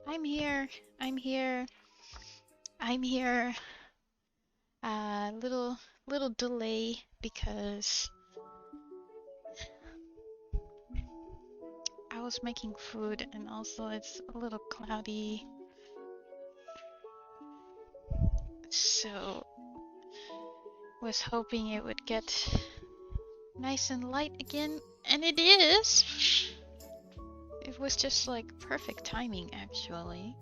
I'm here. I'm here. I'm here. Little delay because I was making food and also it's a little cloudy. So was hoping it would get nice and light again, and it is. It was just like perfect timing actually.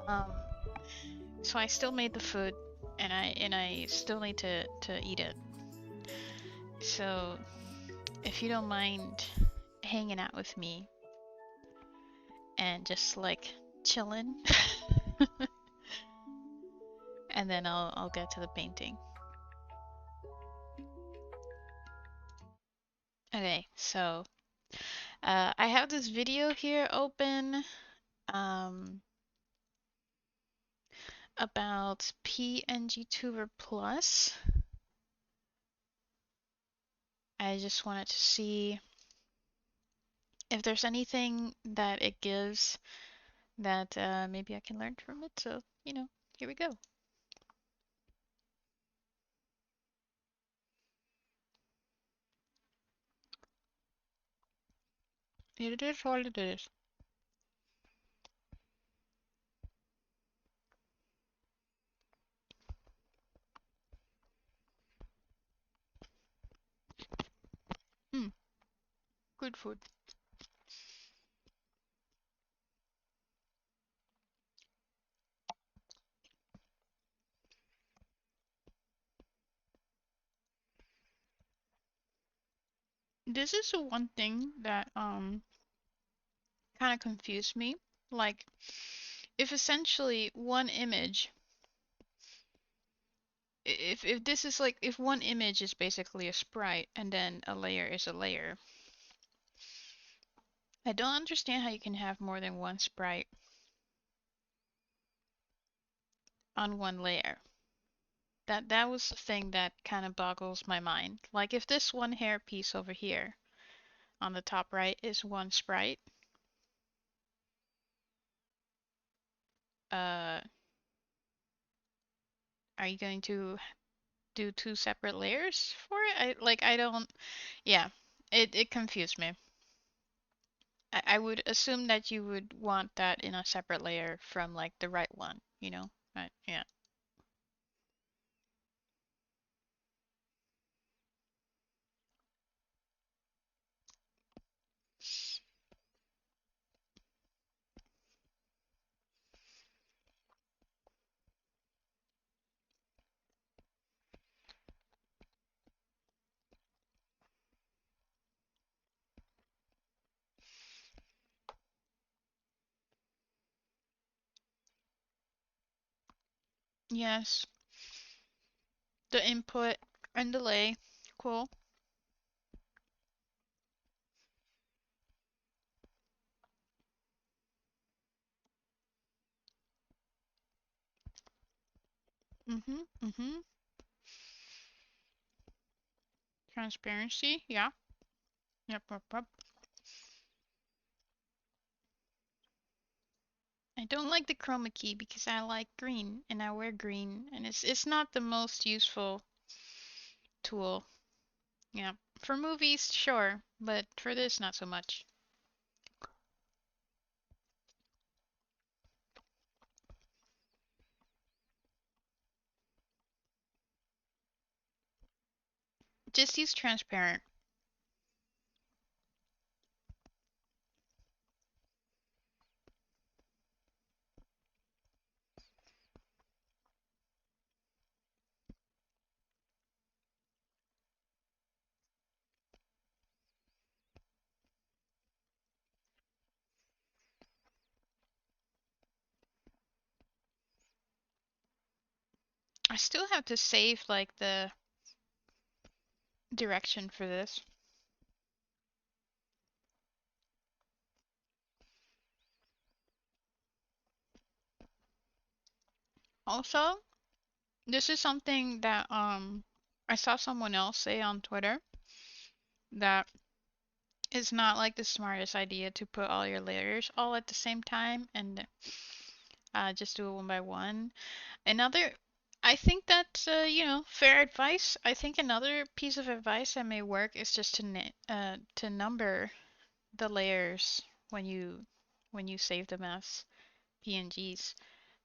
Um so I still made the food and I still need to eat it. So if you don't mind hanging out with me and just like chilling and then I'll get to the painting. Okay, so I have this video here open about pngtuber plus. I just wanted to see if there's anything that it gives that maybe I can learn from it. So, you know, here we go. It is all it is. Good food. This is the one thing that kind of confused me. Like, if essentially one image, if this is like, if one image is basically a sprite and then a layer is a layer, I don't understand how you can have more than one sprite on one layer. That was the thing that kind of boggles my mind. Like, if this one hair piece over here on the top right is one sprite, uh, are you going to do two separate layers for it? I don't, yeah, it confused me. I would assume that you would want that in a separate layer from like the right one, you know? Right, yeah. Yes, the input and delay, cool. Mm-hmm. Transparency, yeah. Yep. I don't like the chroma key because I like green and I wear green and it's not the most useful tool. Yeah. For movies, sure, but for this, not so much. Just use transparent. I still have to save like the direction for this. Also, this is something that I saw someone else say on Twitter that it's not like the smartest idea to put all your layers all at the same time and just do it one by one. Another, I think that's fair advice. I think another piece of advice that may work is just to number the layers when you save them as PNGs.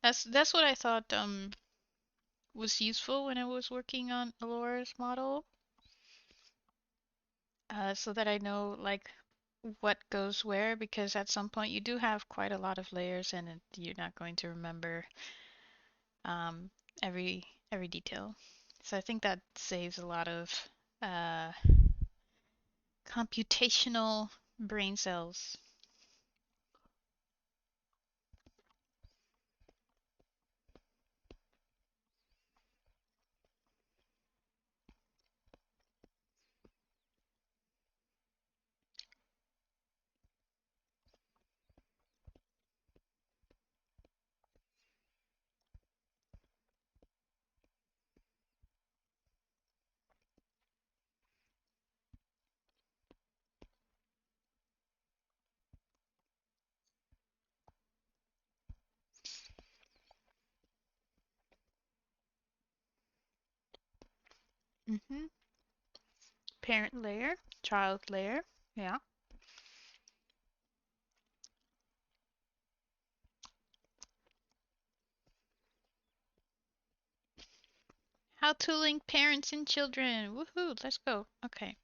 That's what I thought was useful when I was working on Alora's model, so that I know like what goes where, because at some point you do have quite a lot of layers and you're not going to remember um, every every detail. So I think that saves a lot of uh, computational brain cells. Mm-hmm. Parent layer, child layer. Yeah. How to link parents and children. Woohoo, let's go. Okay.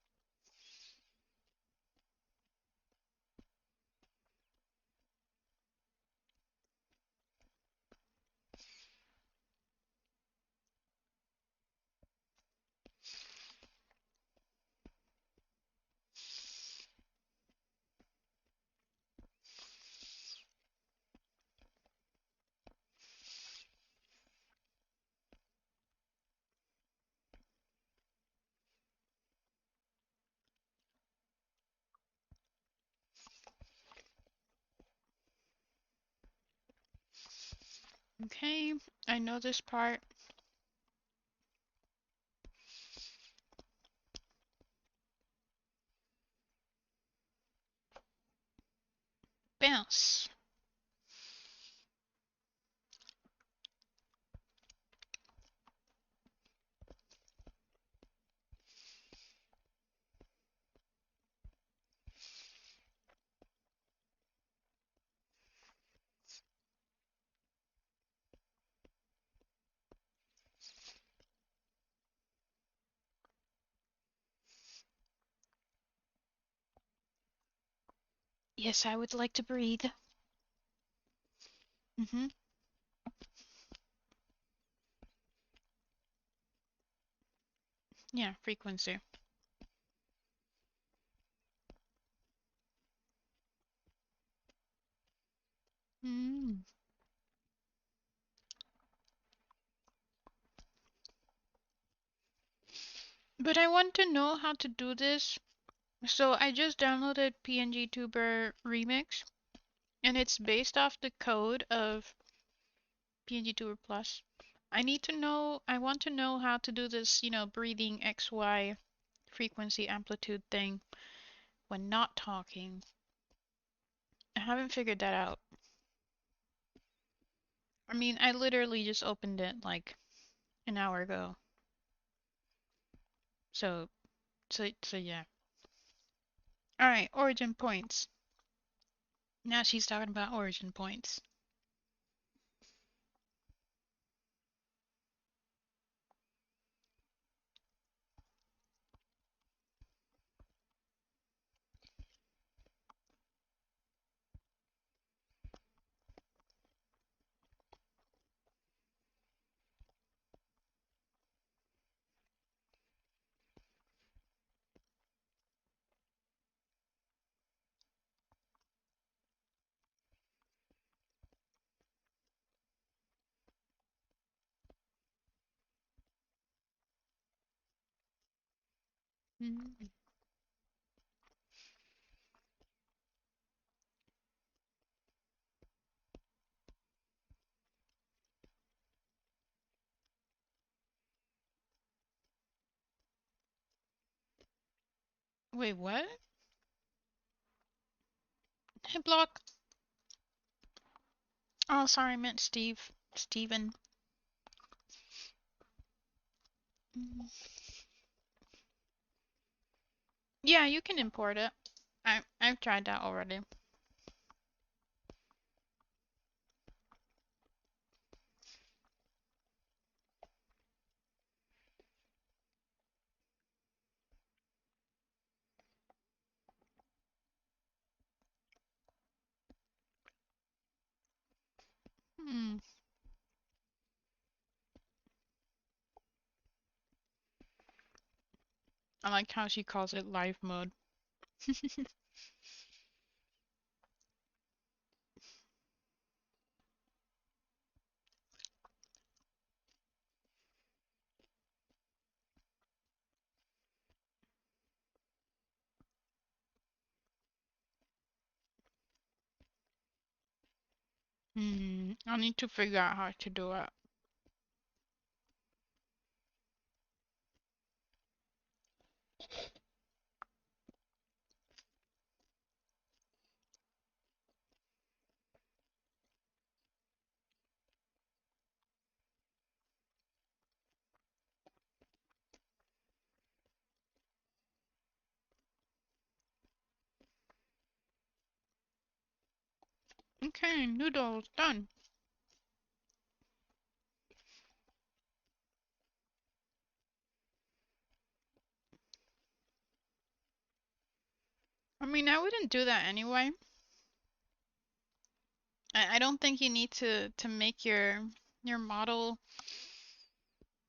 Okay, I know this part. Bounce. Yes, I would like to breathe. Mm-hmm. Yeah, frequency. Mm. But I want to know how to do this. So I just downloaded pngtuber remix, and it's based off the code of pngtuber plus. I want to know how to do this, breathing XY frequency amplitude thing when not talking. I haven't figured that out. I mean, I literally just opened it like an hour ago. So, so yeah. All right, origin points. Now she's talking about origin points. Mm. Wait, what? Hey, Block. Oh, sorry, I meant Steve. Steven. Yeah, you can import it. I've tried that already. Hmm. I like how she calls it live mode. I need to figure out how to do it. Okay, noodles done. I mean, I wouldn't do that anyway. I don't think you need to make your model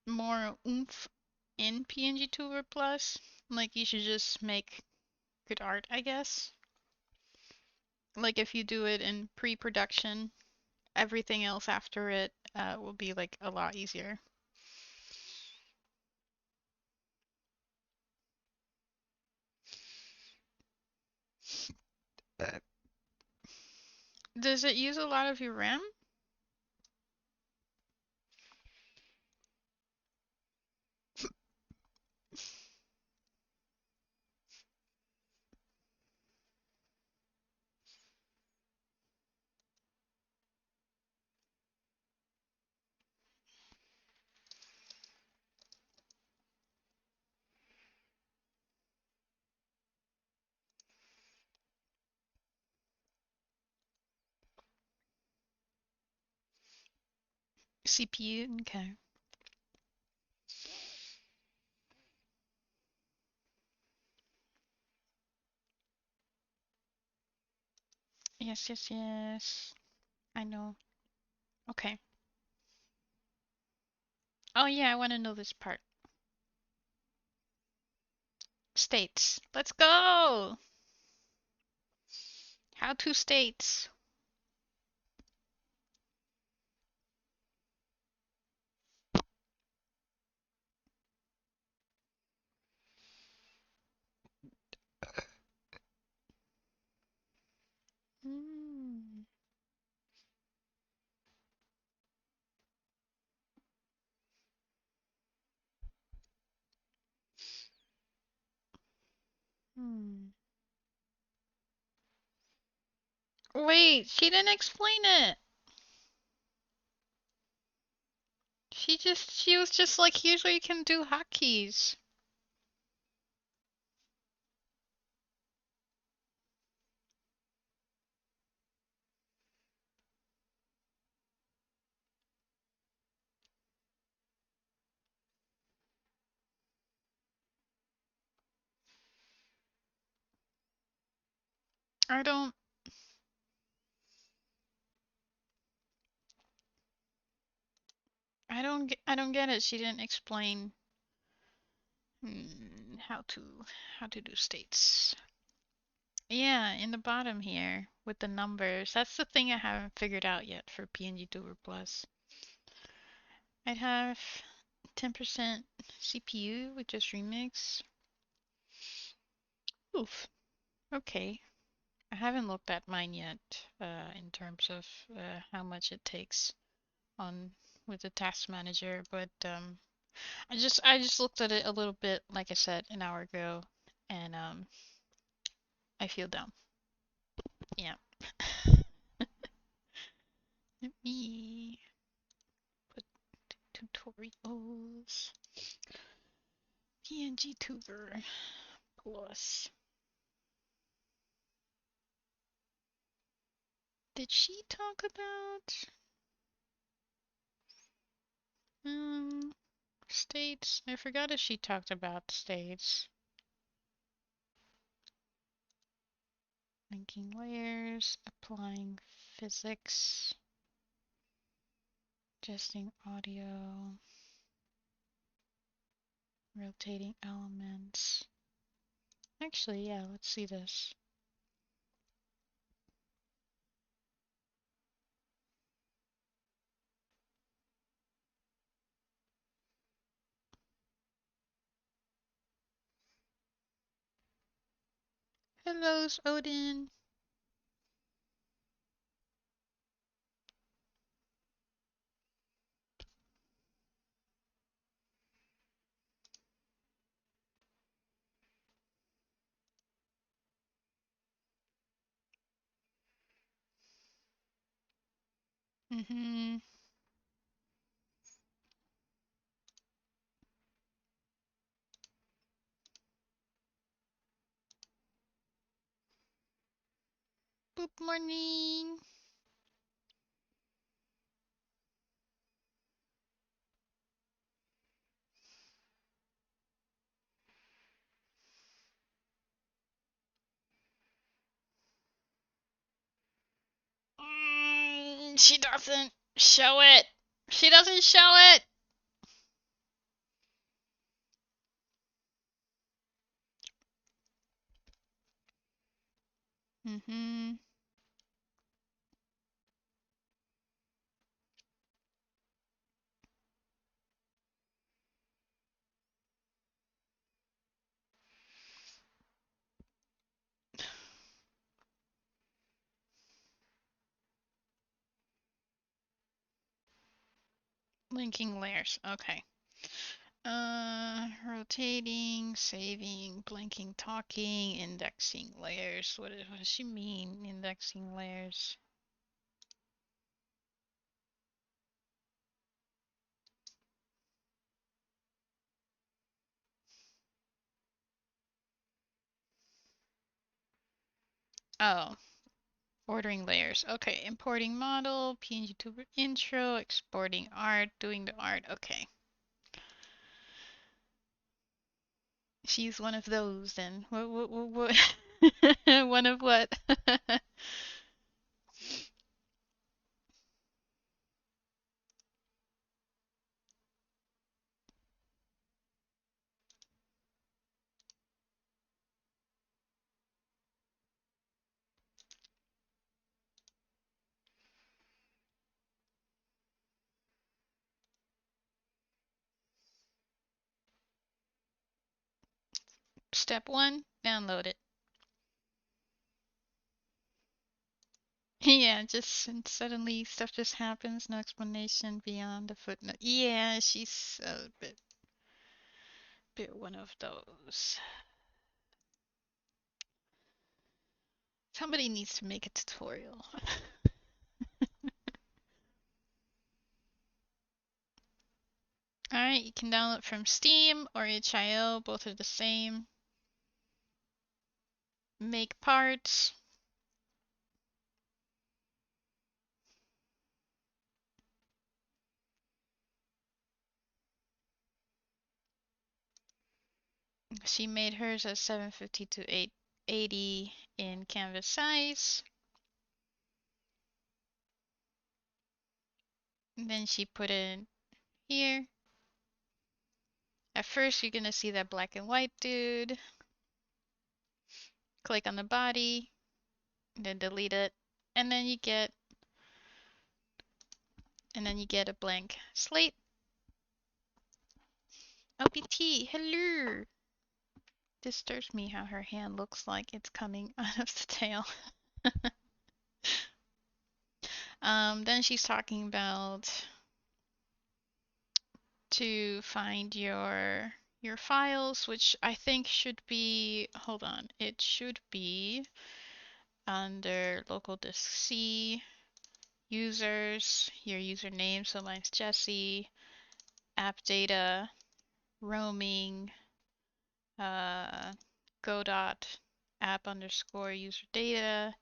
more oomph in pngtuber plus. Like you should just make good art, I guess. Like if you do it in pre-production, everything else after it will be like a lot easier. Does it use a lot of your RAM? CPU? Okay. Yes, yes, yes. I know. Okay. Oh yeah, I want to know this part. States. Let's go! How to states. Mm. Hmm. Wait, she didn't explain it. She was just like, here's where you can do hotkeys. I don't I don't get it. She didn't explain how to do states. Yeah, in the bottom here with the numbers. That's the thing I haven't figured out yet for pngtuber plus. I'd have 10% CPU with just remix. Oof. Okay. I haven't looked at mine yet, in terms of how much it takes on with the task manager, but I just looked at it a little bit, like I said, an hour ago, and I feel dumb. Yeah. Let me put tutorials. pngtuber plus. Did she talk about states? I forgot if she talked about states. Linking layers, applying physics, adjusting audio, rotating elements. Actually, yeah, let's see this. Hello, Odin. Mm-hmm. Good morning. She doesn't show it. She doesn't show it. Mm-hmm. Linking layers. Okay. Rotating, saving, blinking, talking, indexing layers. What does she mean? Indexing layers. Oh, ordering layers. Okay, importing model, pngtuber intro, exporting art, doing the art. Okay. She's one of those then. What? One of what? Step one, download it. Yeah, just and suddenly stuff just happens, no explanation beyond the footnote. Yeah, she's a bit one of those. Somebody needs to make a tutorial. Alright, you can download from Steam or itch.io, both are the same. Make parts. She made hers at 750 to 880 in canvas size. And then she put it here. At first, you're gonna see that black and white dude. Click on the body, then delete it, and then you get a blank slate. OPT, hello. Disturbs me how her hand looks like it's coming out of the tail. Then she's talking about to find your files, which I think should be, hold on, it should be under local disk C, users, your username, so mine's Jesse, app data, roaming, go dot app underscore user data,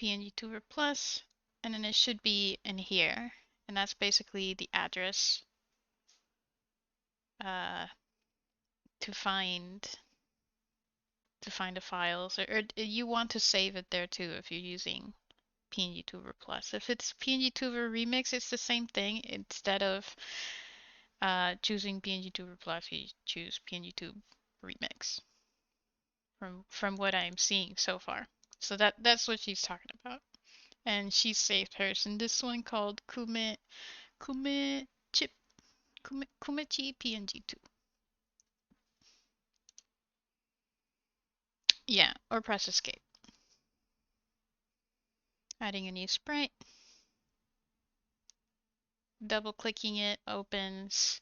pngtuber plus, and then it should be in here. And that's basically the address uh, to find the files, or you want to save it there too if you're using pngtuber plus. If it's pngtuber remix, it's the same thing. Instead of choosing pngtuber plus, you choose pngtube remix from what I'm seeing so far. So that's what she's talking about. And she saved hers in this one called Kume Chip Kumechi PNG2. Yeah, or press escape. Adding a new sprite. Double clicking it opens.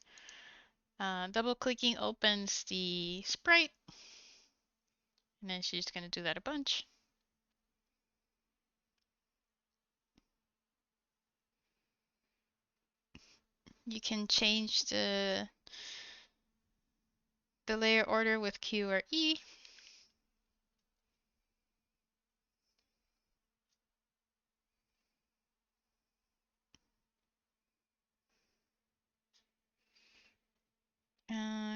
Double clicking opens the sprite. And then she's going to do that a bunch. You can change the layer order with Q or E.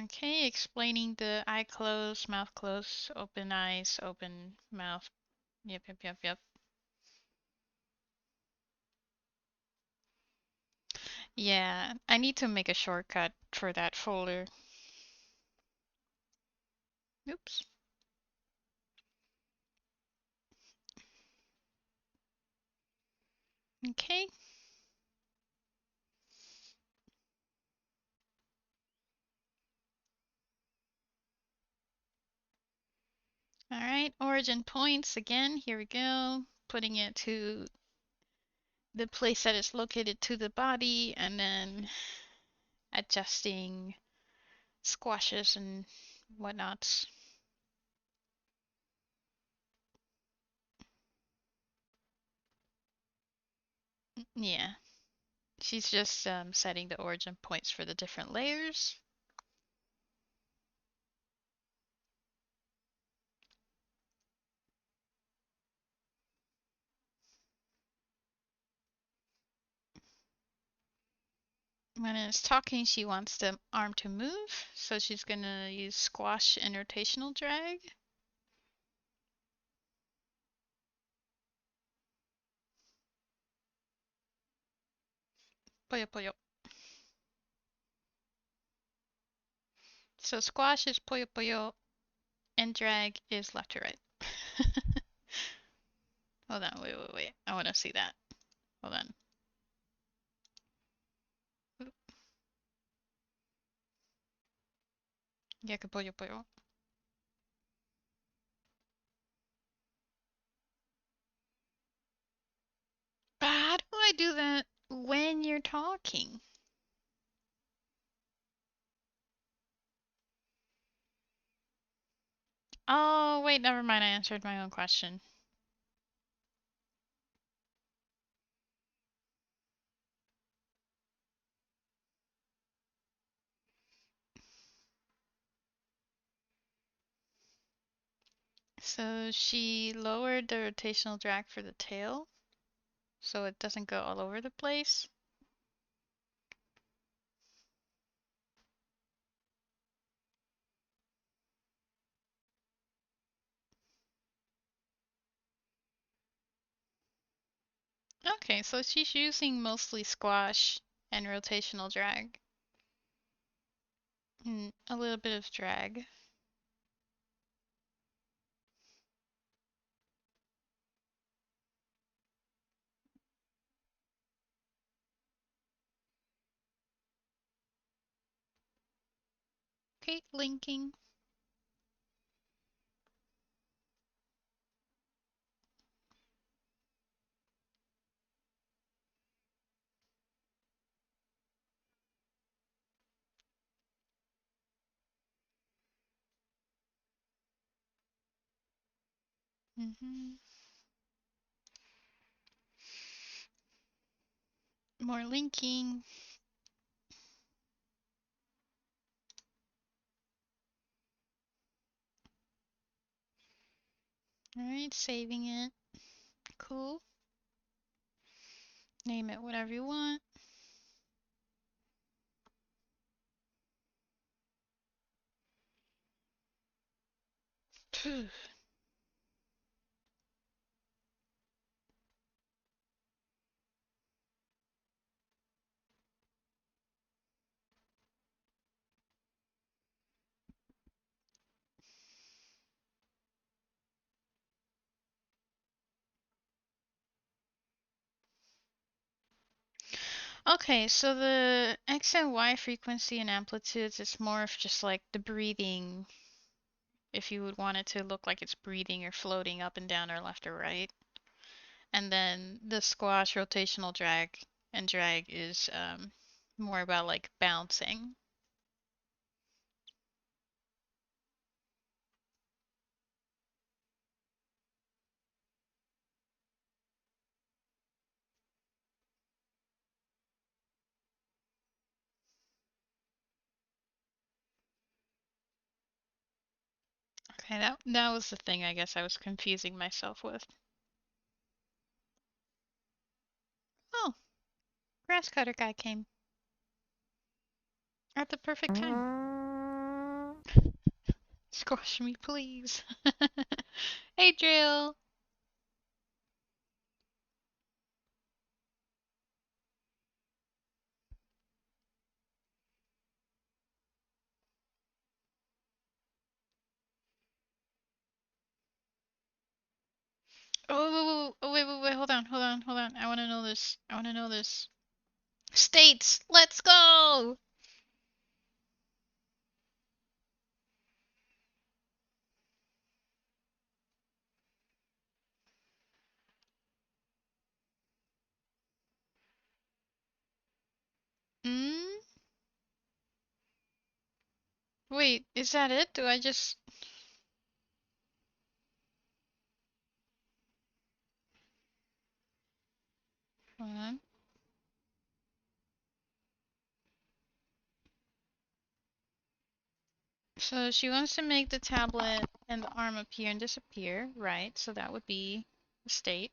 Okay, explaining the eye close, mouth close, open eyes, open mouth. Yep. Yeah, I need to make a shortcut for that folder. Oops. Okay. All right, origin points again. Here we go. Putting it to the place that is located to the body, and then adjusting squashes and whatnots. Yeah, she's just setting the origin points for the different layers. When it's talking, she wants the arm to move, so she's gonna use squash and rotational drag. Poyo poyo. So squash is poyo poyo, and drag is left to right. Hold on, wait. I want to see that. Hold on. Yaku poyo poyo. But how do I do that when you're talking? Oh, wait, never mind. I answered my own question. So she lowered the rotational drag for the tail so it doesn't go all over the place. Okay, so she's using mostly squash and rotational drag. And a little bit of drag. Okay, linking. More linking. Alright, saving it. Cool. Name it whatever you want. Okay, so the X and Y frequency and amplitudes is more of just like the breathing, if you would want it to look like it's breathing or floating up and down or left or right. And then the squash, rotational drag is more about like bouncing. Okay, that was the thing I guess I was confusing myself with. Oh, grass cutter guy came at the perfect time. Squash me, please. Hey, Drill. Oh, wait, hold on. I want to know this. I want to know this. States, let's go! Hmm? Wait, is that it? Do I just... Hold on. So she wants to make the tablet and the arm appear and disappear, right? So that would be the state.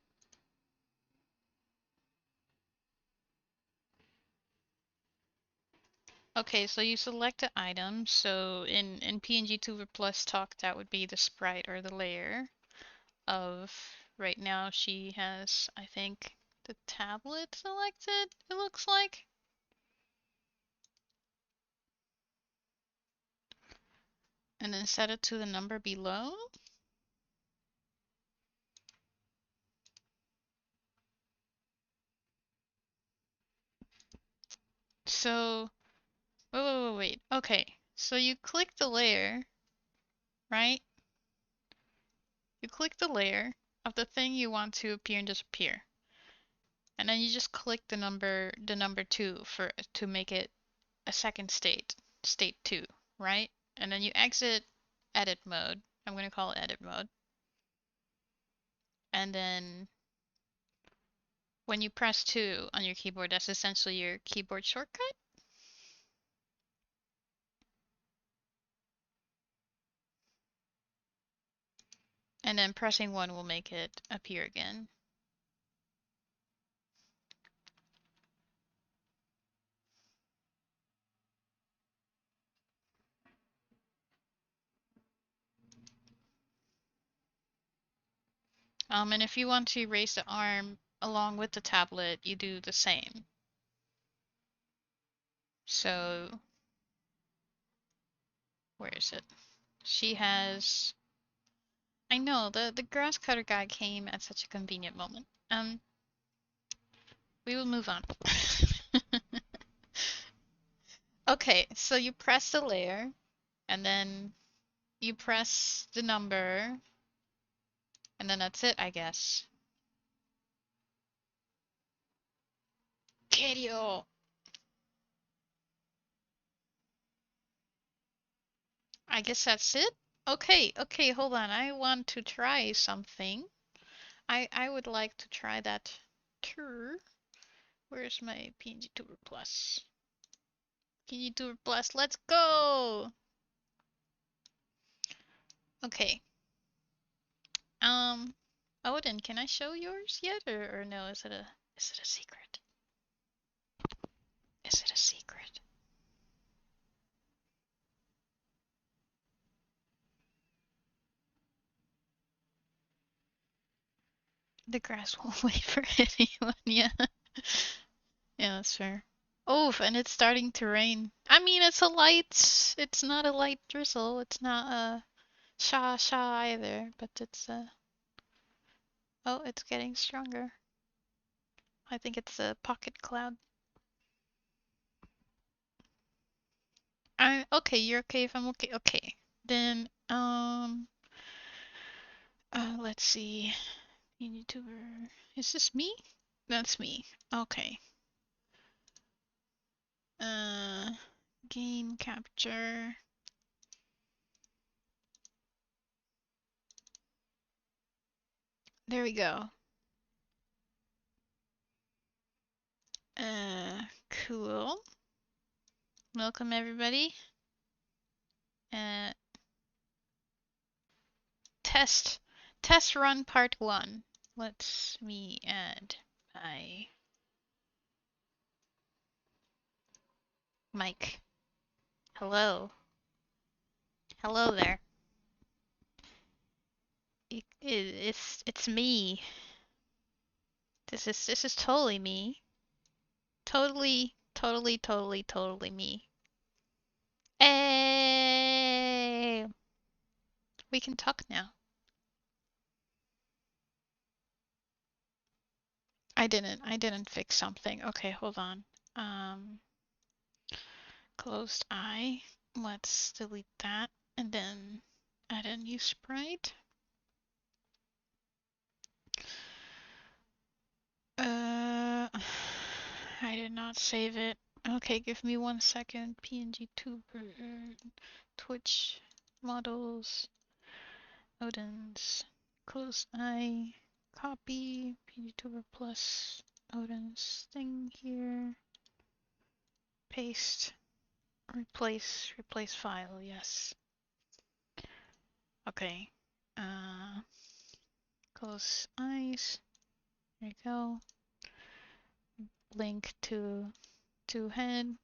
Okay, so you select the item. So in pngtuber plus talk, that would be the sprite or the layer of... Right now she has, I think, the tablet selected, it looks like. And then set it to the number below. So, wait. Okay, so you click the layer, right? You click the layer of the thing you want to appear and disappear. And then you just click the number 2 to make it a second state 2, right? And then you exit edit mode. I'm going to call it edit mode. And then when you press 2 on your keyboard, that's essentially your keyboard shortcut. And then pressing 1 will make it appear again. And if you want to erase the arm along with the tablet, you do the same. So, where is it? She has... I know, the grass cutter guy came at such a convenient moment. We will move on. Okay, so you press the layer, and then you press the number, and then that's it, I guess. Kerio! I guess that's it? Okay, hold on. I want to try something. I would like to try that too. Where's my pngtuber plus? pngtuber plus, let's go! Okay. Odin, can I show yours yet, or no? Is it a secret? Is it a secret? The grass won't wait for anyone. Yeah. Yeah, that's fair. Oh, and it's starting to rain. I mean, it's not a light drizzle. It's not a sha either, but it's oh, it's getting stronger. I think it's a pocket cloud. Okay, you're okay if I'm okay. Okay. Then let's see. YouTuber. Is this me? That's me. Okay. Uh Gain capture. There we go. Cool. Welcome everybody. Uh test run part 1. Let's me add my mic. Hello. Hello there. It's me. This is totally me. Totally me. Hey, we can talk now. I didn't fix something. Okay, hold on. Closed eye. Let's delete that and then add a new sprite. I did not save it. Okay, give me 1 second. pngtuber, Twitch, models, Odin's, closed eye, copy, pngtuber plus, Odin's thing here, paste, replace file, yes. Okay, close eyes, there you go. Link to head.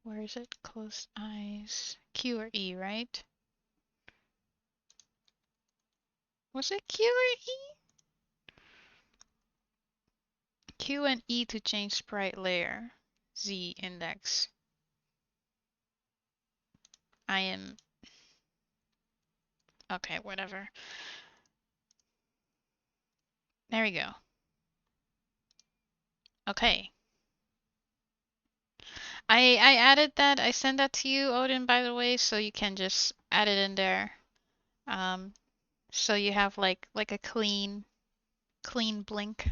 Where is it? Closed eyes. Q or E, right? Was it Q or E? Q and E to change sprite layer. Z index. I am... Okay, whatever. There we go. Okay. I added that. I sent that to you, Odin, by the way, so you can just add it in there. So you have like a clean blink.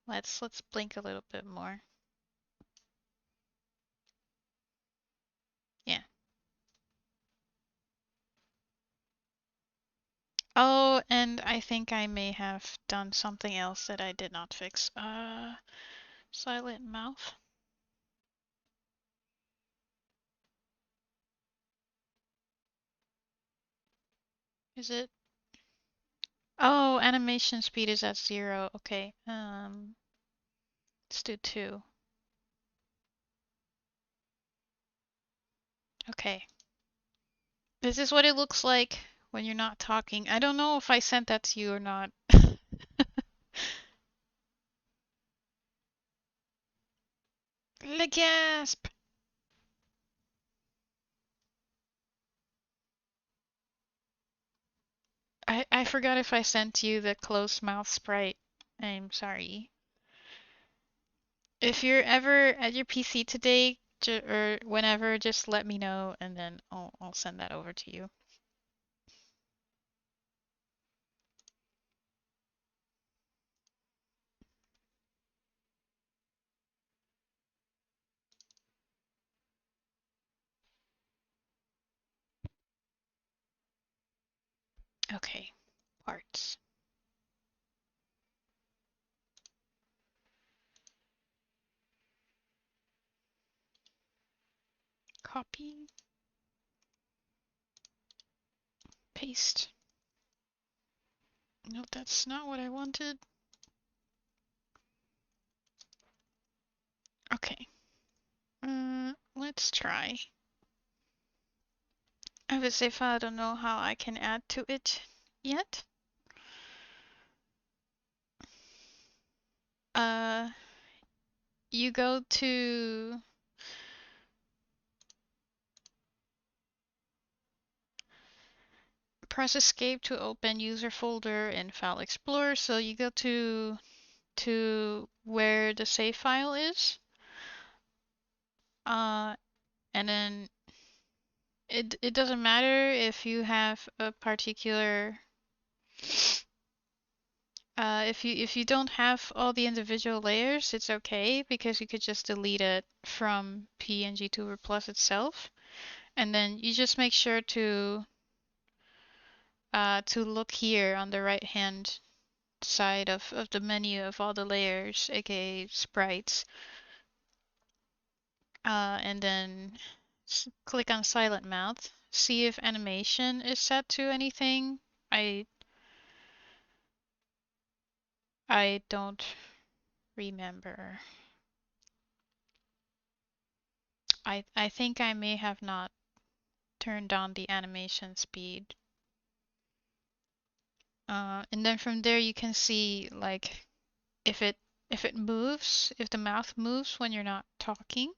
Let's blink a little bit more. Yeah. Oh, and I think I may have done something else that I did not fix. Silent mouth. Is it? Oh, animation speed is at 0. Okay. Let's do 2. Okay. This is what it looks like when you're not talking. I don't know if I sent that to you or not. Le gasp! I forgot if I sent you the closed mouth sprite. I'm sorry. If you're ever at your PC today or whenever, just let me know and then I'll send that over to you. Okay, parts. Copy. Paste. No, that's not what I wanted. Okay. Let's try. I have a save file. I don't know how I can add to it yet. You go to press escape to open user folder in File Explorer. So you go to where the save file is. And then it doesn't matter if you have a particular if you don't have all the individual layers, it's okay because you could just delete it from pngtuber plus itself. And then you just make sure to look here on the right hand side of the menu of all the layers, aka sprites. And then click on silent mouth. See if animation is set to anything. I don't remember. I think I may have not turned on the animation speed. And then from there you can see like if it moves, if the mouth moves when you're not talking.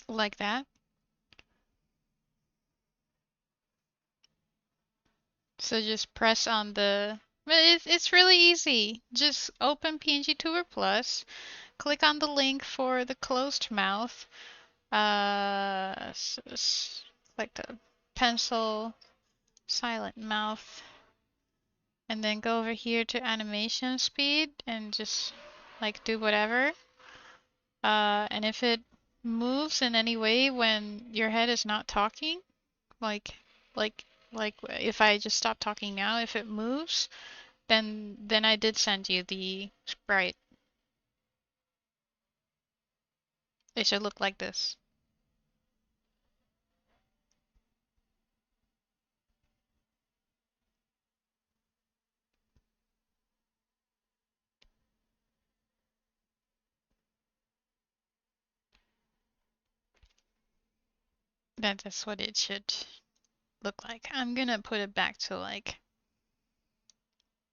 Like that. So just press on the, but it's really easy. Just open pngtuber plus, click on the link for the closed mouth. Like the pencil, silent mouth, and then go over here to animation speed and just like do whatever. And if it moves in any way when your head is not talking, like like like if I just stop talking now, if it moves, then I did send you the sprite. It should look like this. That's what it should look like. I'm gonna put it back to like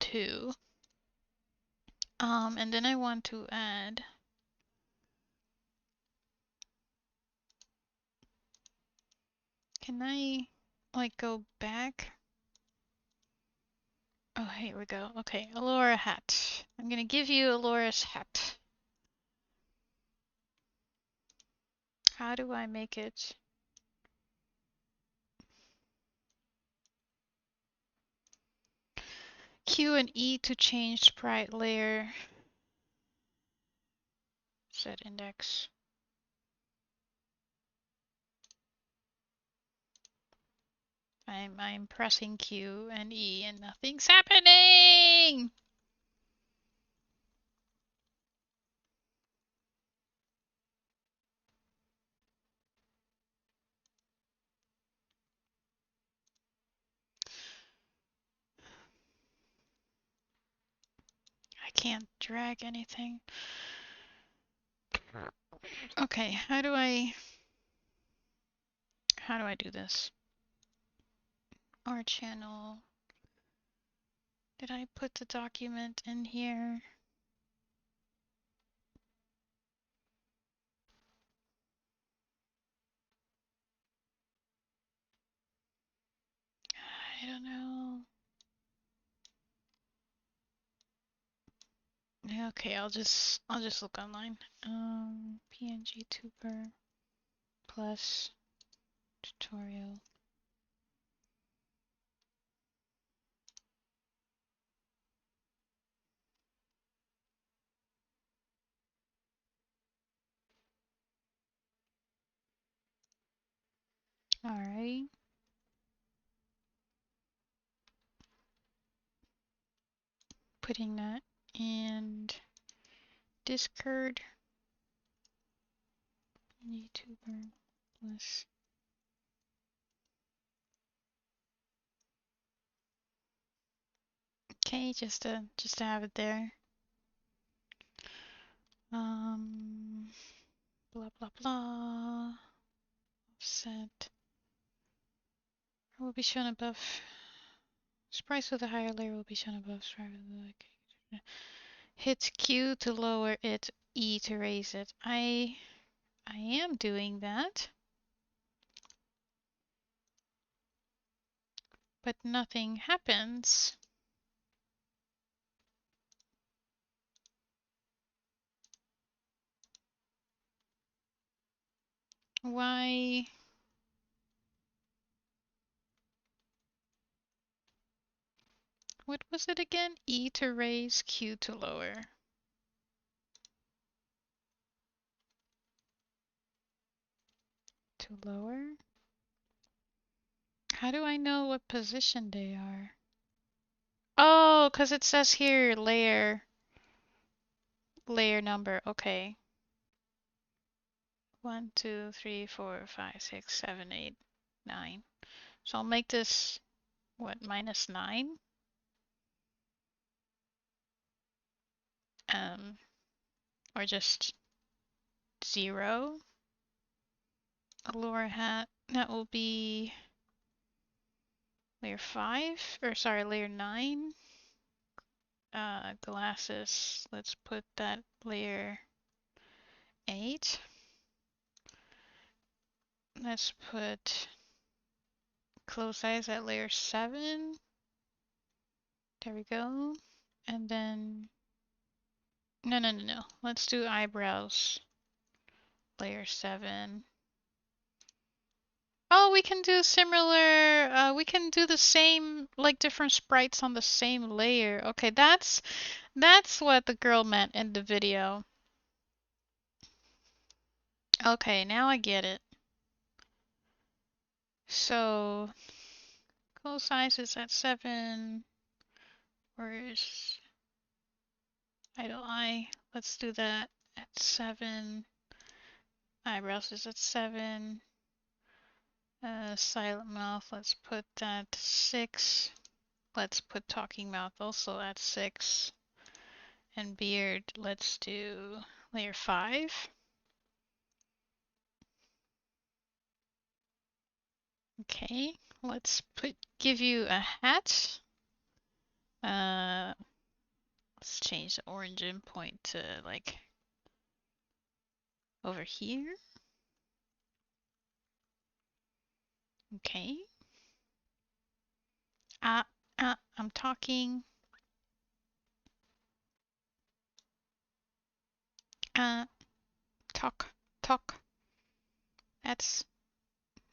2. And then I want to add, can I like go back? Oh, here we go. Okay, Allura hat. I'm gonna give you Allura's hat. How do I make it? Q and E to change sprite layer. Set index. I'm pressing Q and E and nothing's happening. I can't drag anything. Okay, how do I do this? Our channel. Did I put the document in here? I don't know. Okay, I'll just look online. pngtuber plus tutorial. Alright. Putting that in Discord. YouTuber plus. Okay, just to have it there. Blah blah blah. Offset will be shown above. Sprites with a higher layer will be shown above. Hit Q to lower it, E to raise it. I am doing that. But nothing happens. Why? What was it again? E to raise, Q to lower. To lower? How do I know what position they are? Oh, because it says here layer number. Okay. 1, 2, 3, 4, 5, 6, 7, 8, 9. So I'll make this, what, -9? Or just 0. A lower hat, that will be layer 5, or sorry, layer 9. Glasses, let's put that layer 8. Let's put close eyes at layer 7. There we go. And then, no. Let's do eyebrows, layer 7. Oh, we can do similar, we can do the same, like different sprites on the same layer. Okay, that's what the girl meant in the video. Okay, now I get it. So, close eyes is at 7. Where's idle eye? Let's do that at 7. Eyebrows is at 7. Silent mouth, let's put that 6. Let's put talking mouth also at 6. And beard, let's do layer 5. Okay, let's give you a hat. Let's change the origin point to like over here. Okay. I'm talking. Talk. That's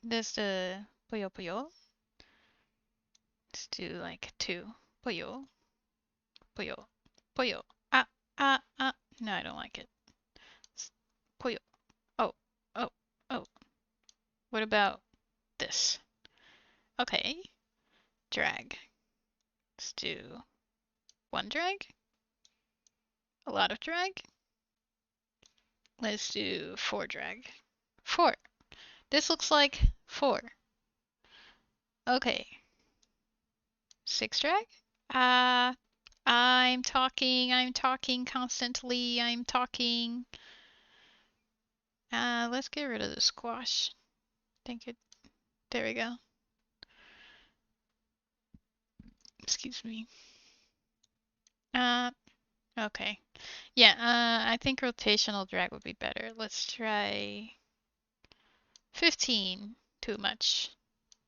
this the puyo. Let's do like 2. Puyo. No, I don't like it. Puyo. Oh. What about this? Okay. Drag. Let's do 1 drag. A lot of drag. Let's do 4 drag. 4. This looks like 4. Okay. 6 drag. I'm talking constantly. I'm talking. Let's get rid of the squash. There we go. Excuse me. Okay. Yeah, I think rotational drag would be better. Let's try 15. Too much.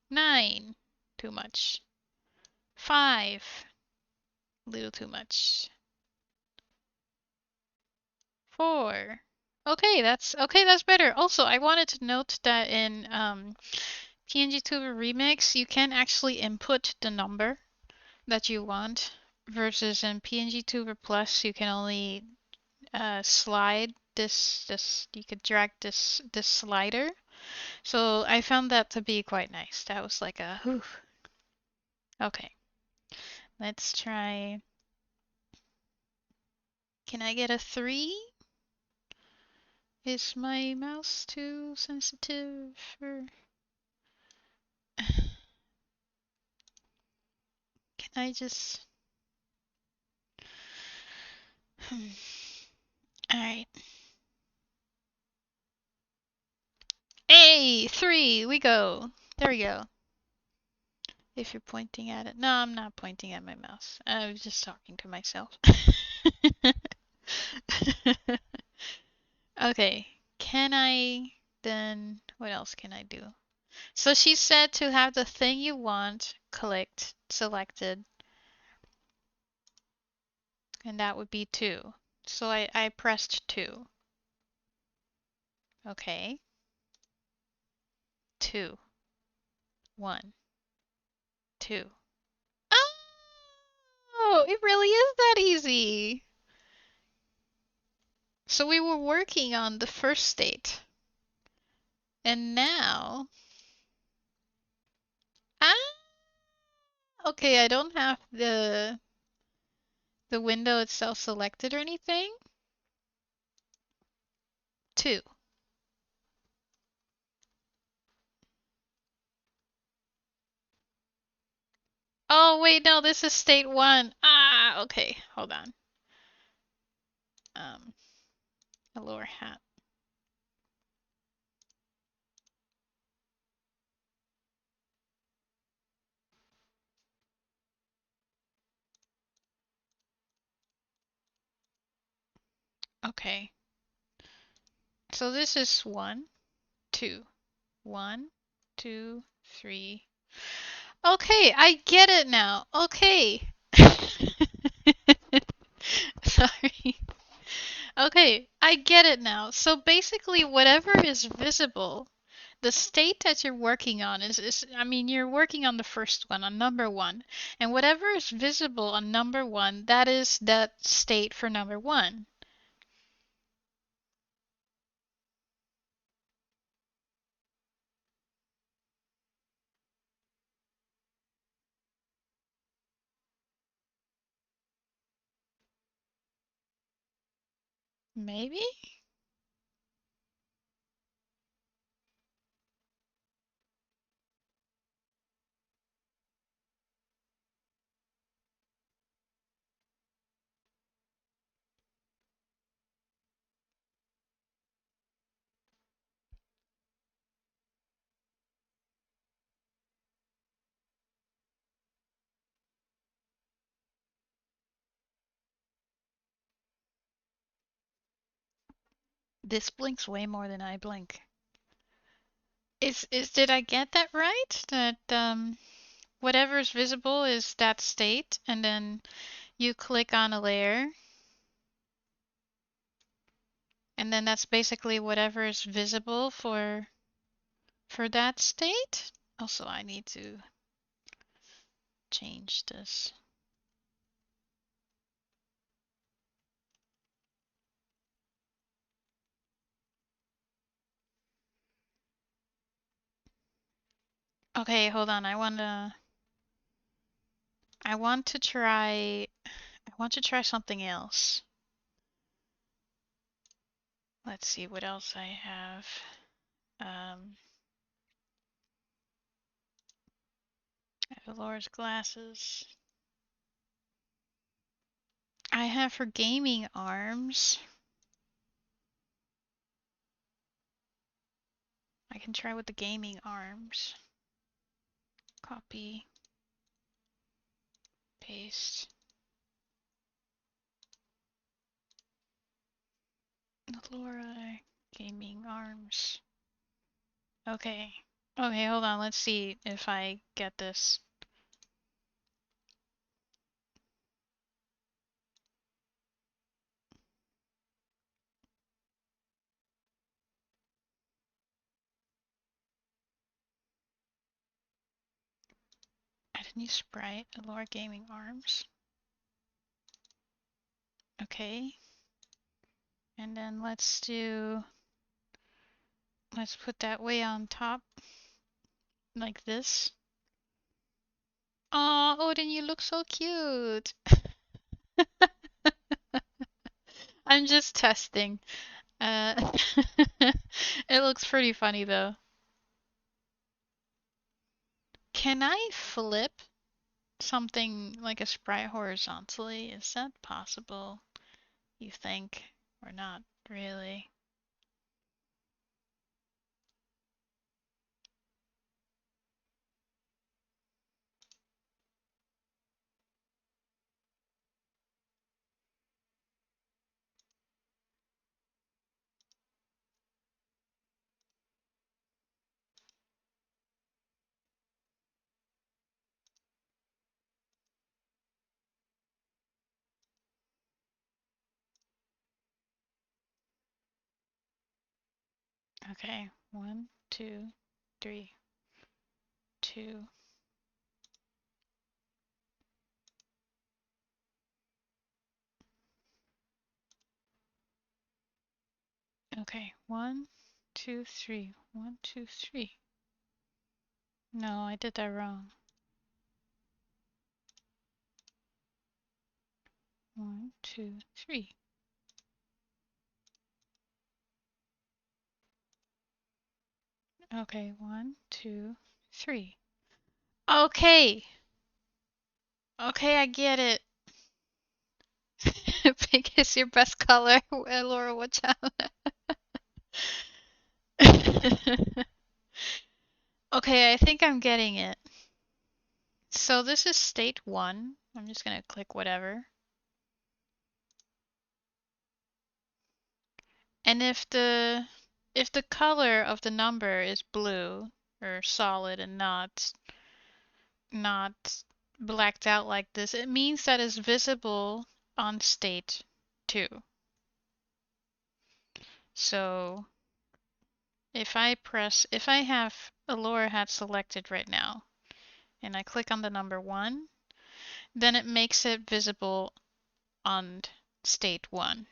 9. Too much. 5. Little too much. 4. Okay, that's better. Also, I wanted to note that in pngtuber Remix, you can actually input the number that you want, versus in pngtuber Plus, you can only slide this. You could drag this slider. So I found that to be quite nice. That was like a whew. Okay, let's try. Can I get a 3? Is my mouse too sensitive for... Can I just... Alright. Hey, 3, we go. There we go. If you're pointing at it. No, I'm not pointing at my mouse. I was just talking to myself. Okay, can I then... What else can I do? So she said to have the thing you want clicked, selected, and that would be 2. So I pressed 2. Okay. 2. 1. 2. Oh, it really is that easy. So we were working on the first state. And now... Ah! Okay, I don't have the window itself selected or anything. 2. Oh, wait, no, this is state 1. Ah, okay, hold on. A lower hat. Okay. So this is 1, 2. 1, 2, 3. Okay, I get it now. Okay. Sorry. Okay, I get it now. So basically, whatever is visible, the state that you're working on is I mean, you're working on the first one, on number 1. And whatever is visible on number 1, that is that state for number 1. Maybe? This blinks way more than I blink. Did I get that right? That whatever is visible is that state, and then you click on a layer, and then that's basically whatever is visible for that state? Also, I need to change this. Okay, hold on. I want to try something else. Let's see what else I have. I have Laura's glasses. I have her gaming arms. I can try with the gaming arms. Copy. Paste. Laura gaming arms. Okay. Okay, hold on. Let's see if I get this. Add a new sprite, Laura gaming arms. Okay. And then let's do Let's put that way on top, like this. Oh, Odin, you look so cute. I'm just testing. Uh, it looks pretty funny though. Can I flip something like a sprite horizontally? Is that possible, you think? Or not really? Okay, 1, 2, 3, 2. Okay, 1, 2, 3. 1, 2, 3. No, I did that wrong. 1, 2, 3. Okay, 1, 2, 3. Okay. Okay, I get it. Pink is your best color. Laura, watch out. Okay, I think I'm getting it. So this is state 1. I'm just gonna click whatever. And if the color of the number is blue or solid and not blacked out like this, it means that it's visible on state 2. So if I have a Laura hat selected right now and I click on the number 1, then it makes it visible on state 1.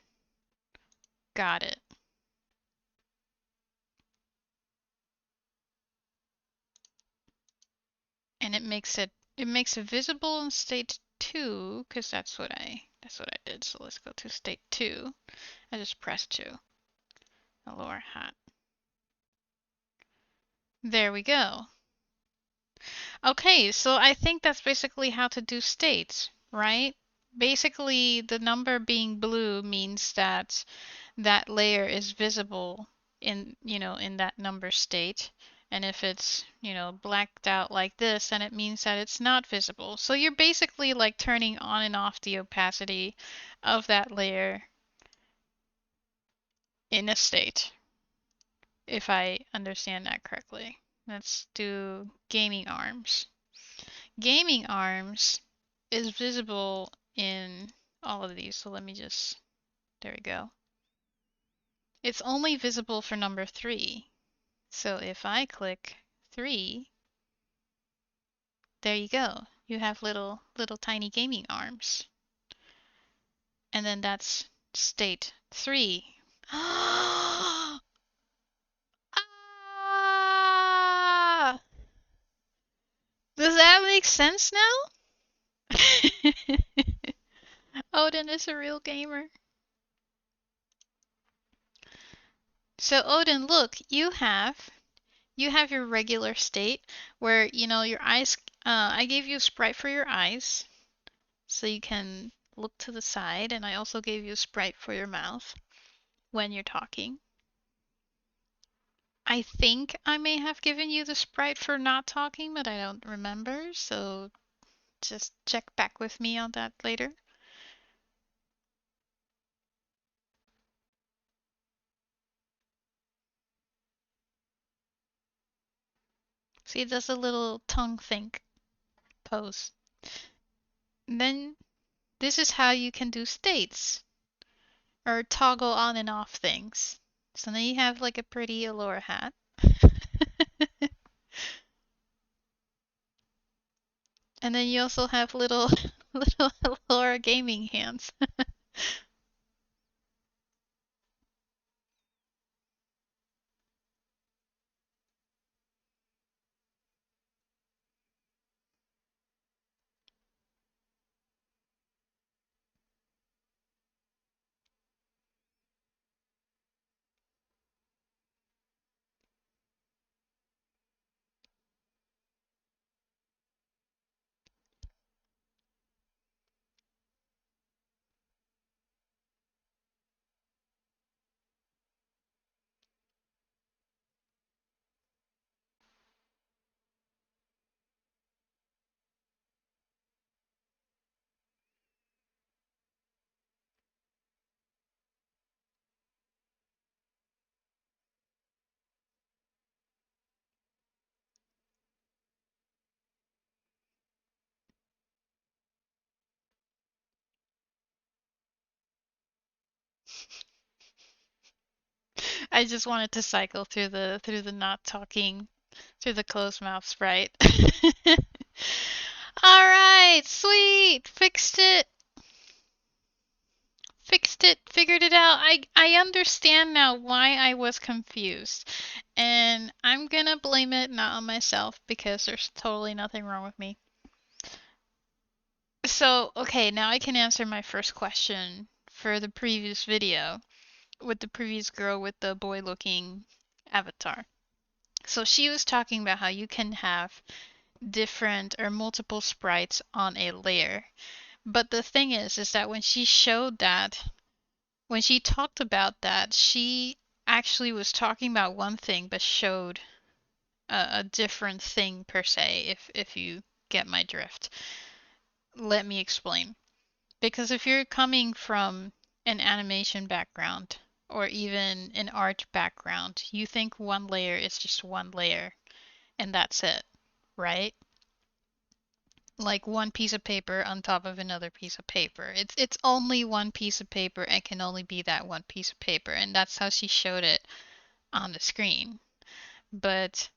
Got it. And it makes it visible in state 2 because that's what I did. So let's go to state 2. I just pressed 2. A lower hat. There we go. Okay, so I think that's basically how to do states, right? Basically, the number being blue means that that layer is visible in, in that number state. And if it's, blacked out like this, then it means that it's not visible. So you're basically like turning on and off the opacity of that layer in a state, if I understand that correctly. Let's do gaming arms. Gaming arms is visible in all of these. So let me just, there we go. It's only visible for number 3. So if I click 3, there you go. You have little tiny gaming arms. And then that's state 3. Ah! Does that make sense now? Odin is a real gamer. So Odin, look, you have your regular state where, your eyes, I gave you a sprite for your eyes so you can look to the side, and I also gave you a sprite for your mouth when you're talking. I think I may have given you the sprite for not talking, but I don't remember, so just check back with me on that later. See, it does a little tongue think pose. And then this is how you can do states or toggle on and off things. So then you have like a pretty Allura hat. And then you also have little Allura gaming hands. I just wanted to cycle through the not talking, through the closed mouth sprite. All right, sweet, fixed it. Fixed it, figured it out. I understand now why I was confused. And I'm gonna blame it not on myself because there's totally nothing wrong with me. So, okay, now I can answer my first question for the previous video with the previous girl with the boy looking avatar. So she was talking about how you can have different or multiple sprites on a layer. But the thing is that when she showed that, when she talked about that, she actually was talking about one thing but showed a different thing per se, if you get my drift. Let me explain. Because if you're coming from an animation background or even an art background, you think one layer is just one layer and that's it, right? Like one piece of paper on top of another piece of paper. It's only one piece of paper and can only be that one piece of paper, and that's how she showed it on the screen. But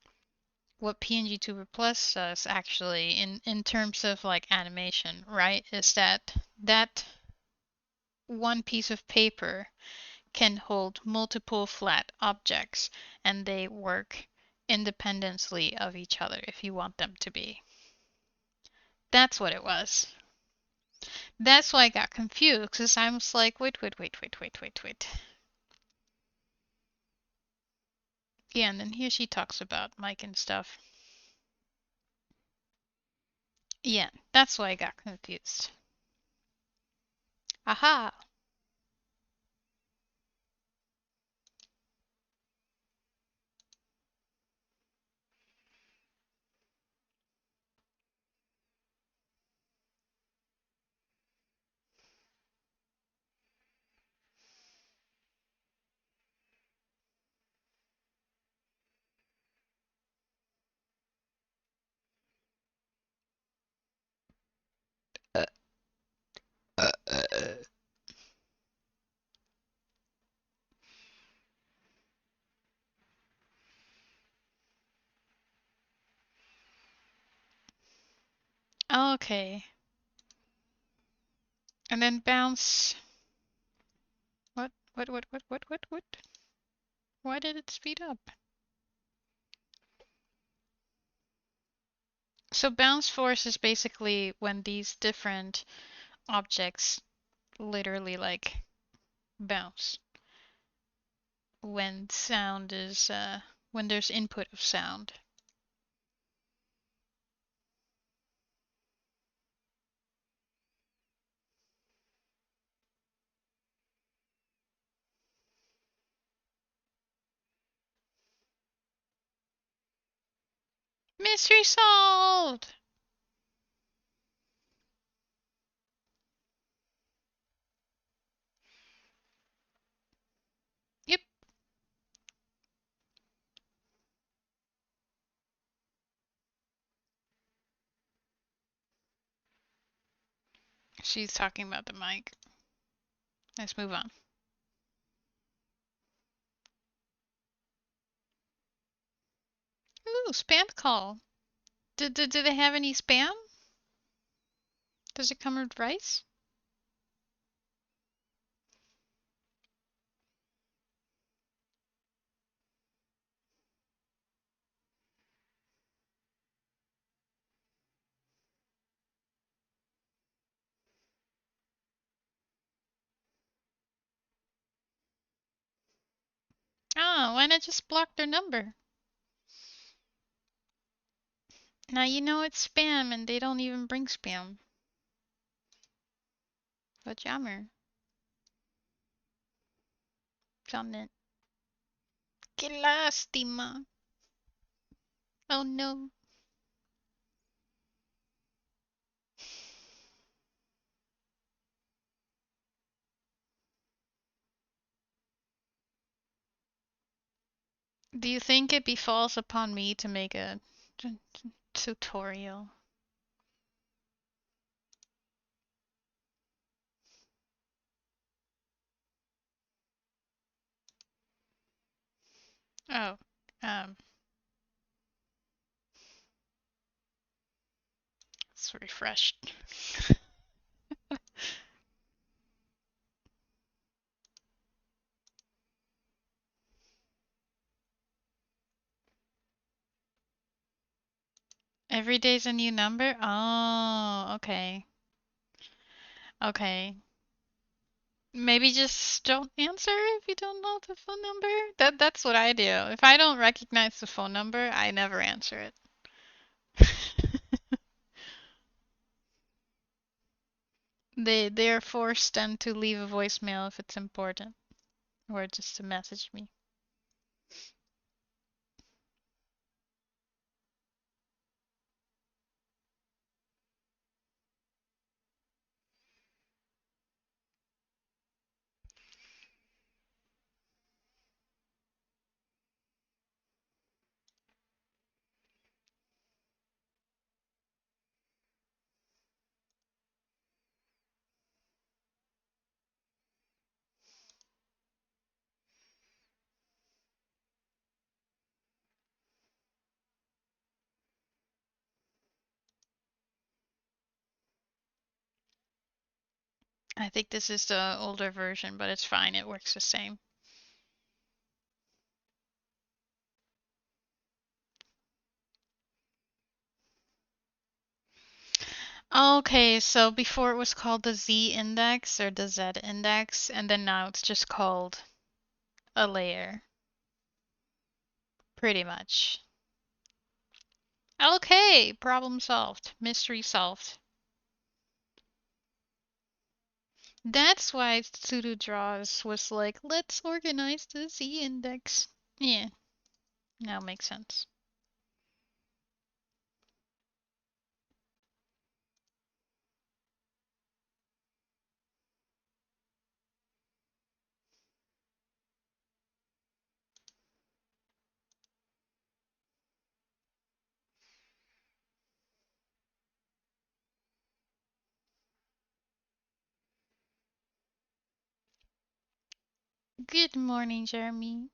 what pngtuber plus does actually in terms of like animation, right, is that that one piece of paper can hold multiple flat objects and they work independently of each other if you want them to be. That's what it was. That's why I got confused, because I was like, wait. Yeah, and then here she talks about Mike and stuff. Yeah, that's why I got confused. Aha! Okay. And then bounce. What? What? Why did it speed up? So bounce force is basically when these different objects literally like bounce. When sound is, when there's input of sound. Mystery solved! Yep. She's talking about the mic. Let's move on. Ooh, spam call. Do they have any spam? Does it come with rice? Oh, why not just block their number? Now you know it's spam and they don't even bring spam. What jammer? Janet. Que lástima. Oh no. Do you think it befalls upon me to make a tutorial? Oh, um, it's refreshed. Every day's a new number? Oh, okay. Okay. Maybe just don't answer if you don't know the phone number. That's what I do. If I don't recognize the phone number, I never answer it. They're forced then to leave a voicemail if it's important, or just to message me. I think this is the older version, but it's fine. It works the same. Okay, so before it was called the Z index or the Z index, and then now it's just called a layer, pretty much. Okay, problem solved. Mystery solved. That's why Pseudo Draws was like, let's organize the Z index. Yeah, now makes sense. Good morning, Jeremy.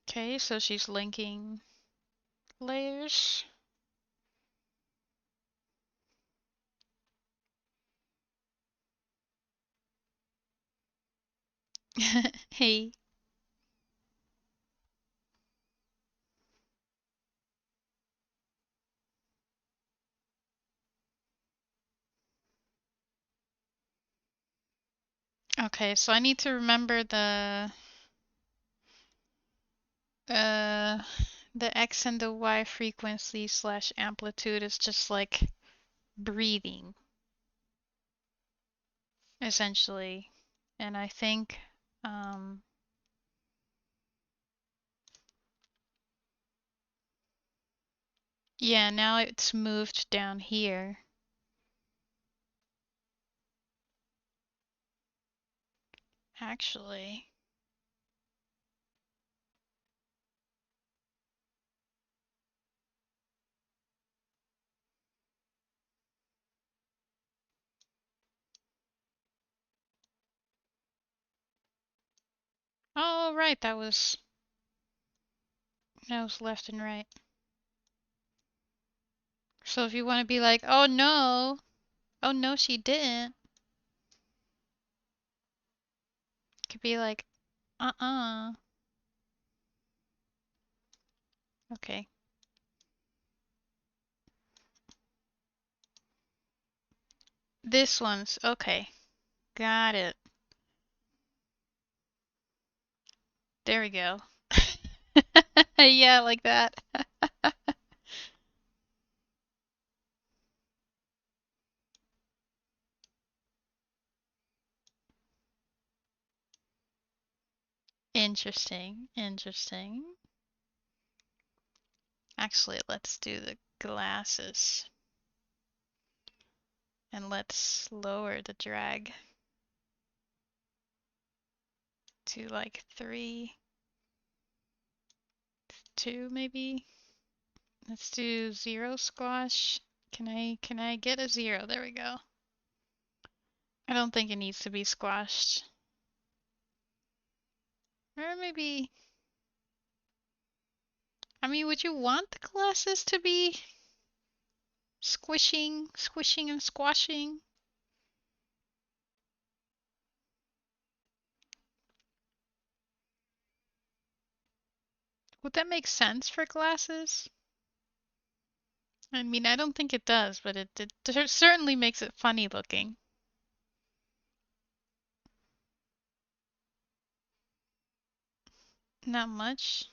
Okay, so she's linking layers. Hey. Okay, so I need to remember uh the X and the Y frequency slash amplitude is just like breathing, essentially. And I think, um, yeah, now it's moved down here. Actually. Oh, right, that was left and right. So if you want to be like, oh no, she didn't, you could be like, uh-uh. Okay. This one's okay. Got it. There we go. Yeah, like that. Interesting. Interesting. Actually, let's do the glasses. And let's lower the drag to like 3, 2 maybe. Let's do 0 squash. Can I get a 0? There we go. I don't think it needs to be squashed. Or maybe, I mean, would you want the glasses to be squishing and squashing? Would that make sense for glasses? I mean, I don't think it does, but it certainly makes it funny looking. Not much.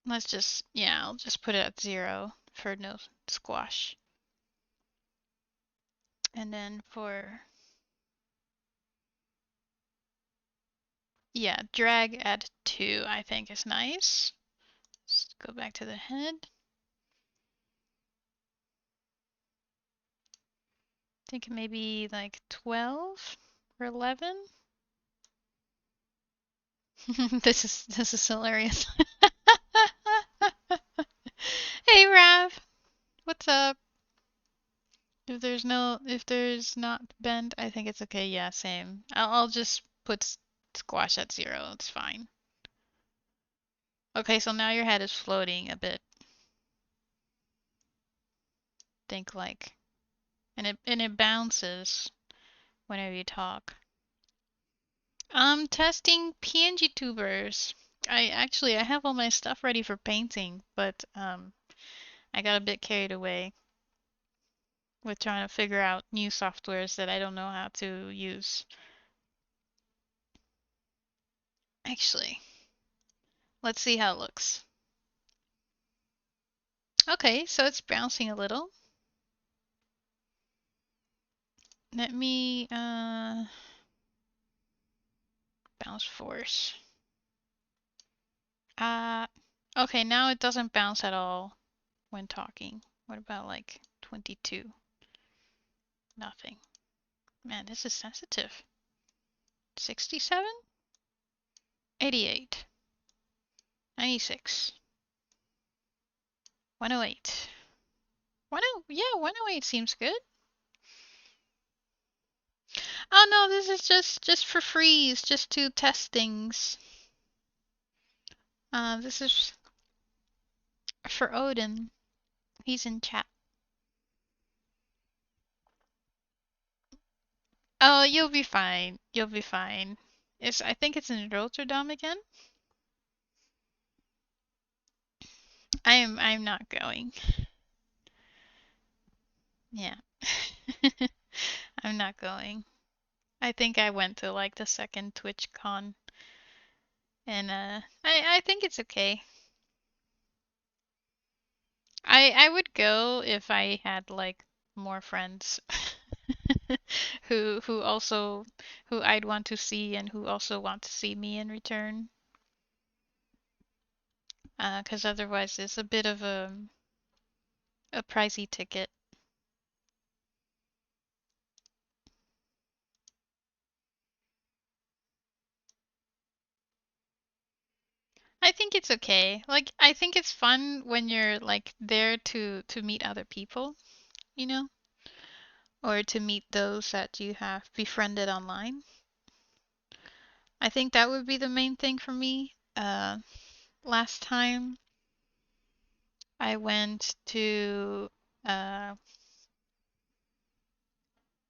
Let's just, yeah, I'll just put it at 0 for no squash. And then for, yeah, drag at 2, I think is nice. Let's go back to the head. I think maybe like 12 or 11. This is hilarious. Hey Rav, what's up? If there's not bend, I think it's okay. Yeah, same. I'll just put squash at 0. It's fine. Okay, so now your head is floating a bit. Think like, and it bounces whenever you talk. Testing pngtubers. I have all my stuff ready for painting, but I got a bit carried away with trying to figure out new softwares that I don't know how to use. Actually, let's see how it looks. Okay, so it's bouncing a little. Let me bounce force. Okay, now it doesn't bounce at all when talking. What about like 22? Nothing. Man, this is sensitive. 67? 88. 96. 108. 10, yeah, 108 seems good. Oh no, this is just for freeze, just to test things. This is for Odin. He's in chat. Oh, you'll be fine. You'll be fine. I think it's in Rotterdam again. I'm not going. Yeah. I'm not going. I think I went to like the second TwitchCon and I think it's okay. I would go if I had like more friends who I'd want to see and who also want to see me in return. 'Cause otherwise it's a bit of a pricey ticket. I think it's okay. Like I think it's fun when you're like there to meet other people, you know, or to meet those that you have befriended online. I think that would be the main thing for me. Last time I went to uh,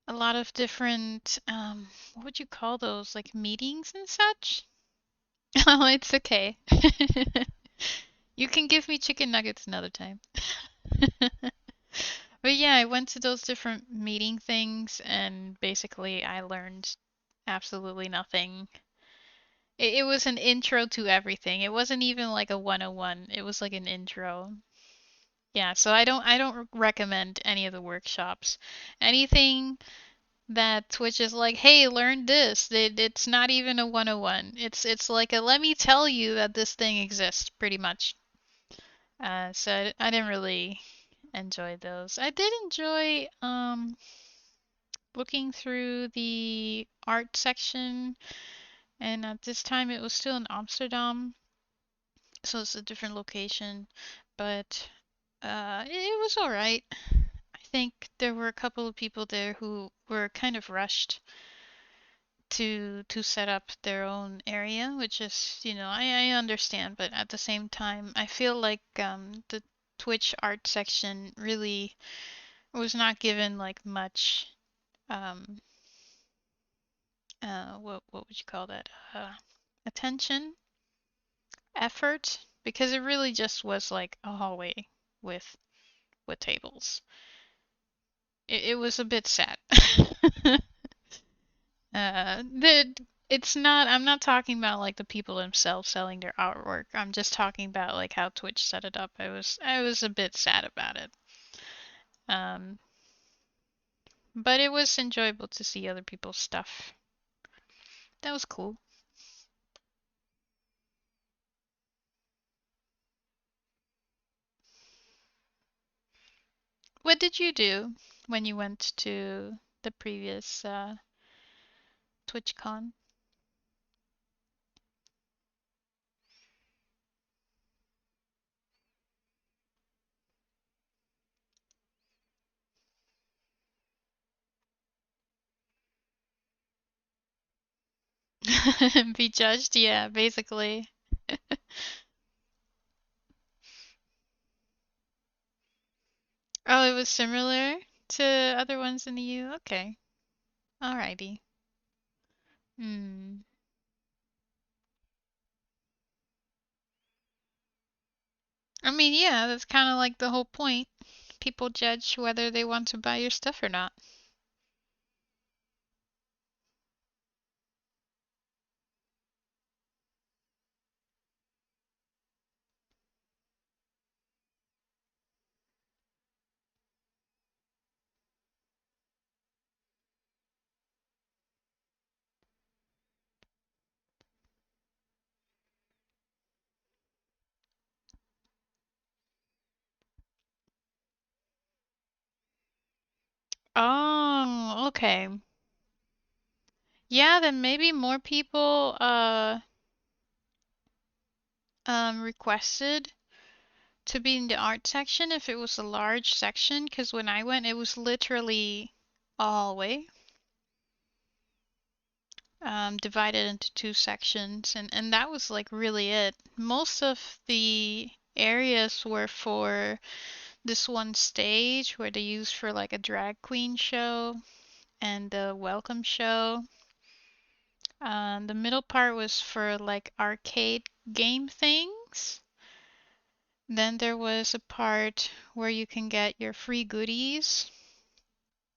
a lot of different, what would you call those, like meetings and such? Oh, it's okay. You can give me chicken nuggets another time. But yeah, I went to those different meeting things and basically I learned absolutely nothing. It was an intro to everything. It wasn't even like a 101. It was like an intro. Yeah, so I don't recommend any of the workshops. Anything that Twitch is like, "Hey, learn this." It's not even a 101. It's like a let me tell you that this thing exists, pretty much. So I didn't really enjoy those. I did enjoy looking through the art section, and at this time it was still in Amsterdam, so it's a different location, but it was all right. I think there were a couple of people there who were kind of rushed to set up their own area, which is, I understand, but at the same time, I feel like the Twitch art section really was not given like much um what would you call that? Attention, effort, because it really just was like a hallway with tables. It was a bit sad. The it's not. I'm not talking about like the people themselves selling their artwork. I'm just talking about like how Twitch set it up. I was a bit sad about it. Um, but it was enjoyable to see other people's stuff. That was cool. What did you do when you went to the previous TwitchCon? Be judged? Yeah, basically. Oh, it was similar to other ones in the U? Okay. Alrighty. Hmm. I mean, yeah, that's kind of like the whole point. People judge whether they want to buy your stuff or not. Oh, okay. Yeah, then maybe more people requested to be in the art section if it was a large section, because when I went, it was literally a hallway, divided into two sections, and that was like really it. Most of the areas were for this one stage where they used for like a drag queen show and the welcome show. The middle part was for like arcade game things. Then there was a part where you can get your free goodies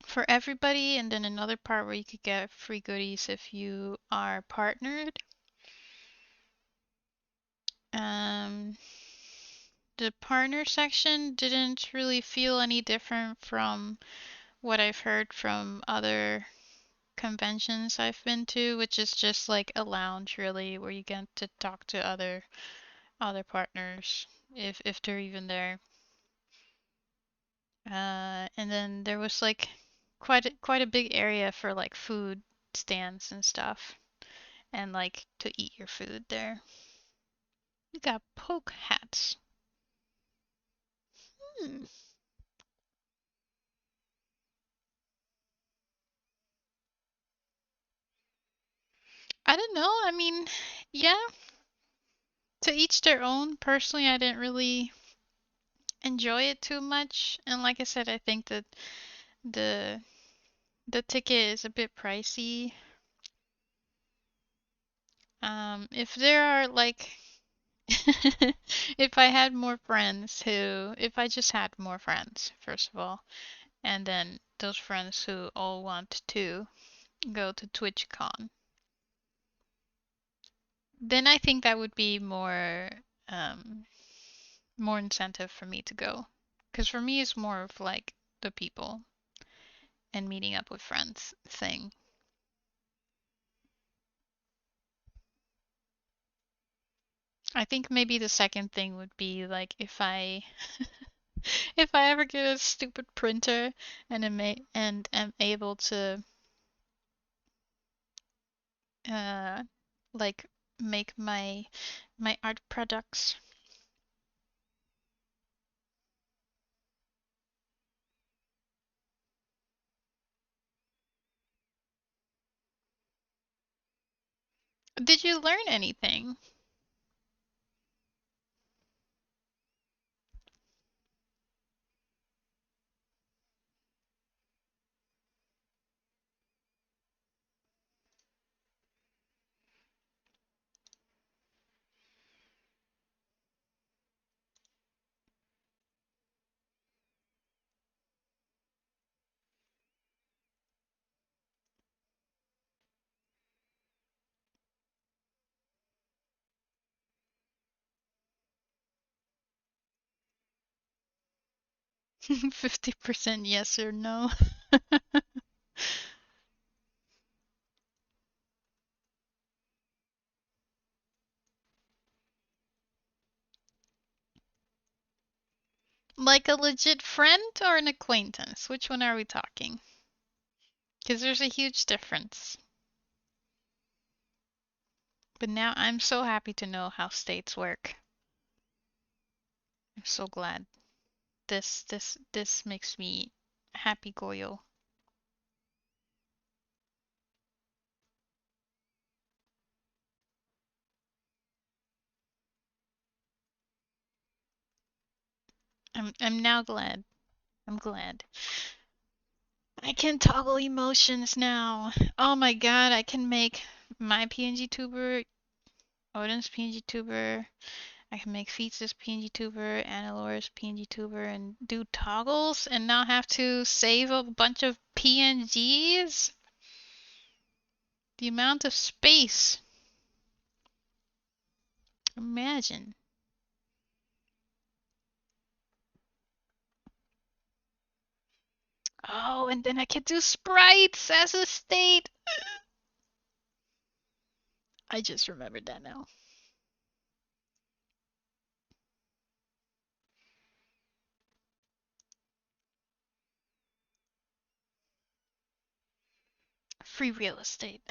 for everybody, and then another part where you could get free goodies if you are partnered. Um, the partner section didn't really feel any different from what I've heard from other conventions I've been to, which is just like a lounge really where you get to talk to other partners if they're even there. And then there was like quite a big area for like food stands and stuff, and like to eat your food there. You got poke hats. Hmm. I don't know. I mean, yeah, to each their own. Personally, I didn't really enjoy it too much, and like I said, I think that the the ticket is a bit pricey. If there are like if I had more friends if I just had more friends, first of all, and then those friends who all want to go to TwitchCon, then I think that would be um more incentive for me to go. Because for me, it's more of like the people and meeting up with friends thing. I think maybe the second thing would be like if I if I ever get a stupid printer and am able to uh like make my art products. Did you learn anything? - 50% yes or no. Like a legit friend or an acquaintance? Which one are we talking? Because there's a huge difference. But now I'm so happy to know how states work. I'm so glad. This makes me happy goyo. I'm now glad. I'm glad. I can toggle emotions now. Oh my god, I can make my PNG tuber, Odin's PNG tuber. I can make Feats' PNG tuber, Annalore's PNG tuber, and do toggles and not have to save a bunch of PNGs. The amount of space. Imagine. Oh, and then I can do sprites as a state. I just remembered that now. Free real estate.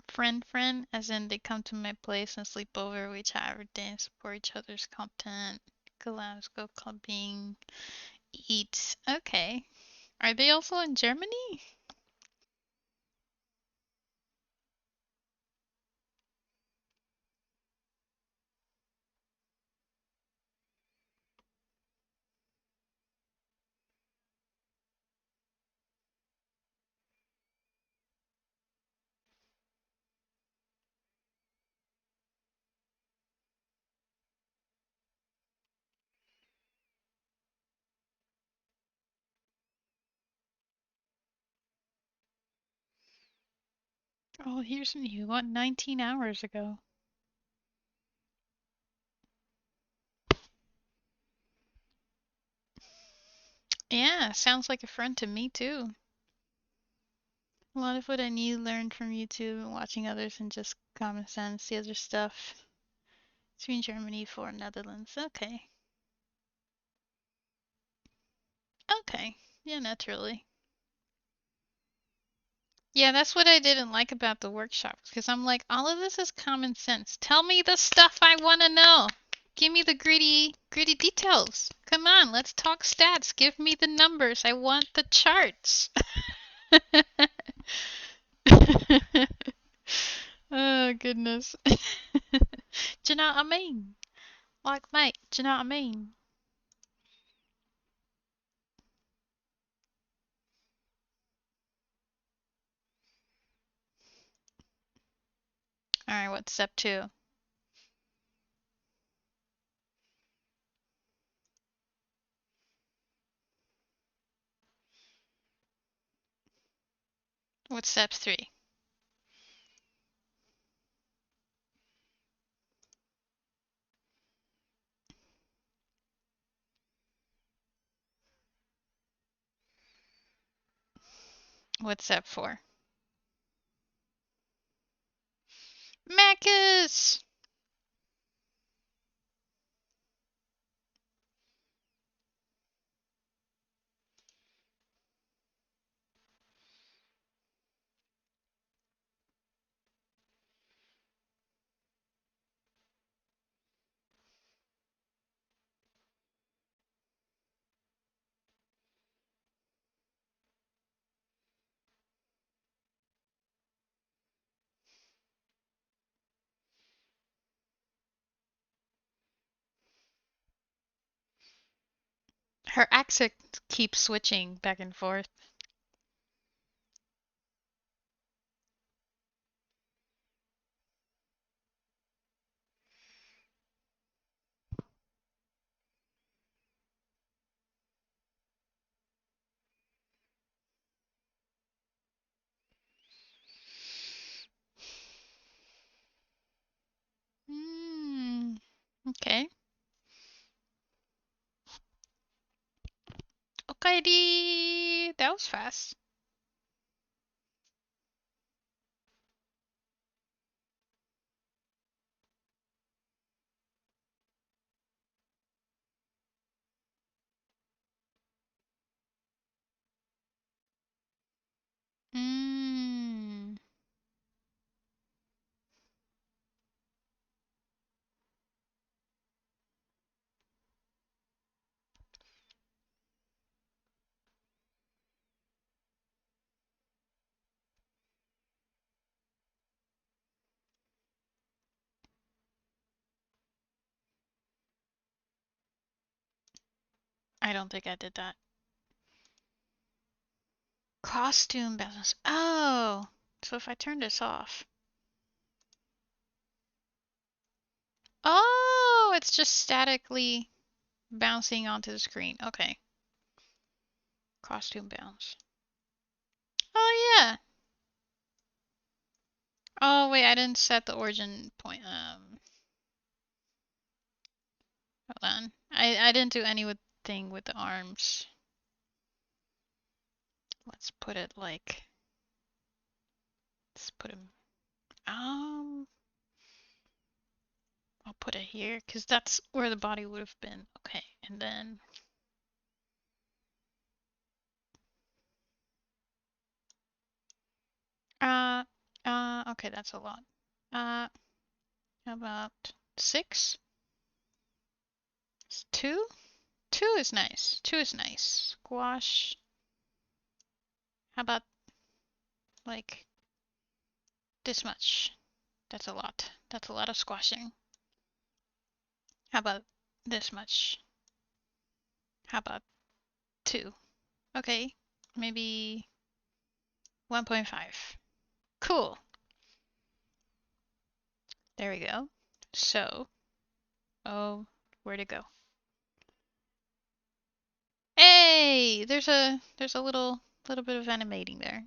Friend, as in they come to my place and sleep over, we chat every day and support each other's content. Collabs, go clubbing, eat. Okay. Are they also in Germany? Oh, here's new one 19 hours ago. Yeah, sounds like a friend to me too. A lot of what I need learned from YouTube and watching others and just common sense, the other stuff. Between Germany for Netherlands. Okay. Okay. Yeah, naturally. Yeah, that's what I didn't like about the workshop because I'm like, all of this is common sense. Tell me the stuff I want to know. Give me the gritty details. Come on, let's talk stats. Give me the numbers. I want the charts. Oh, goodness. Do you know what I mean? Like, mate, do you know what I mean? Alright, what's step two? What's step three? What's that for? Macus! Her accent keeps switching back and forth. Hmm. Okay. Okay, that was fast. Hmm. I don't think I did that. Costume balance. Oh, so if I turn this off. Oh, it's just statically bouncing onto the screen. Okay. Costume bounce. Oh, yeah. Oh, wait, I didn't set the origin point. Hold on. I didn't do anything with the arms. Let's put it like, let's put him, I'll put it here because that's where the body would have been. Okay, and then uh okay, that's a lot. How about 6? It's 2? 2 is nice. 2 is nice. Gouache. How about like this much? That's a lot. That's a lot of squashing. How about this much? How about 2? Okay, maybe 1.5. Cool. There we go. So, oh, where'd it go? Hey, there's a little bit of animating there.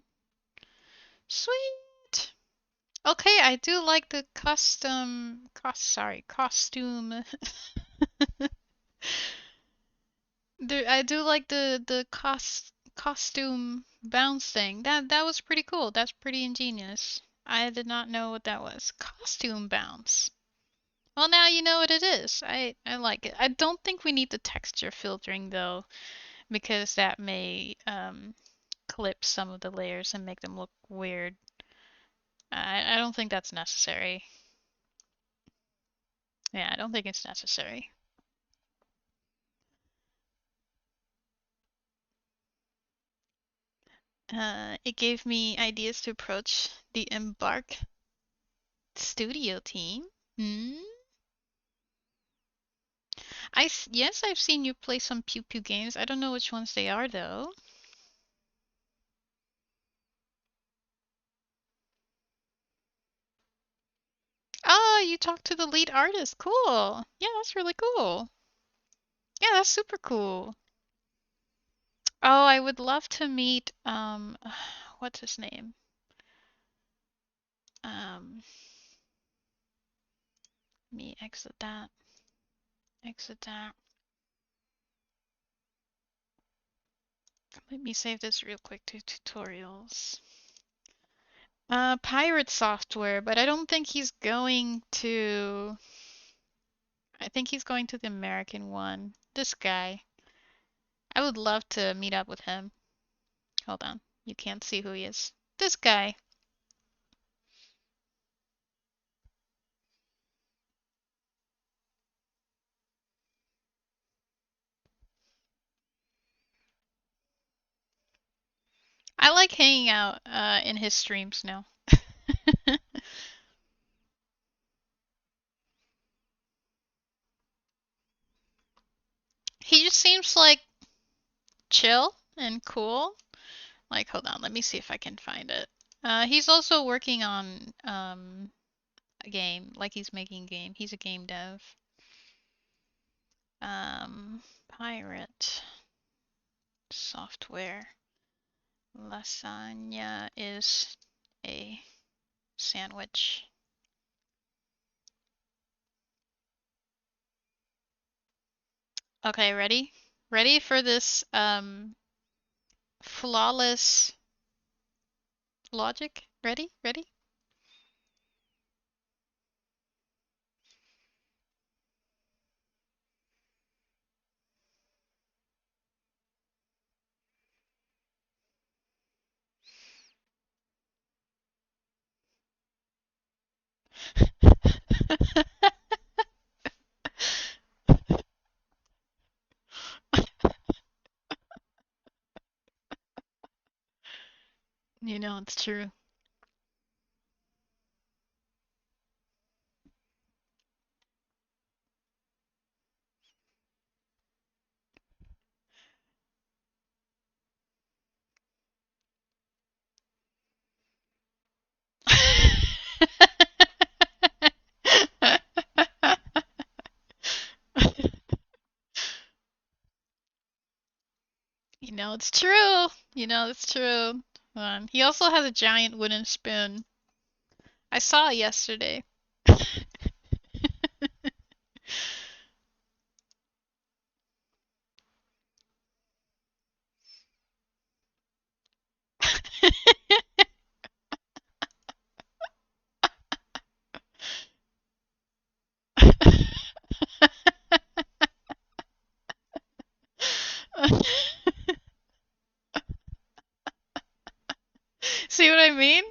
Sweet. Okay, I do like the costume. I do like the costume bounce thing. That was pretty cool. That's pretty ingenious. I did not know what that was. Costume bounce. Well, now you know what it is. I like it. I don't think we need the texture filtering though, because that may clip some of the layers and make them look weird. I don't think that's necessary. Yeah, I don't think it's necessary. It gave me ideas to approach the Embark studio team. Hmm? Yes, I've seen you play some Pew Pew games. I don't know which ones they are though. Oh, you talked to the lead artist. Cool. Yeah, that's really cool. Yeah, that's super cool. Oh, I would love to meet what's his name? Um me exit that. Exit that. Let me save this real quick to tutorials. Pirate software, but I don't think he's going to. I think he's going to the American one. This guy. I would love to meet up with him. Hold on. You can't see who he is. This guy. I like hanging out in his streams now. He just seems like chill and cool. Like, hold on, let me see if I can find it. He's also working on a game, like he's making a game. He's a game dev. Pirate software. Lasagna is a sandwich. Okay, ready? Ready for this flawless logic? Ready? Ready? You know it's true. You know it's true. You know it's true. He also has a giant wooden spoon. I saw it yesterday. See what I mean?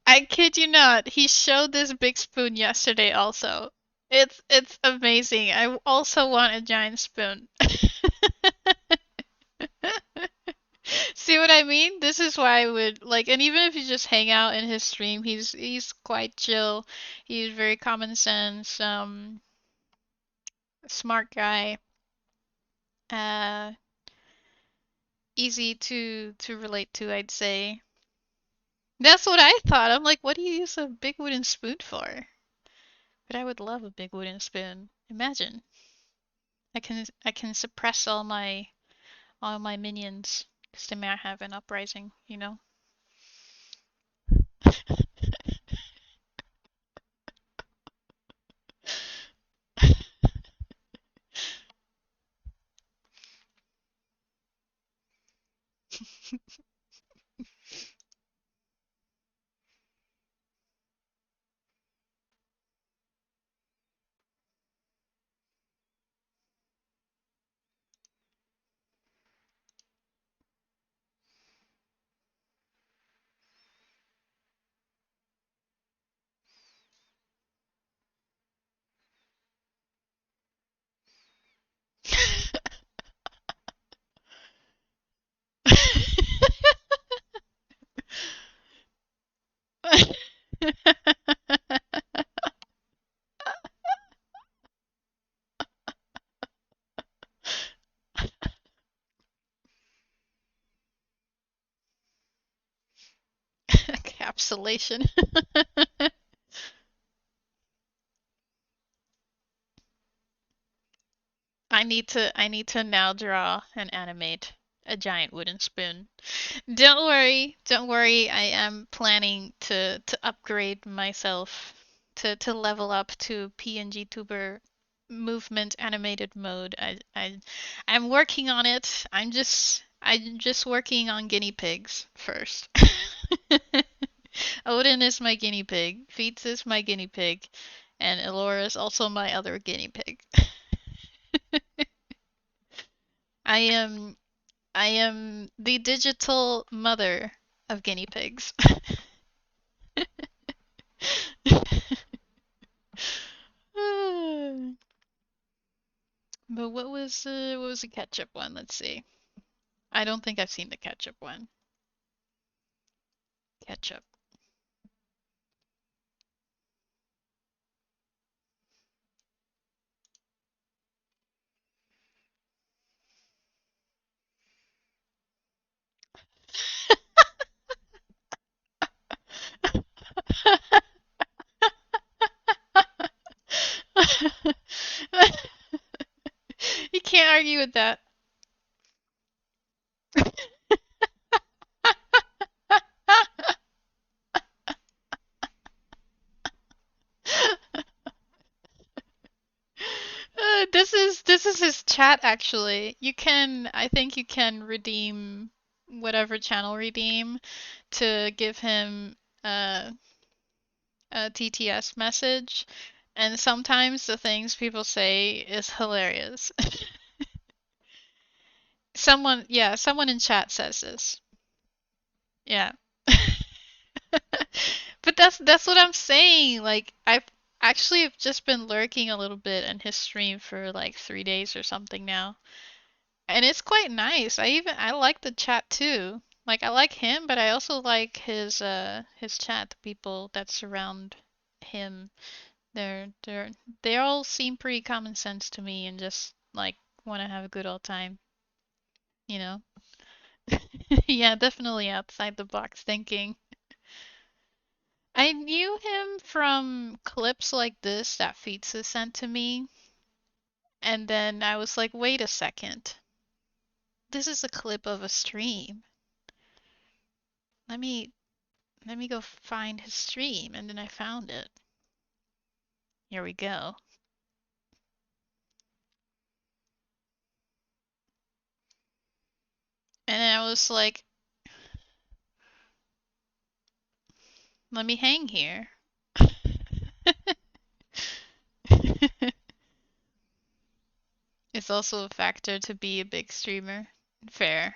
I kid you not. He showed this big spoon yesterday also. It's amazing. I also want a giant spoon. See what I mean? This is why I would like, and even if you just hang out in his stream, he's quite chill. He's very common sense, smart guy, uh, easy to relate to, I'd say. That's what I thought. I'm like, what do you use a big wooden spoon for? But I would love a big wooden spoon. Imagine. I can suppress all my minions because they might have an uprising, you know? Encapsulation. I need to now draw and animate a giant wooden spoon. Don't worry. I am planning to upgrade myself to level up to pngtuber movement animated mode. I'm working on it. I'm just working on guinea pigs first. Odin is my guinea pig. Feats is my guinea pig, and Elora is also my other guinea pig. I am I am the digital mother of guinea pigs. But what was the ketchup one? Let's see. I don't think I've seen the ketchup one. Ketchup. You can't argue with that. This is his chat actually. I think you can redeem whatever channel redeem to give him a, a TTS message, and sometimes the things people say is hilarious. Someone in chat says this. Yeah. But that's what I'm saying. Like I've actually have just been lurking a little bit in his stream for like 3 days or something now. And it's quite nice. I like the chat too. Like I like him, but I also like his chat, the people that surround him. They all seem pretty common sense to me and just like want to have a good old time, you know? Yeah, definitely outside the box thinking. I knew him from clips like this that Fitza sent to me, and then I was like, wait a second. This is a clip of a stream. Let me let me go find his stream, and then I found it. Here we go. And then I was like, let me hang here. It's also a factor to be a big streamer. Fair.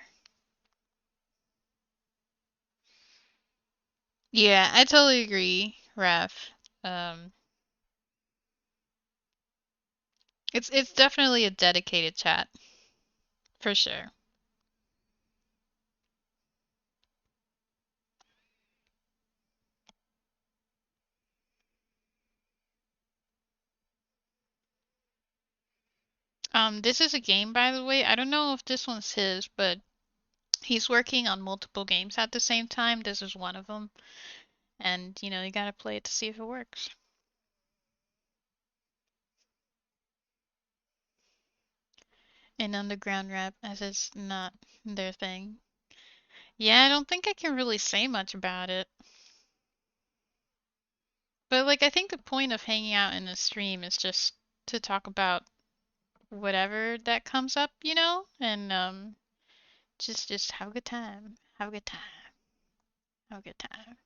Yeah, I totally agree, Raph. Um, it's definitely a dedicated chat, for sure. This is a game, by the way. I don't know if this one's his, but he's working on multiple games at the same time. This is one of them. And, you gotta play it to see if it works. An underground rap, as it's not their thing. Yeah, I don't think I can really say much about it. But, like, I think the point of hanging out in a stream is just to talk about whatever that comes up, And, just have a good time. Have a good time. Have a good time.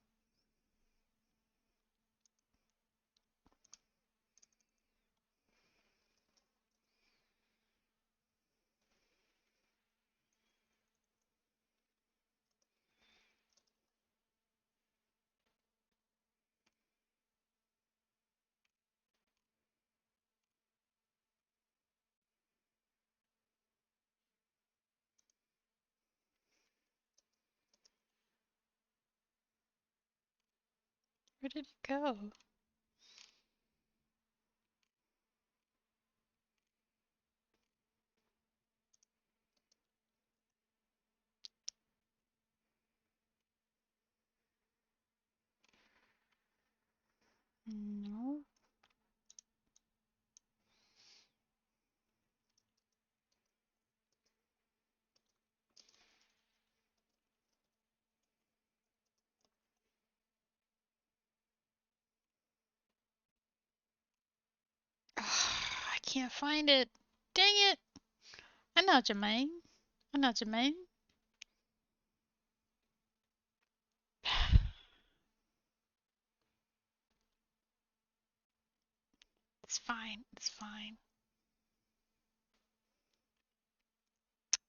Where did it go? No. I can't find it. Dang it. I know Jermaine. I know Jermaine. It's fine. It's fine.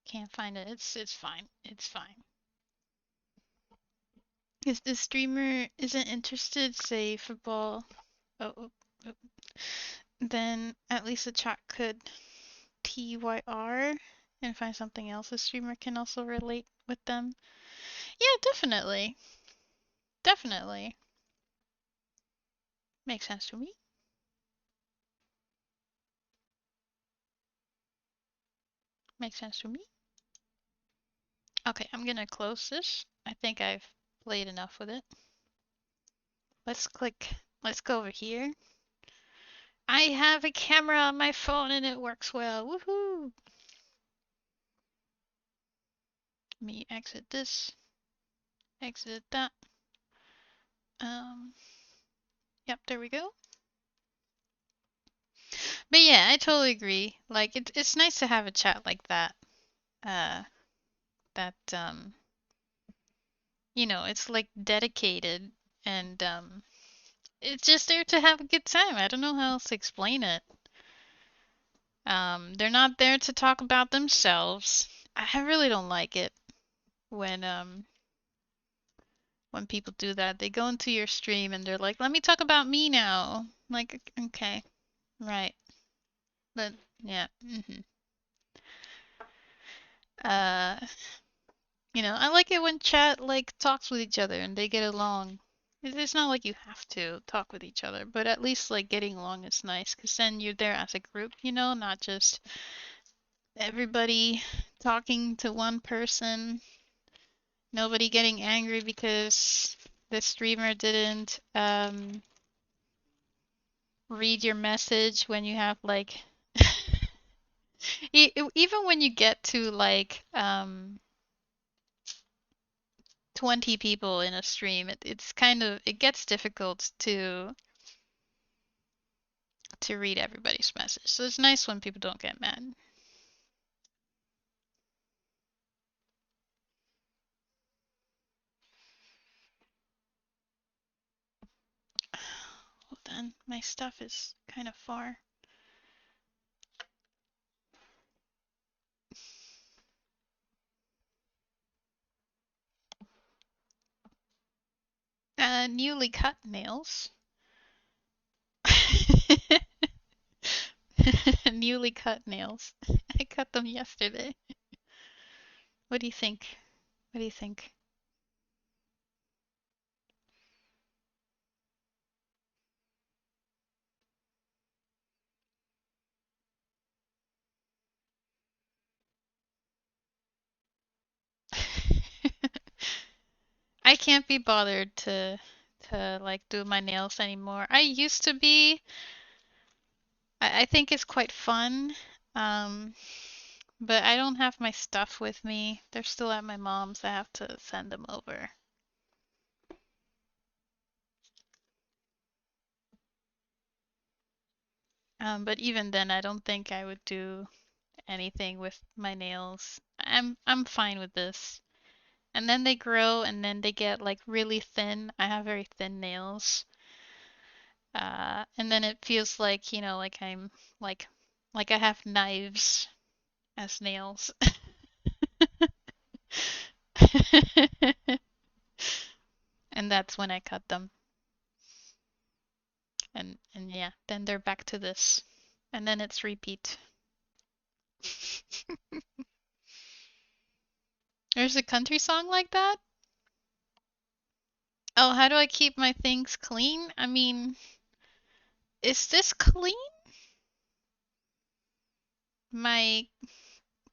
Can't find it. It's fine. It's fine. If the streamer isn't interested, say football, oh, then at least the chat could TYR and find something else the streamer can also relate with them. Yeah, definitely. Definitely. Makes sense to me. Makes sense to me. Okay, I'm gonna close this. I think I've played enough with it. Let's go over here. I have a camera on my phone and it works well. Woohoo! Let me exit this. Exit that. Yep, there we go. But yeah, I totally agree. Like it's nice to have a chat like that. That you know, it's like dedicated and it's just there to have a good time. I don't know how else to explain it. They're not there to talk about themselves. I really don't like it when people do that. They go into your stream and they're like, "Let me talk about me now." Like, okay, right. But yeah. Uh, you know, I like it when chat like talks with each other and they get along. It's not like you have to talk with each other, but at least like getting along is nice because then you're there as a group, you know, not just everybody talking to one person. Nobody getting angry because the streamer didn't read your message when you have like even when you get to like 20 people in a stream, it's kind of it gets difficult to read everybody's message. So it's nice when people don't get mad. Well then, my stuff is kind of far. Newly cut nails. Newly cut nails. I cut them yesterday. What do you think? What do you think? I can't be bothered to like do my nails anymore. I used to be. I think it's quite fun. Um, but I don't have my stuff with me. They're still at my mom's. I have to send them over. But even then, I don't think I would do anything with my nails. I'm fine with this. And then they grow and then they get like really thin. I have very thin nails. And then it feels like, you know, like I'm like like I have knives as nails. And that's when I cut them. And yeah, then they're back to this. And then it's repeat. There's a country song like that? Oh, how do I keep my things clean? I mean, is this clean? My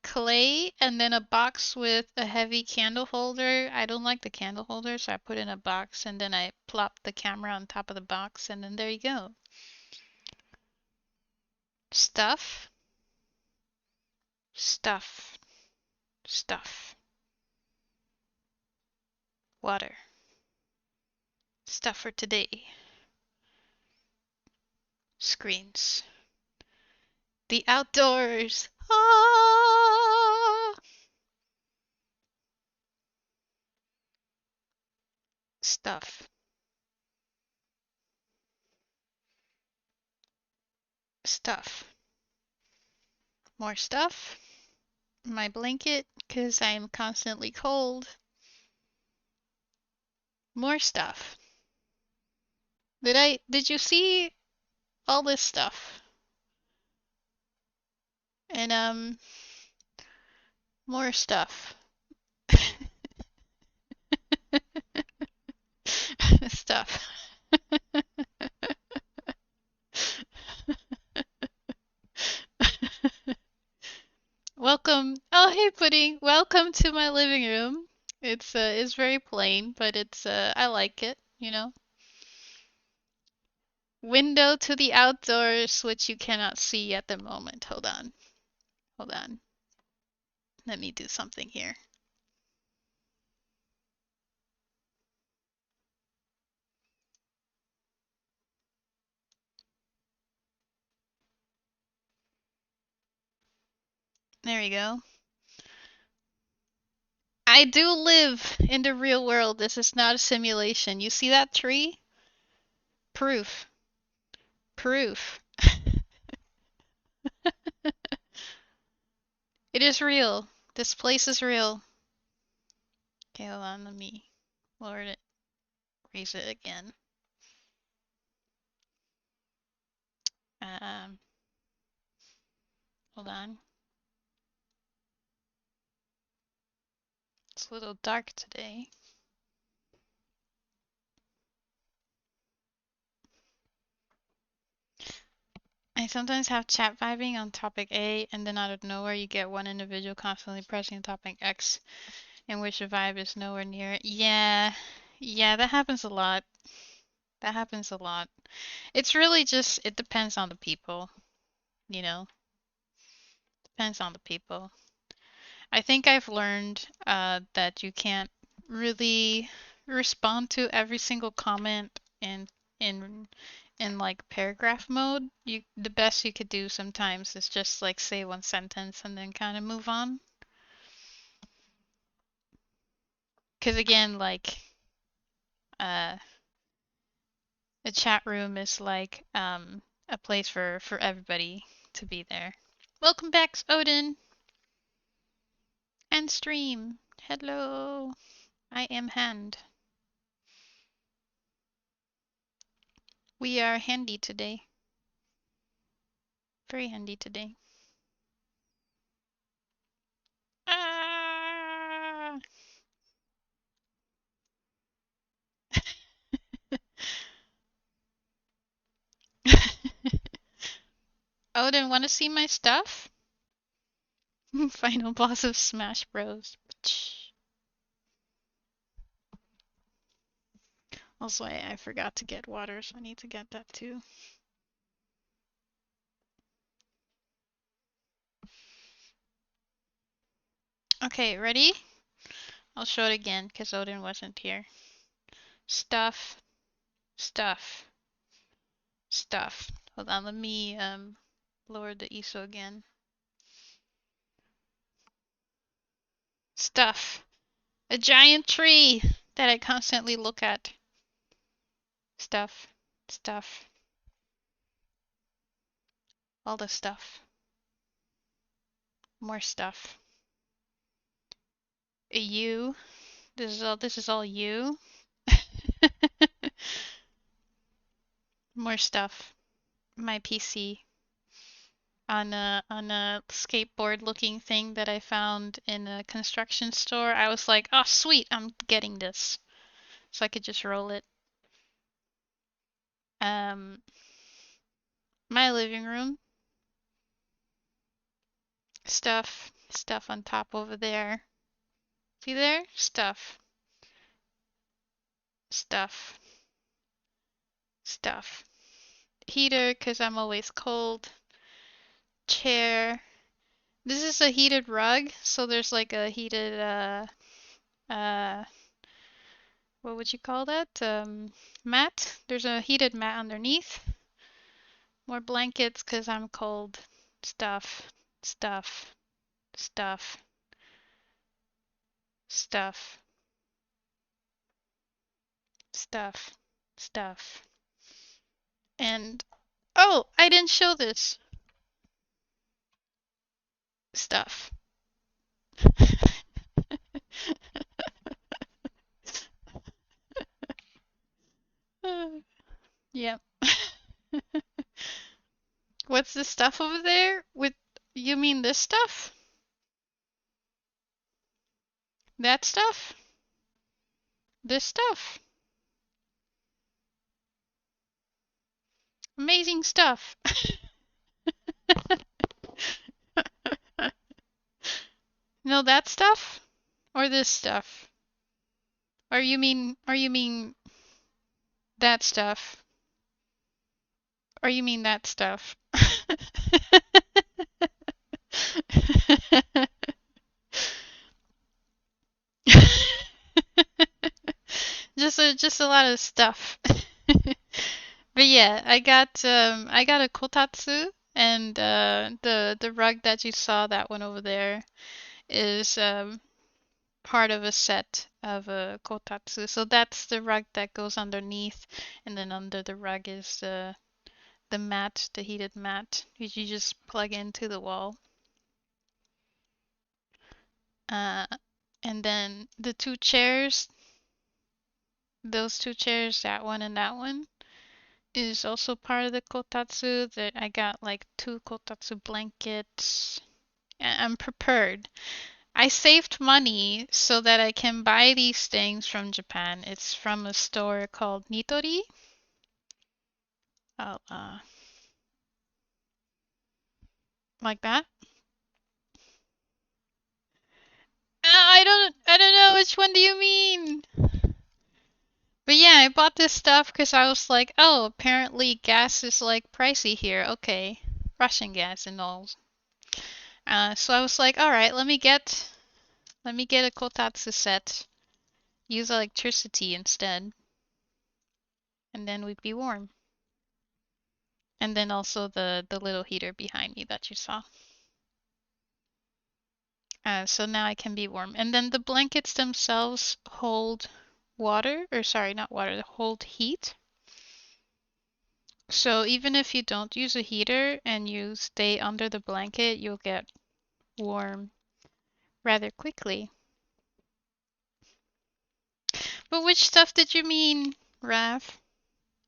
clay and then a box with a heavy candle holder. I don't like the candle holder, so I put in a box and then I plop the camera on top of the box and then there you go. Stuff, stuff, stuff. Water. Stuff for today. Screens. The outdoors. Ah! Stuff. Stuff. More stuff. My blanket, because I'm constantly cold. More stuff. Did you see all this stuff? And, more stuff. Stuff. Welcome. Oh, hey, Pudding. Welcome to my living room. It's very plain, but I like it, you know. Window to the outdoors, which you cannot see at the moment. Hold on. Hold on. Let me do something here. There we go. I do live in the real world. This is not a simulation. You see that tree? Proof. Proof. It is real. This place is real. Okay, hold on. Let me lower it. Raise it again. Um, Hold on. It's a little dark today. I sometimes have chat vibing on topic A, and then out of nowhere you get one individual constantly pressing topic X, in which the vibe is nowhere near it. Yeah, that happens a lot. That happens a lot. It's really just, it depends on the people, you know? Depends on the people. I think I've learned that you can't really respond to every single comment in in like paragraph mode. The best you could do sometimes is just like say one sentence and then kind of move on. Because again, like uh, a chat room is like a place for everybody to be there. Welcome back, Odin and stream. Hello, I am Hand. We are handy today. Very handy today. Ah! Odin, want to see my stuff? Final boss of Smash Bros. Also, I forgot to get water, so I need to get that too. Okay, ready? I'll show it again because Odin wasn't here. Stuff, stuff, stuff. Hold on, let me lower the ISO again. Stuff. A giant tree that I constantly look at. Stuff, stuff. All the stuff. More stuff. A U. This is all you. More stuff. My PC. On a skateboard looking thing that I found in a construction store. I was like, oh sweet, I'm getting this. So I could just roll it. My living room. Stuff. Stuff on top over there. See there? Stuff. Stuff. Stuff. Heater, because I'm always cold. Chair. This is a heated rug, so there's like a heated, what would you call that? Mat. There's a heated mat underneath. More blankets, because I'm cold. stuff, stuff, stuff, stuff, stuff, stuff. And oh, I didn't show this stuff. Yep. What's the stuff over there? With you mean this stuff? That stuff? This stuff? Amazing stuff. No, that stuff? Or this stuff? Or you mean that stuff? Or you mean that stuff? Just a lot of stuff. But yeah, I got a kotatsu, and the rug that you saw, that one over there, is part of a set of a kotatsu. So that's the rug that goes underneath, and then under the rug is the mat, the heated mat, which you just plug into the wall. Uh, and then the two chairs, those two chairs, that one and that one, is also part of the kotatsu. That I got like two kotatsu blankets. I'm prepared. I saved money so that I can buy these things from Japan. It's from a store called Nitori. Oh, like that. I don't know which one do you mean. But yeah, I bought this stuff because I was like, oh, apparently gas is like pricey here. Okay, Russian gas and all. So I was like, all right, let me get a kotatsu set. Use electricity instead, and then we'd be warm. And then also the little heater behind me that you saw. So now I can be warm. And then the blankets themselves hold water, or sorry, not water, they hold heat. So even if you don't use a heater and you stay under the blanket, you'll get warm rather quickly. But which stuff did you mean, Raf?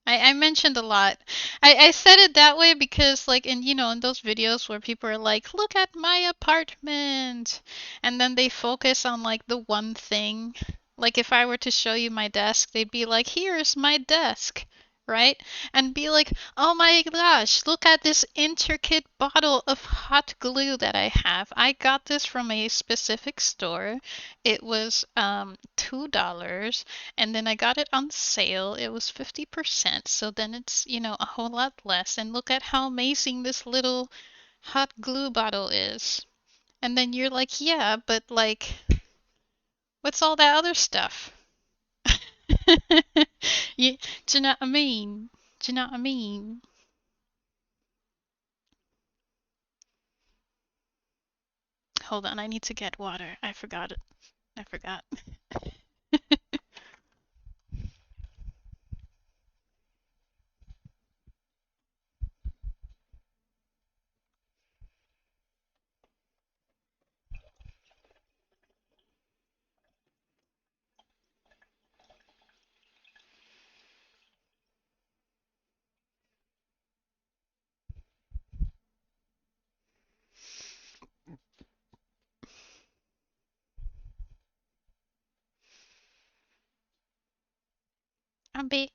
I mentioned a lot. I said it that way because like in those videos where people are like, look at my apartment, and then they focus on like the one thing. Like if I were to show you my desk, they'd be like, here's my desk, right? And be like, oh my gosh, look at this intricate bottle of hot glue that I have. I got this from a specific store. It was $2, and then I got it on sale. It was 50%, so then it's, a whole lot less. And look at how amazing this little hot glue bottle is. And then you're like, yeah, but like, what's all that other stuff? you, do you know what I mean? Do you know what I mean? Hold on, I need to get water. I forgot it. I forgot. I'm big.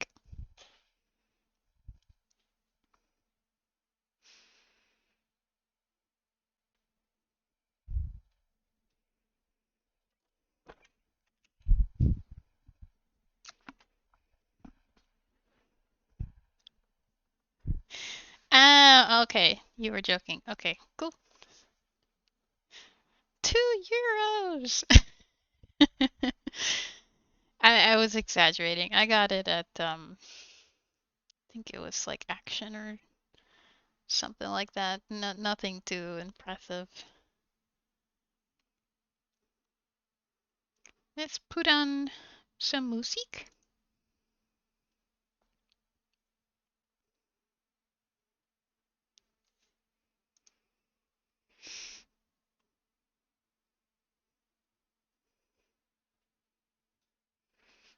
Ah, okay. You were joking. Okay, cool. 2 euros. I was exaggerating. I got it at I think it was like Action or Something like that. Nothing too impressive. Let's put on some music.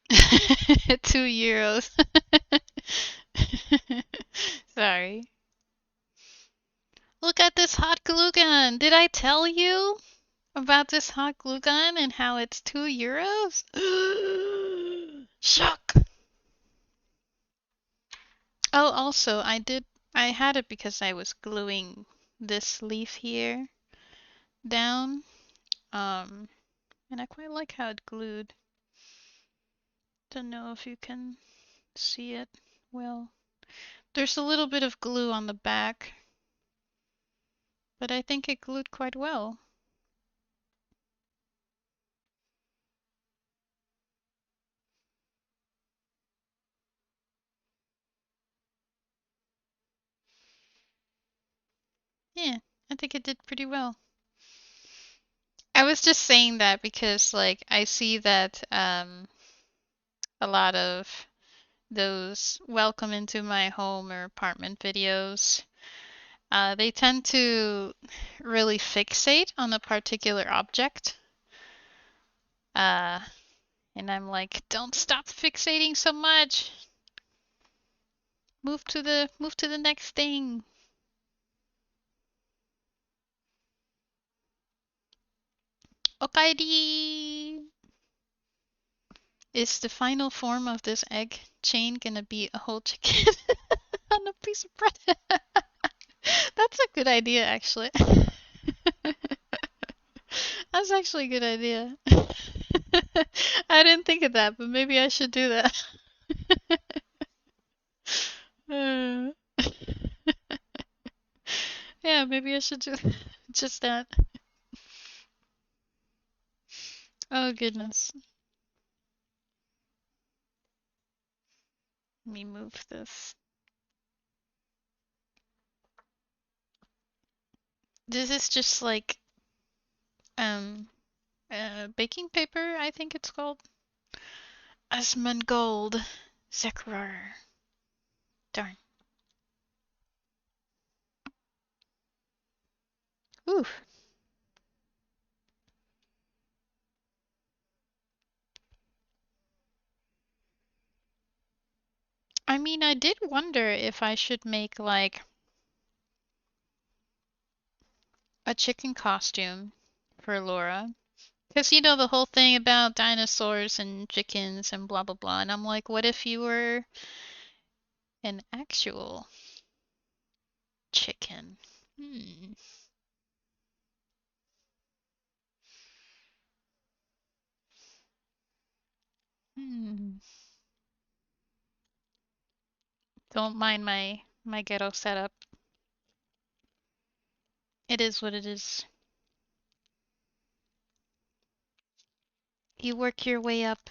€2. Sorry. Look at this hot glue gun. Did I tell you about this hot glue gun and how it's €2? Shock. Oh, also, I had it because I was gluing this leaf here down. And I quite like how it glued. Don't know if you can see it well. There's a little bit of glue on the back, but I think it glued quite well. Yeah, I think it did pretty well. I was just saying that because like I see that a lot of those welcome into my home or apartment videos, they tend to really fixate on a particular object. And I'm like, don't stop fixating so much. Move to the next thing. Okaidi! Is the final form of this egg chain gonna be a whole chicken on a piece of bread? That's a good idea, actually. That's actually a good idea. I didn't think of that, but maybe I should do that. Yeah, maybe I should do just that. Oh, goodness. Let me move this. This is just like baking paper, I think it's called. Asmongold. Zekrar. Darn. Oof. I mean, I did wonder if I should make like a chicken costume for Laura. Because you know the whole thing about dinosaurs and chickens and blah blah blah. And I'm like, what if you were an actual chicken? Hmm. Hmm. Don't mind my ghetto setup. It is what it is. You work your way up.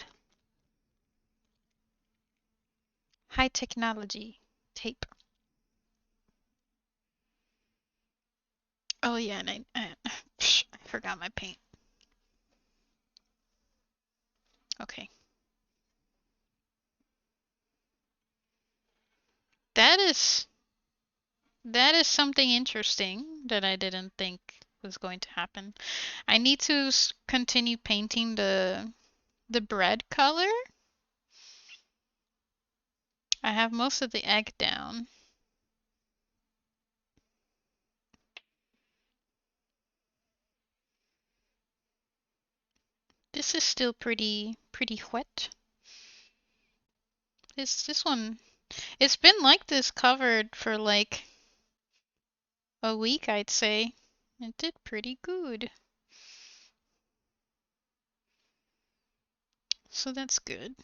High technology. Tape. Oh yeah, and I forgot my paint. Okay. That is something interesting that I didn't think was going to happen. I need to continue painting the bread color. I have most of the egg down. This is still pretty wet. This one, it's been like this covered for like a week, I'd say. It did pretty good. So that's good.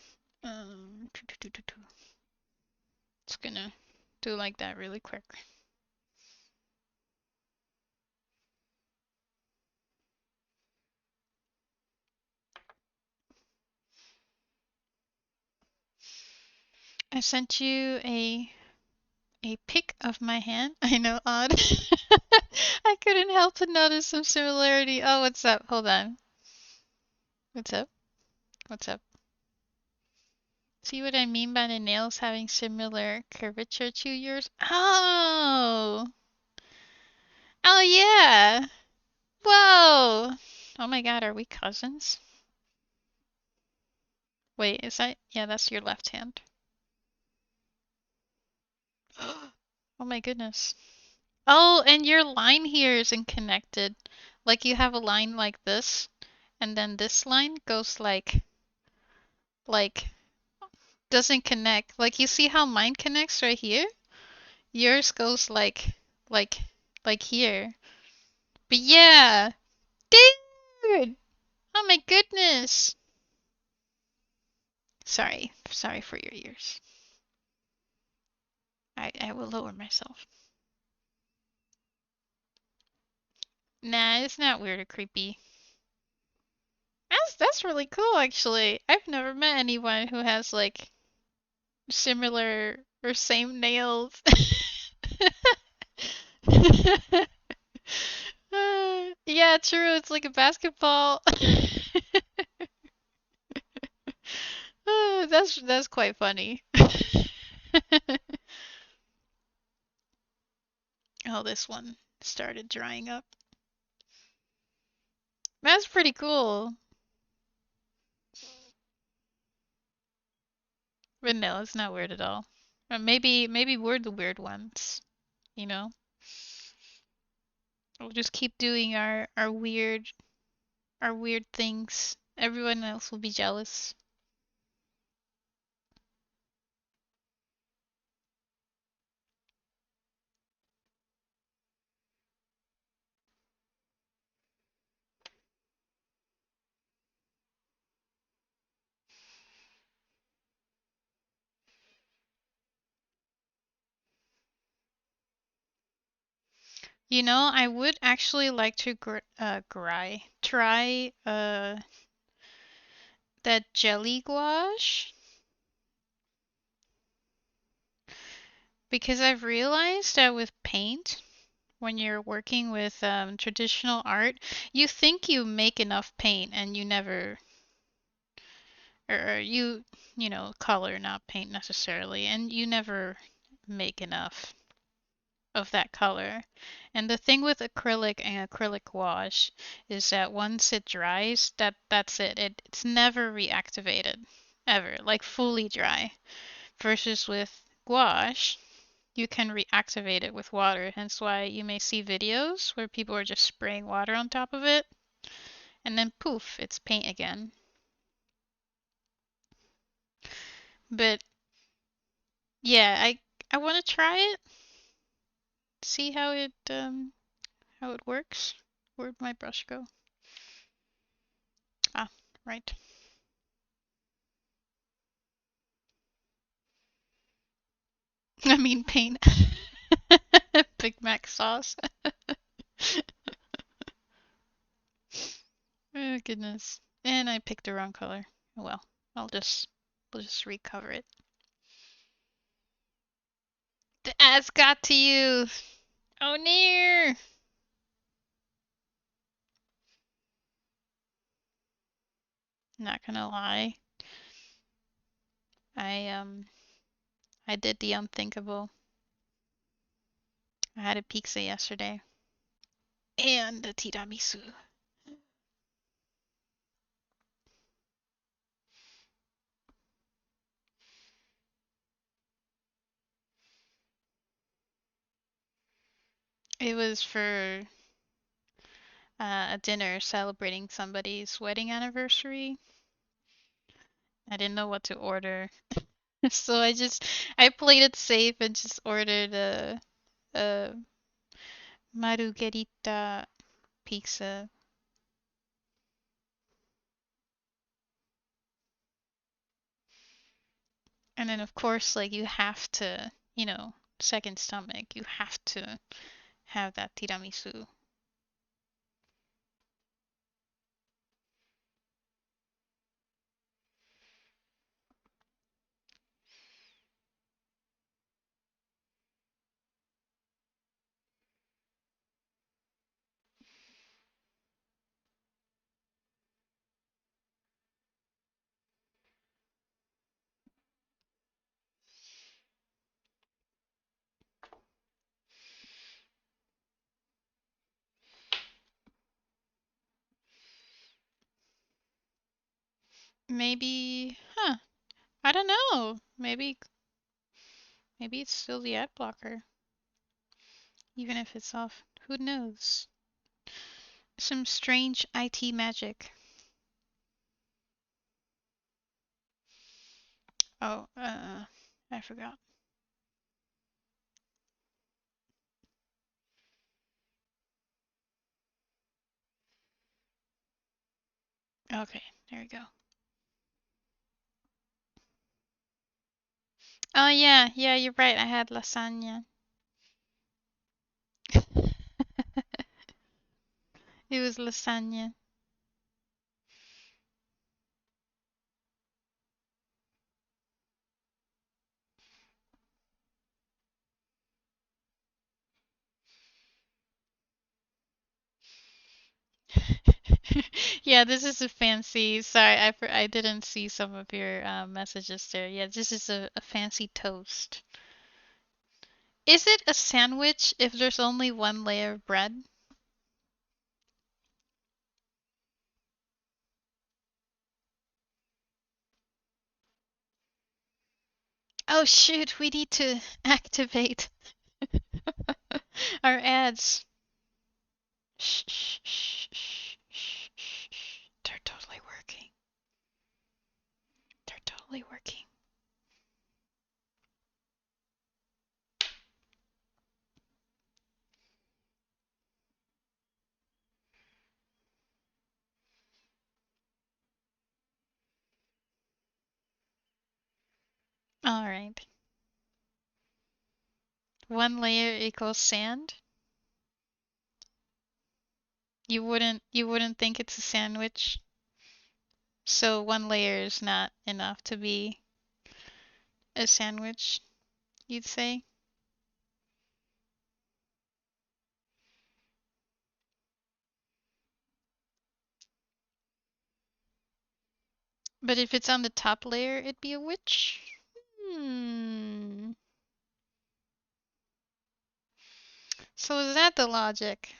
It's gonna do like that really quick. I sent you a A pic of my hand? I know, odd. I couldn't help but notice some similarity. Oh, what's up? Hold on. What's up? What's up? See what I mean by the nails having similar curvature to yours? Oh! Oh, yeah! Whoa! Oh my god, are we cousins? Wait, is that... Yeah, that's your left hand. Oh my goodness. Oh, and your line here isn't connected. Like you have a line like this, and then this line goes like, doesn't connect. Like you see how mine connects right here? Yours goes like, like here. But yeah! Dude! Oh my goodness! Sorry. Sorry for your ears. I will lower myself. Nah, it's not weird or creepy. That's really cool actually. I've never met anyone who has like similar or same nails. Yeah, true. It's like a basketball. That's quite funny. Oh, this one started drying up. That's pretty cool. But no, it's not weird at all. Or maybe we're the weird ones, you know? We'll just keep doing our weird things. Everyone else will be jealous. You know, I would actually like to try that jelly gouache because I've realized that with paint, when you're working with traditional art, you think you make enough paint and you never, or you know, color, not paint necessarily, and you never make enough of that color. And the thing with acrylic and acrylic gouache is that once it dries, that's it. It's never reactivated ever, like fully dry. Versus with gouache, you can reactivate it with water. Hence why you may see videos where people are just spraying water on top of it and then poof, it's paint again. But yeah, I want to try it, see how it works. Where'd my brush go? Ah, right. I mean paint. Big Mac sauce. Oh goodness. And I picked the wrong color. Oh well, we'll just recover it. The ass got to you. Oh near. Not gonna lie. I did the unthinkable. I had a pizza yesterday. And a tiramisu. It was for a dinner celebrating somebody's wedding anniversary. I didn't know what to order. So I played it safe and just ordered a margherita pizza. And then of course like you have to, you know, second stomach, you have to have that tiramisu. Maybe, huh? I don't know. Maybe it's still the ad blocker, even if it's off. Who knows? Some strange IT magic. Oh, I forgot. Okay, there we go. Oh yeah, yeah, you're right. I had lasagna. It was lasagna. Yeah, this is a fancy. Sorry, I didn't see some of your messages there. Yeah, this is a fancy toast. Is it a sandwich if there's only one layer of bread? Oh shoot, we need to activate our ads. Shh, shh, shh, shh, shh, shh, shh. They're totally working. They're totally working. All right. One layer equals sand. You wouldn't think it's a sandwich. So one layer is not enough to be a sandwich, you'd say. But if it's on the top layer, it'd be a witch. Hmm. So is that the logic?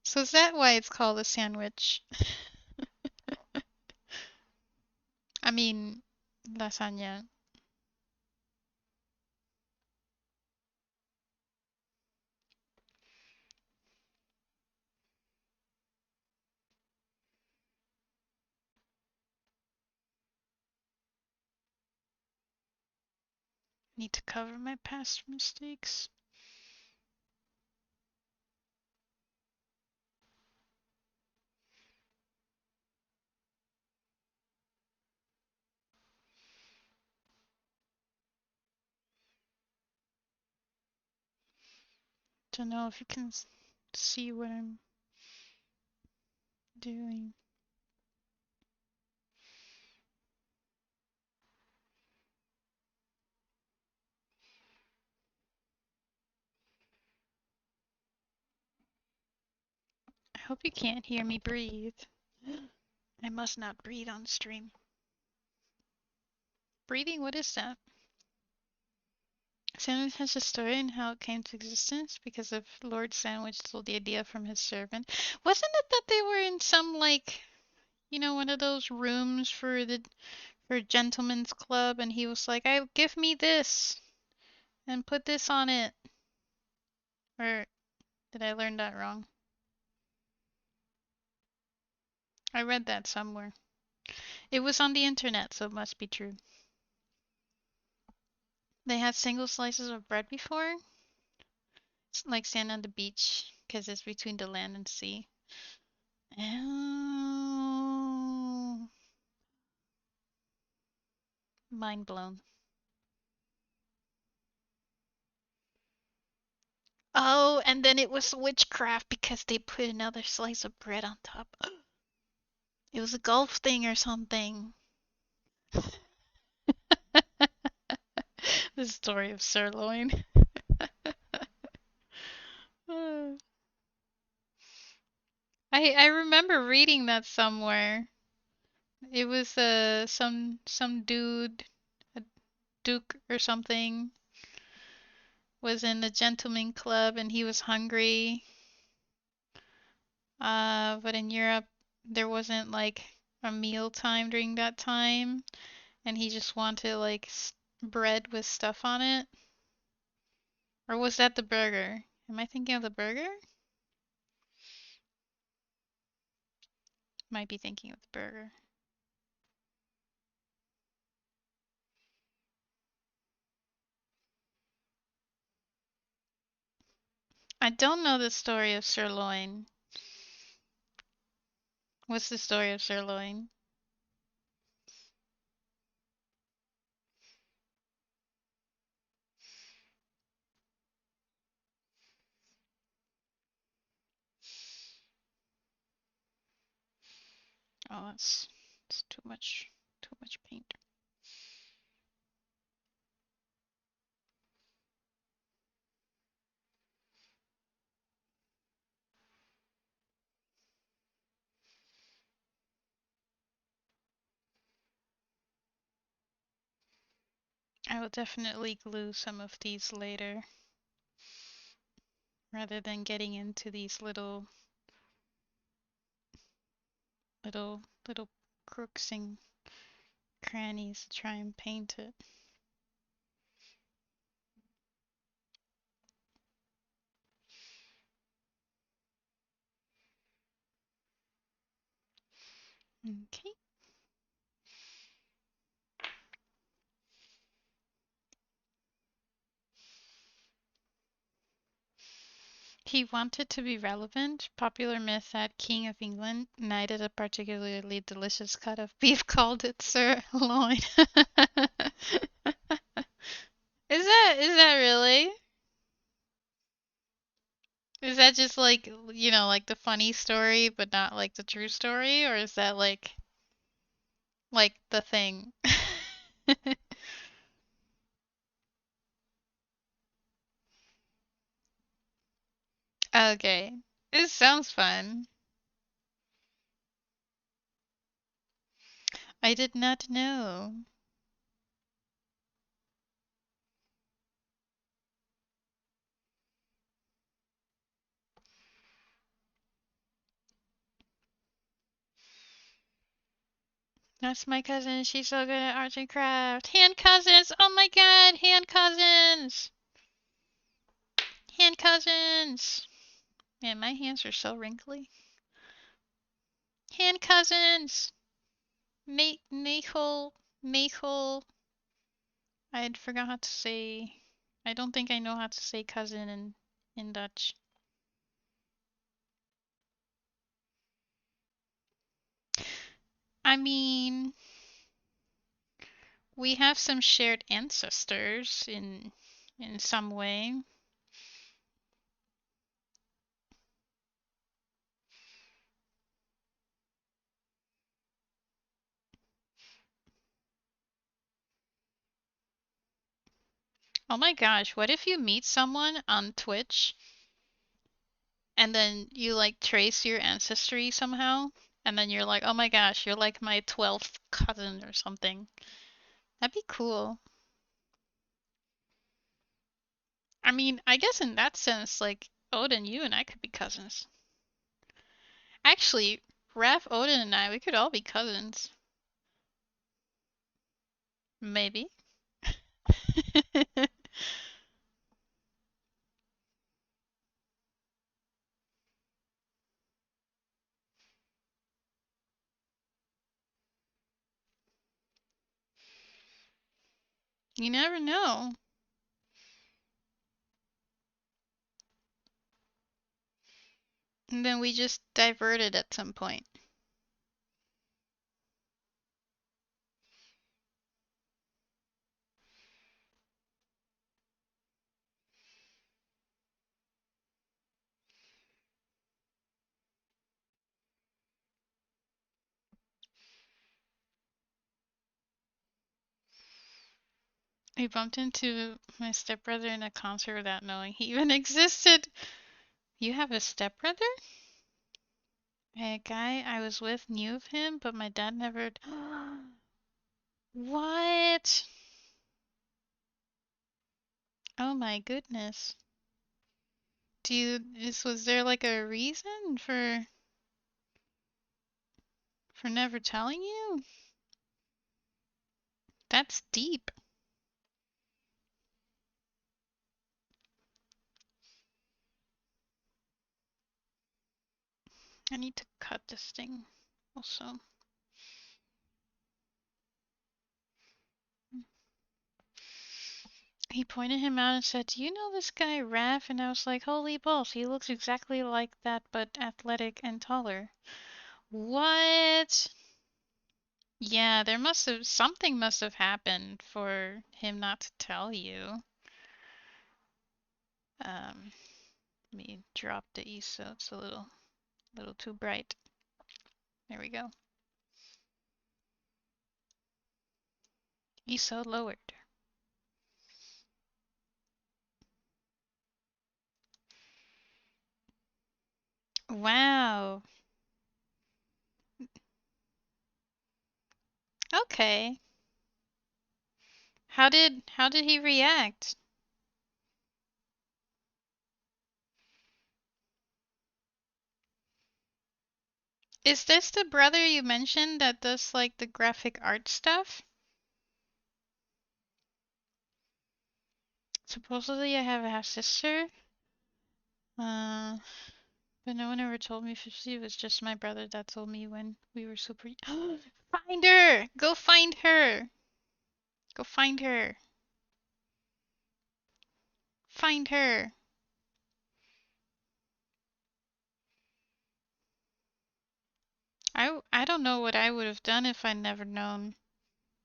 So is that why it's called a sandwich? I mean, lasagna. Need to cover my past mistakes. Don't know if you can see what I'm doing. I hope you can't hear me breathe. I must not breathe on stream. Breathing, what is that? Sandwich has a story in how it came to existence because of Lord Sandwich stole the idea from his servant. Wasn't it that they were in some like, one of those rooms for gentlemen's club, and he was like, "I give me this and put this on it." Or did I learn that wrong? I read that somewhere. It was on the internet, so it must be true. They had single slices of bread before, it's like sand on the beach, because it's between the land and sea. Oh, mind blown. Oh, and then it was witchcraft because they put another slice of bread on top. It was a golf thing or something. The story of sirloin. I remember reading that somewhere. It was some dude, a duke or something, was in the gentleman club and he was hungry. But in Europe there wasn't like a meal time during that time, and he just wanted like bread with stuff on it. Or was that the burger? Am I thinking of the burger? Might be thinking of the burger. I don't know the story of sirloin. What's the story of sirloin? Oh, it's too much paint. I will definitely glue some of these later, rather than getting into these little crooks and crannies to try and paint it. Okay. He wanted to be relevant. Popular myth that King of England knighted a particularly delicious cut of beef called it sirloin. Is that really? Is that just like, like the funny story but not like the true story, or is that like the thing? Okay. This sounds fun. I did not know. That's my cousin. She's so good at arts and craft. Hand cousins! Oh my god, hand cousins! Hand cousins! Man, my hands are so wrinkly. Hand cousins! Nicole. I had forgot how to say. I don't think I know how to say cousin in Dutch. I mean, we have some shared ancestors in some way. Oh my gosh, what if you meet someone on Twitch and then you like trace your ancestry somehow and then you're like, "Oh my gosh, you're like my 12th cousin or something." That'd be cool. I mean, I guess in that sense, like Odin, you and I could be cousins. Actually, Raph, Odin, and I, we could all be cousins. Maybe. You never know. And then we just diverted at some point. I bumped into my stepbrother in a concert without knowing he even existed. You have a stepbrother? A guy I was with knew of him, but my dad never. What? Oh my goodness. Was there like a reason for For never telling you? That's deep. I need to cut this thing also. He pointed him out and said, "Do you know this guy, Raph?" And I was like, "Holy balls, he looks exactly like that, but athletic and taller." What? Yeah, something must have happened for him not to tell you. Let me drop the ISO. It's a little too bright. There we go. ISO lowered. Wow. Okay. How did he react? Is this the brother you mentioned that does like the graphic art stuff? Supposedly I have a half sister. But no one ever told me she was just my brother that told me when we were super. Find her! Go find her! Go find her! Find her! I don't know what I would have done if I'd never known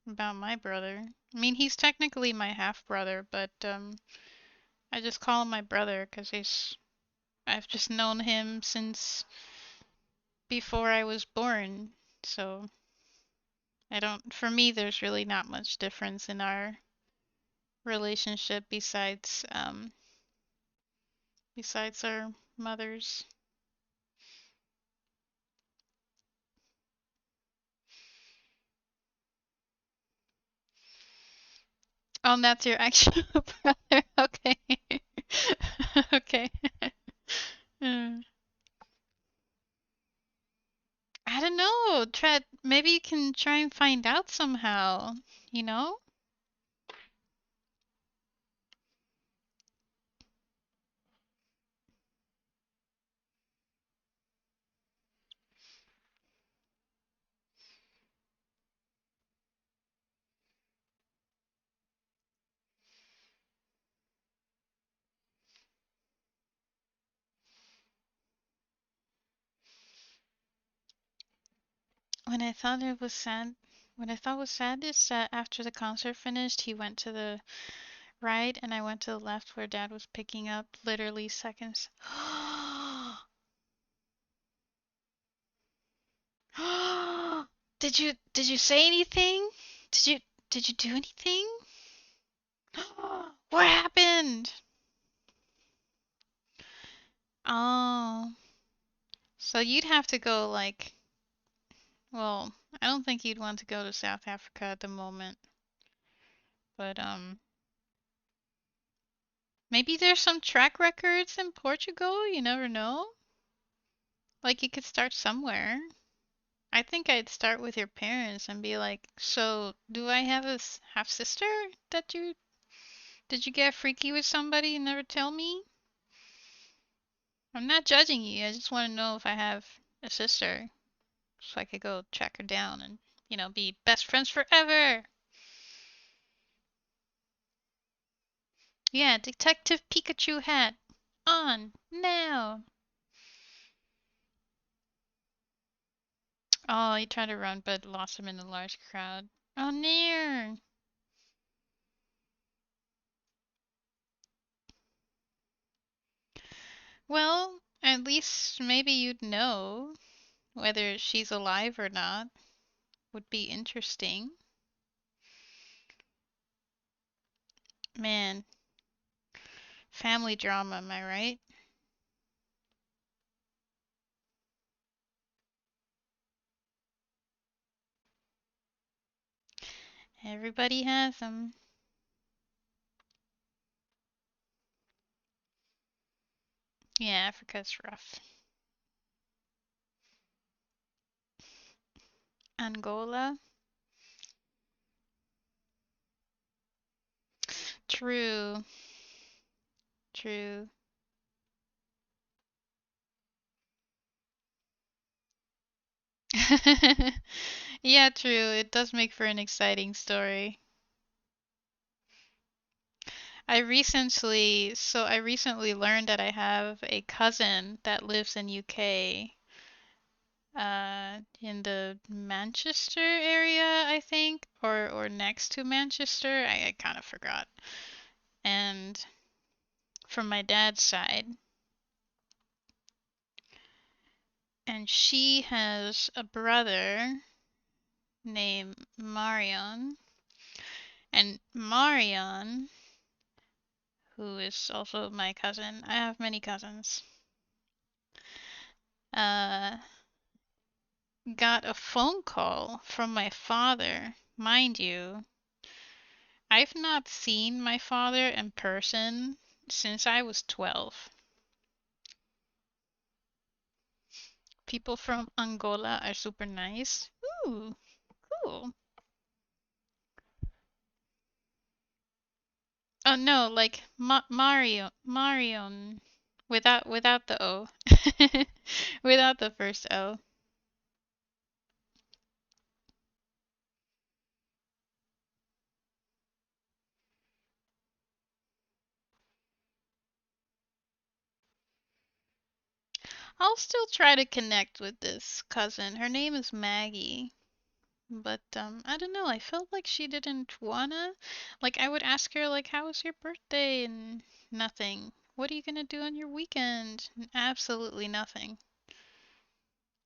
about my brother. I mean, he's technically my half brother, but I just call him my brother because I've just known him since before I was born. So for me, there's really not much difference in our relationship besides our mothers. Oh, and that's your actual brother. Okay. Okay. Hmm. I don't know. Maybe you can try and find out somehow, you know? When I thought it was sad, what I thought was sad is that after the concert finished, he went to the right and I went to the left where Dad was picking up literally seconds. Did you say anything? Did you did you do anything? What happened? Oh, so you'd have to go like, well, I don't think you'd want to go to South Africa at the moment, but maybe there's some track records in Portugal, you never know. Like you could start somewhere. I think I'd start with your parents and be like, "So, do I have a half sister that you did you get freaky with somebody and never tell me?" I'm not judging you. I just want to know if I have a sister so I could go track her down and, be best friends forever. Yeah, Detective Pikachu hat on now. Oh, he tried to run but lost him in the large crowd. Oh, near. Well, at least maybe you'd know whether she's alive or not. Would be interesting. Man, family drama, am I right? Everybody has them. Yeah, Africa's rough. Angola. True. True. Yeah, true. It does make for an exciting story. I recently learned that I have a cousin that lives in UK, in the Manchester area, I think, or next to Manchester. I kind of forgot. And from my dad's side, and she has a brother named Marion, and Marion, who is also my cousin. I have many cousins. Uh, got a phone call from my father. Mind you, I've not seen my father in person since I was 12. People from Angola are super nice. Ooh, cool. Oh no, like Marion, without the O, without the first O. I'll still try to connect with this cousin. Her name is Maggie. But I don't know. I felt like she didn't wanna. Like I would ask her like, "How was your birthday?" and nothing. "What are you gonna do on your weekend?" Absolutely nothing.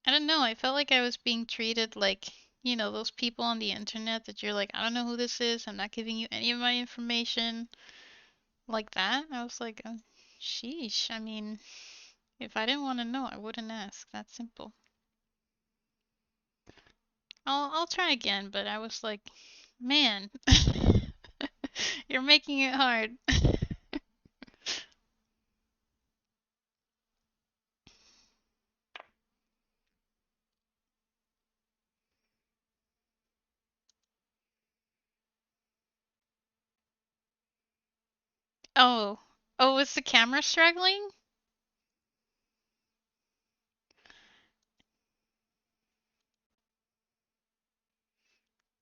I don't know. I felt like I was being treated like, those people on the internet that you're like, "I don't know who this is. I'm not giving you any of my information." Like that. I was like, sheesh. I mean, if I didn't want to know, I wouldn't ask. That's simple. I'll try again, but I was like, man, you're making it hard. Oh, oh, is the camera struggling?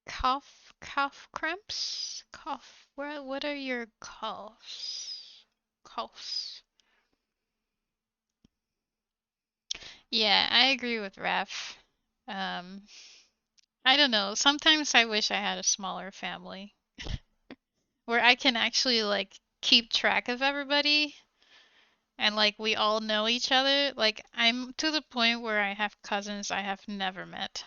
Cough cramps? Cough. What are your coughs? Coughs. Yeah, I agree with Raf. Um, I don't know. Sometimes I wish I had a smaller family where I can actually like keep track of everybody and like we all know each other. Like I'm to the point where I have cousins I have never met.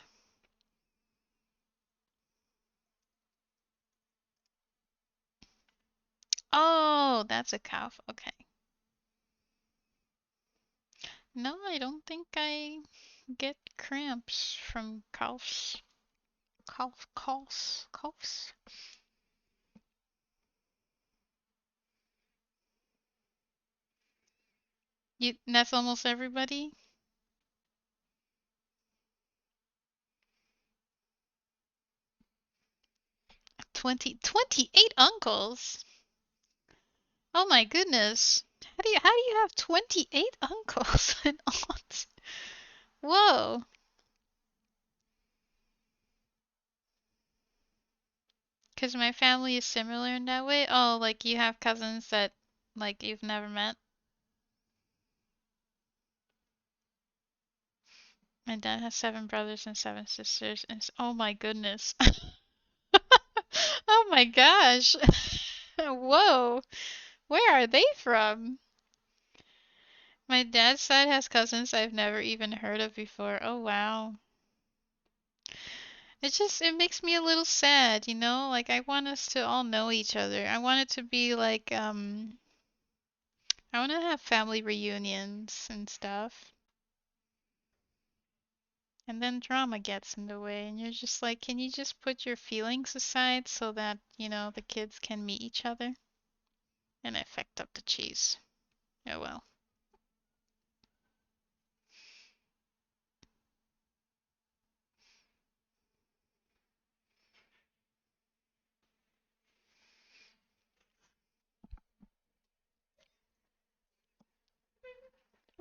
Oh, that's a cough. Okay. No, I don't think I get cramps from coughs. Coughs. That's almost everybody. 28 uncles. Oh my goodness. How do you have 28 uncles and aunts? Whoa. Because my family is similar in that way. Oh, like you have cousins that like you've never met. My dad has 7 brothers and 7 sisters, and oh my goodness. Oh my gosh. Whoa. Where are they from? My dad's side has cousins I've never even heard of before. Oh wow. It makes me a little sad, you know? Like I want us to all know each other. I want it to be like I want to have family reunions and stuff. And then drama gets in the way and you're just like, can you just put your feelings aside so that, the kids can meet each other? And I fecked up the cheese. Oh well.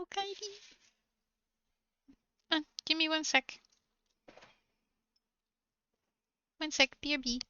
Okay. Give me 1 sec. 1 sec, BRB.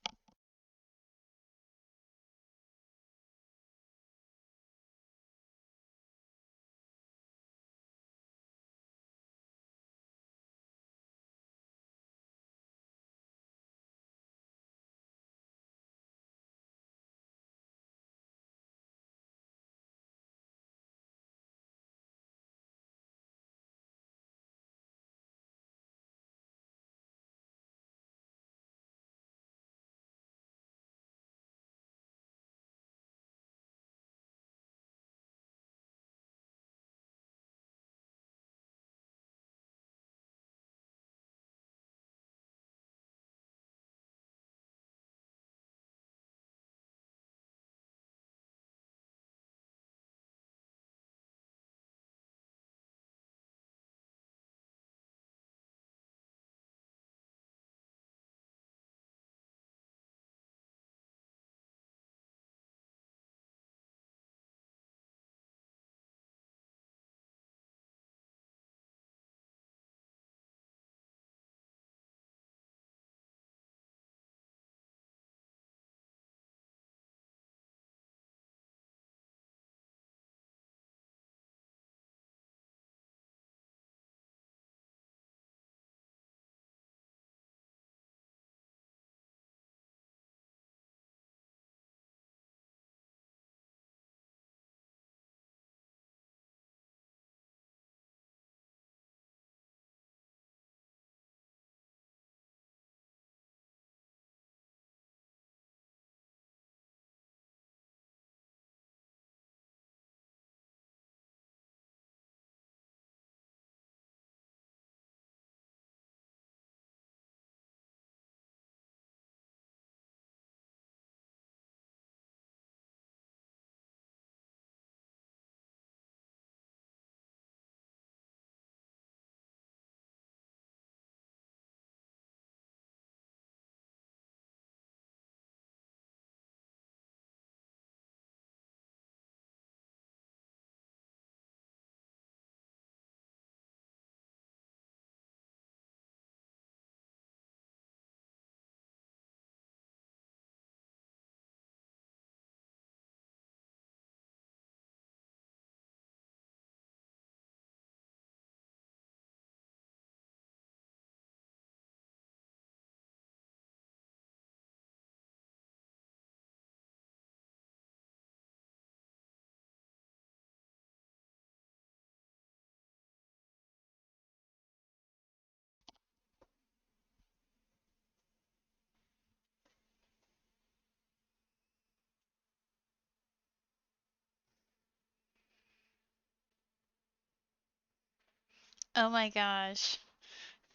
Oh my gosh.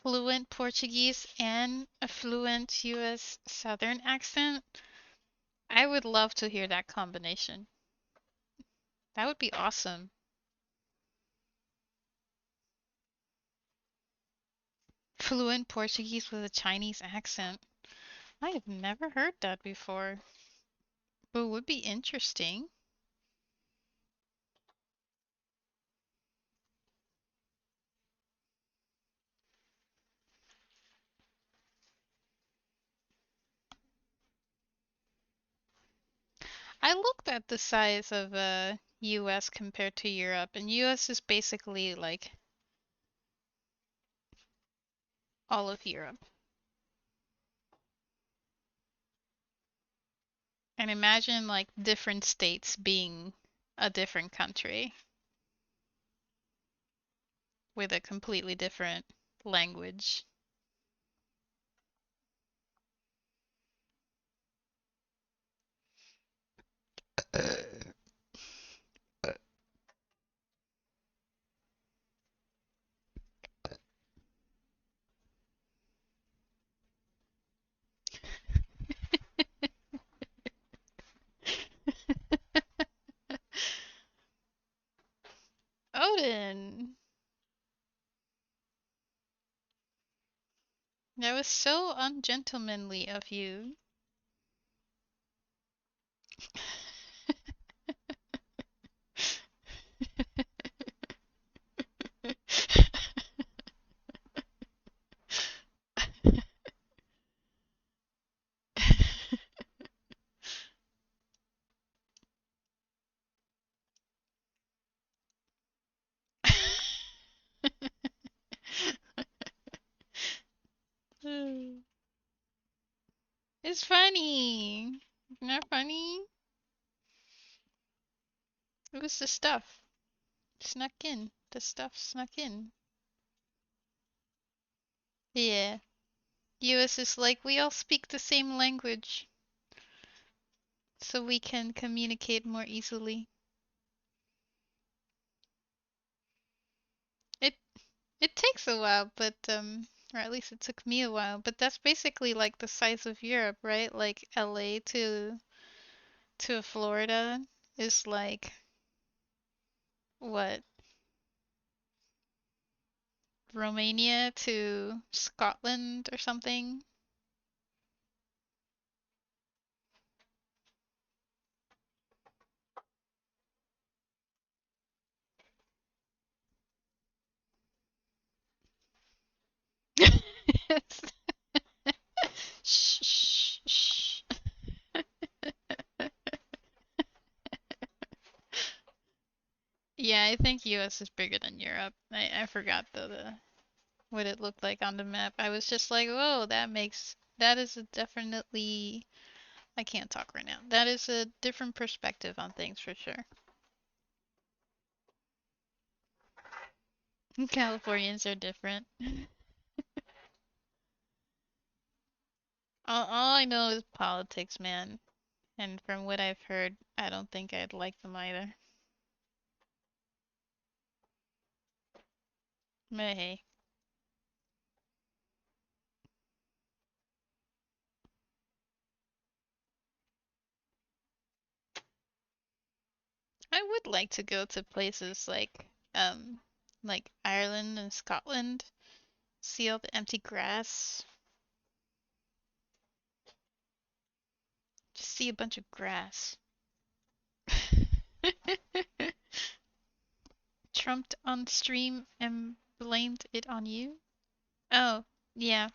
Fluent Portuguese and a fluent US Southern accent. I would love to hear that combination. That would be awesome. Fluent Portuguese with a Chinese accent. I have never heard that before, but would be interesting. I looked at the size of US compared to Europe, and US is basically like all of Europe. And imagine like different states being a different country with a completely different language. Odin, that was so ungentlemanly of you. It's funny. Not funny. It was the stuff. Snuck in. The stuff snuck in. Yeah. US is like, we all speak the same language, so we can communicate more easily. It it takes a while, but or at least it took me a while, but that's basically like the size of Europe, right? Like LA to Florida is like what? Romania to Scotland or something? Shh, shh, shh. Yeah, I think US is bigger than Europe. I forgot though what it looked like on the map. I was just like, whoa, that is a definitely I can't talk right now. That is a different perspective on things for sure. Californians are different. All I know is politics, man. And from what I've heard, I don't think I'd like them either. But hey, I would like to go to places like Ireland and Scotland, see all the empty grass, just see a bunch of grass. Trumped on stream and blamed it on you? Oh, yeah.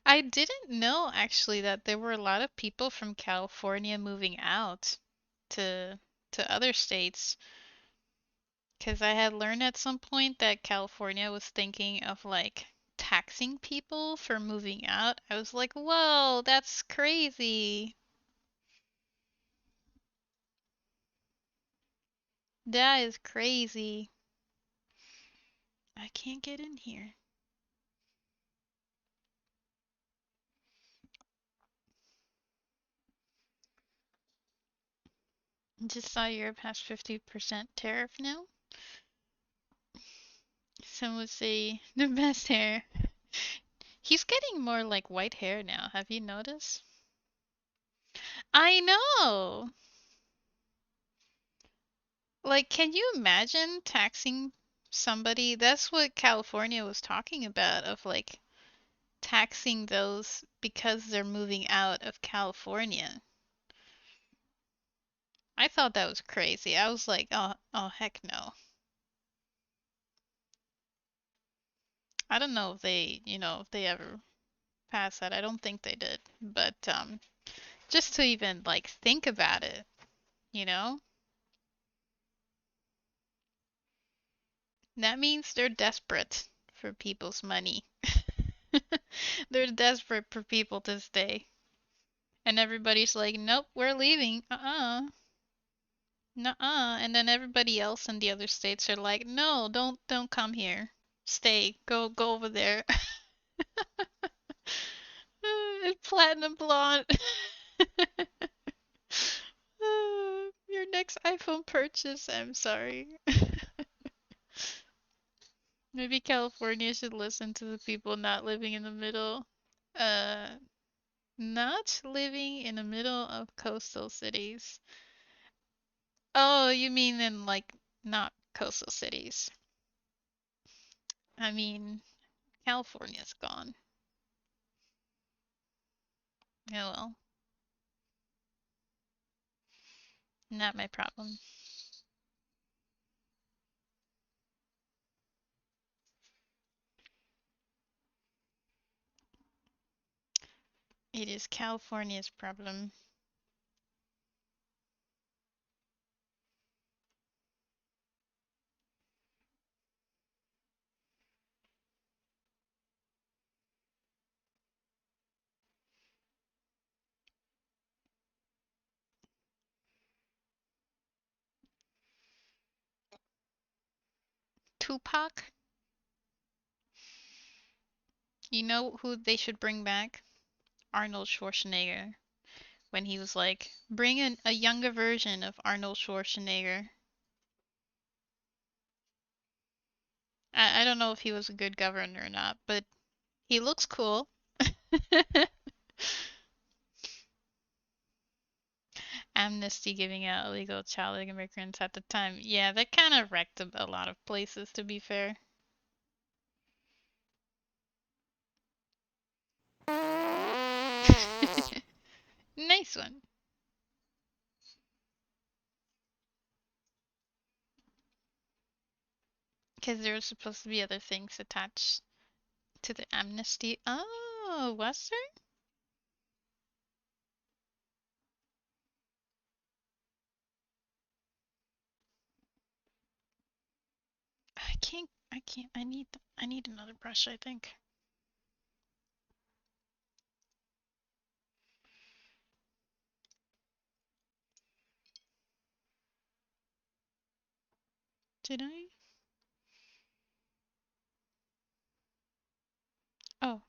I didn't know actually that there were a lot of people from California moving out to to other states because I had learned at some point that California was thinking of like taxing people for moving out. I was like, "Whoa, that's crazy. That is crazy." I can't get in here. Just saw Europe has 50% tariff now. Some would say the best hair. He's getting more like white hair now. Have you noticed? I know. Like, can you imagine taxing somebody? That's what California was talking about, of like taxing those because they're moving out of California. I thought that was crazy. I was like, oh, heck no. I don't know if if they ever passed that. I don't think they did. But just to even like think about it, you know? That means they're desperate for people's money. They're desperate for people to stay. And everybody's like, nope, we're leaving. Nuh-uh. And then everybody else in the other states are like, no, don't come here. Stay. Go over there. And platinum blonde. Your next iPhone purchase. I'm sorry. Maybe California should listen to the people not living in the middle. Uh, Not living in the middle of coastal cities. Oh, you mean in like not coastal cities. I mean, California's gone. Oh well, not my problem. It is California's problem. Tupac? You know who they should bring back? Arnold Schwarzenegger. When he was like, bring in a younger version of Arnold Schwarzenegger. I don't know if he was a good governor or not, but he looks cool. Amnesty giving out illegal child immigrants at the time. Yeah, that kind of wrecked a lot of places, to be fair. Nice one. Because there was supposed to be other things attached to the amnesty. Oh, was there? I need another brush, I think. Did I? Oh.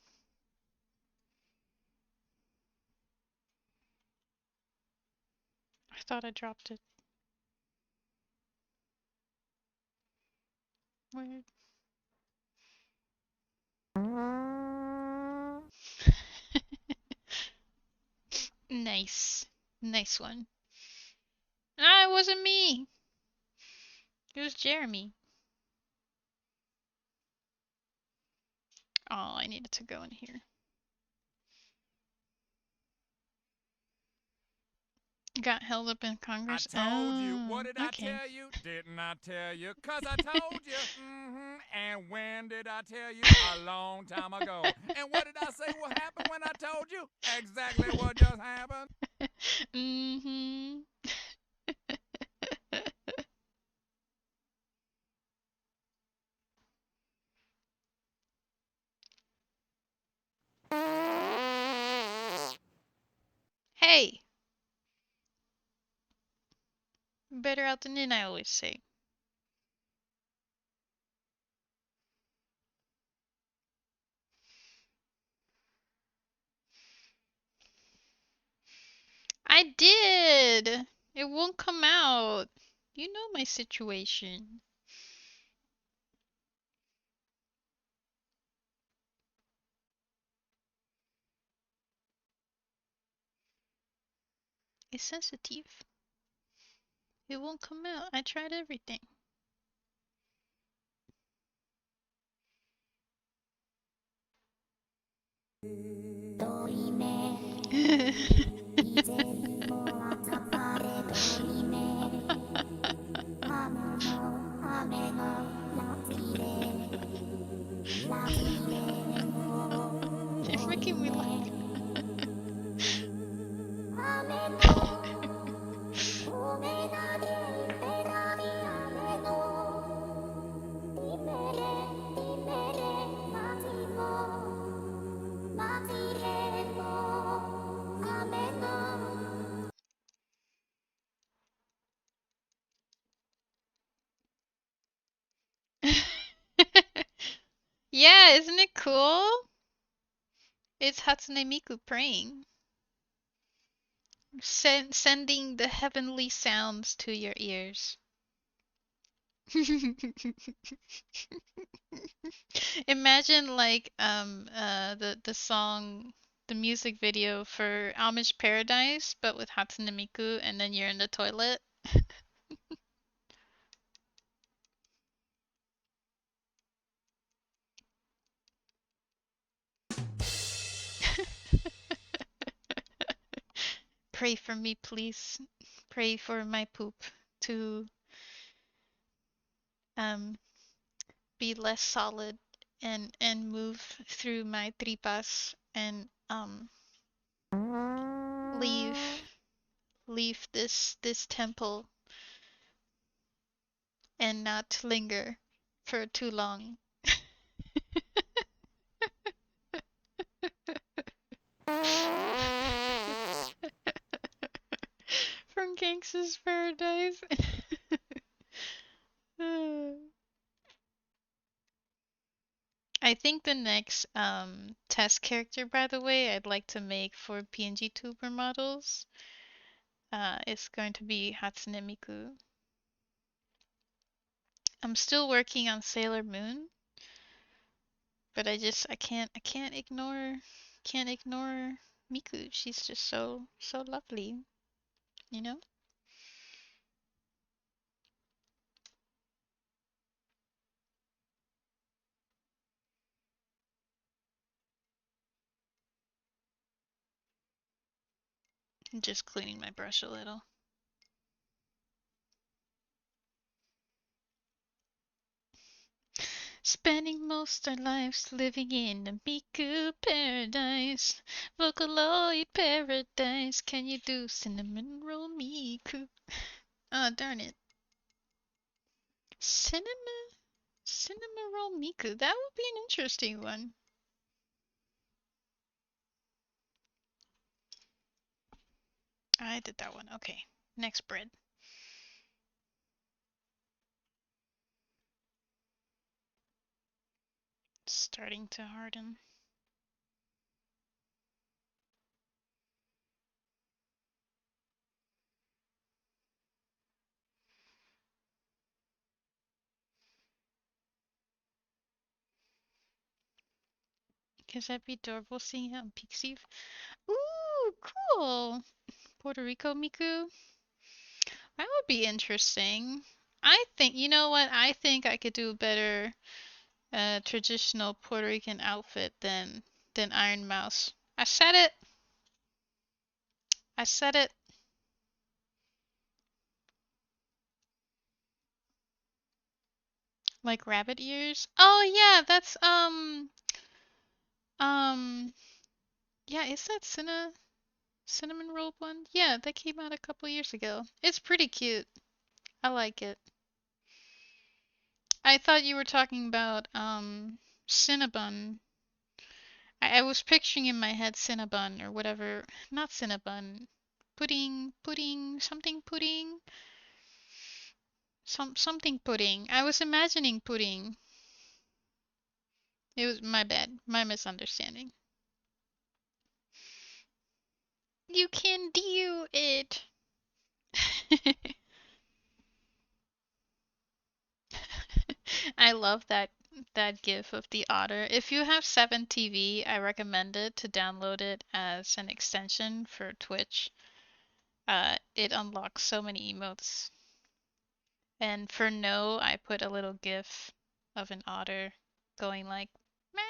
I thought I dropped it. Where? Nice. Nice one. Ah, it wasn't me. It was Jeremy. Oh, I needed to go in here. Got held up in Congress. I told you. What did okay. I tell you? Didn't I tell you? 'Cause I told you. And when did I tell you? A long time ago. And what did I say what happened when I told you? Exactly what just happened. Mm-hmm. Hey! Better out than in, I always say. I did! It won't come out. You know my situation. It's sensitive. It won't come out. I tried everything. It's making me laugh. Yeah, isn't it cool? It's Hatsune Miku praying. Sending the heavenly sounds to your ears. Imagine like the song, the music video for Amish Paradise, but with Hatsune Miku, and then you're in the toilet. Pray for me, please. Pray for my poop to um be less solid and move through my tripas and leave this temple and not linger for too long. From Gangsta's Paradise. I think the next test character, by the way, I'd like to make for pngtuber models is going to be Hatsune Miku. I'm still working on Sailor Moon, but I can't ignore Miku. She's just so lovely, you know? I'm just cleaning my brush a little. Spending most our lives living in a Miku paradise, Vocaloid paradise. Can you do cinnamon roll Miku? Oh, darn it. Cinnamon roll Miku. That would be an interesting one. I did that one. Okay. Next bread. Starting to harden. Because that'd be adorable seeing it on Pixiv. Ooh, cool. Puerto Rico Miku. That would be interesting. I think, you know what? I think I could do a better traditional Puerto Rican outfit than Iron Mouse. I said it. I said it. Like rabbit ears. Oh yeah, that's um yeah, is that cinnamon roll one? Yeah, that came out a couple years ago. It's pretty cute. I like it. I thought you were talking about Cinnabon. I was picturing in my head Cinnabon or whatever. Not Cinnabon. Pudding, something pudding. Something pudding. I was imagining pudding. It was my bad. My misunderstanding. You can do it. I love that gif of the otter. If you have 7TV, I recommend it to download it as an extension for Twitch. It unlocks so many emotes. And for no, I put a little gif of an otter going like meh,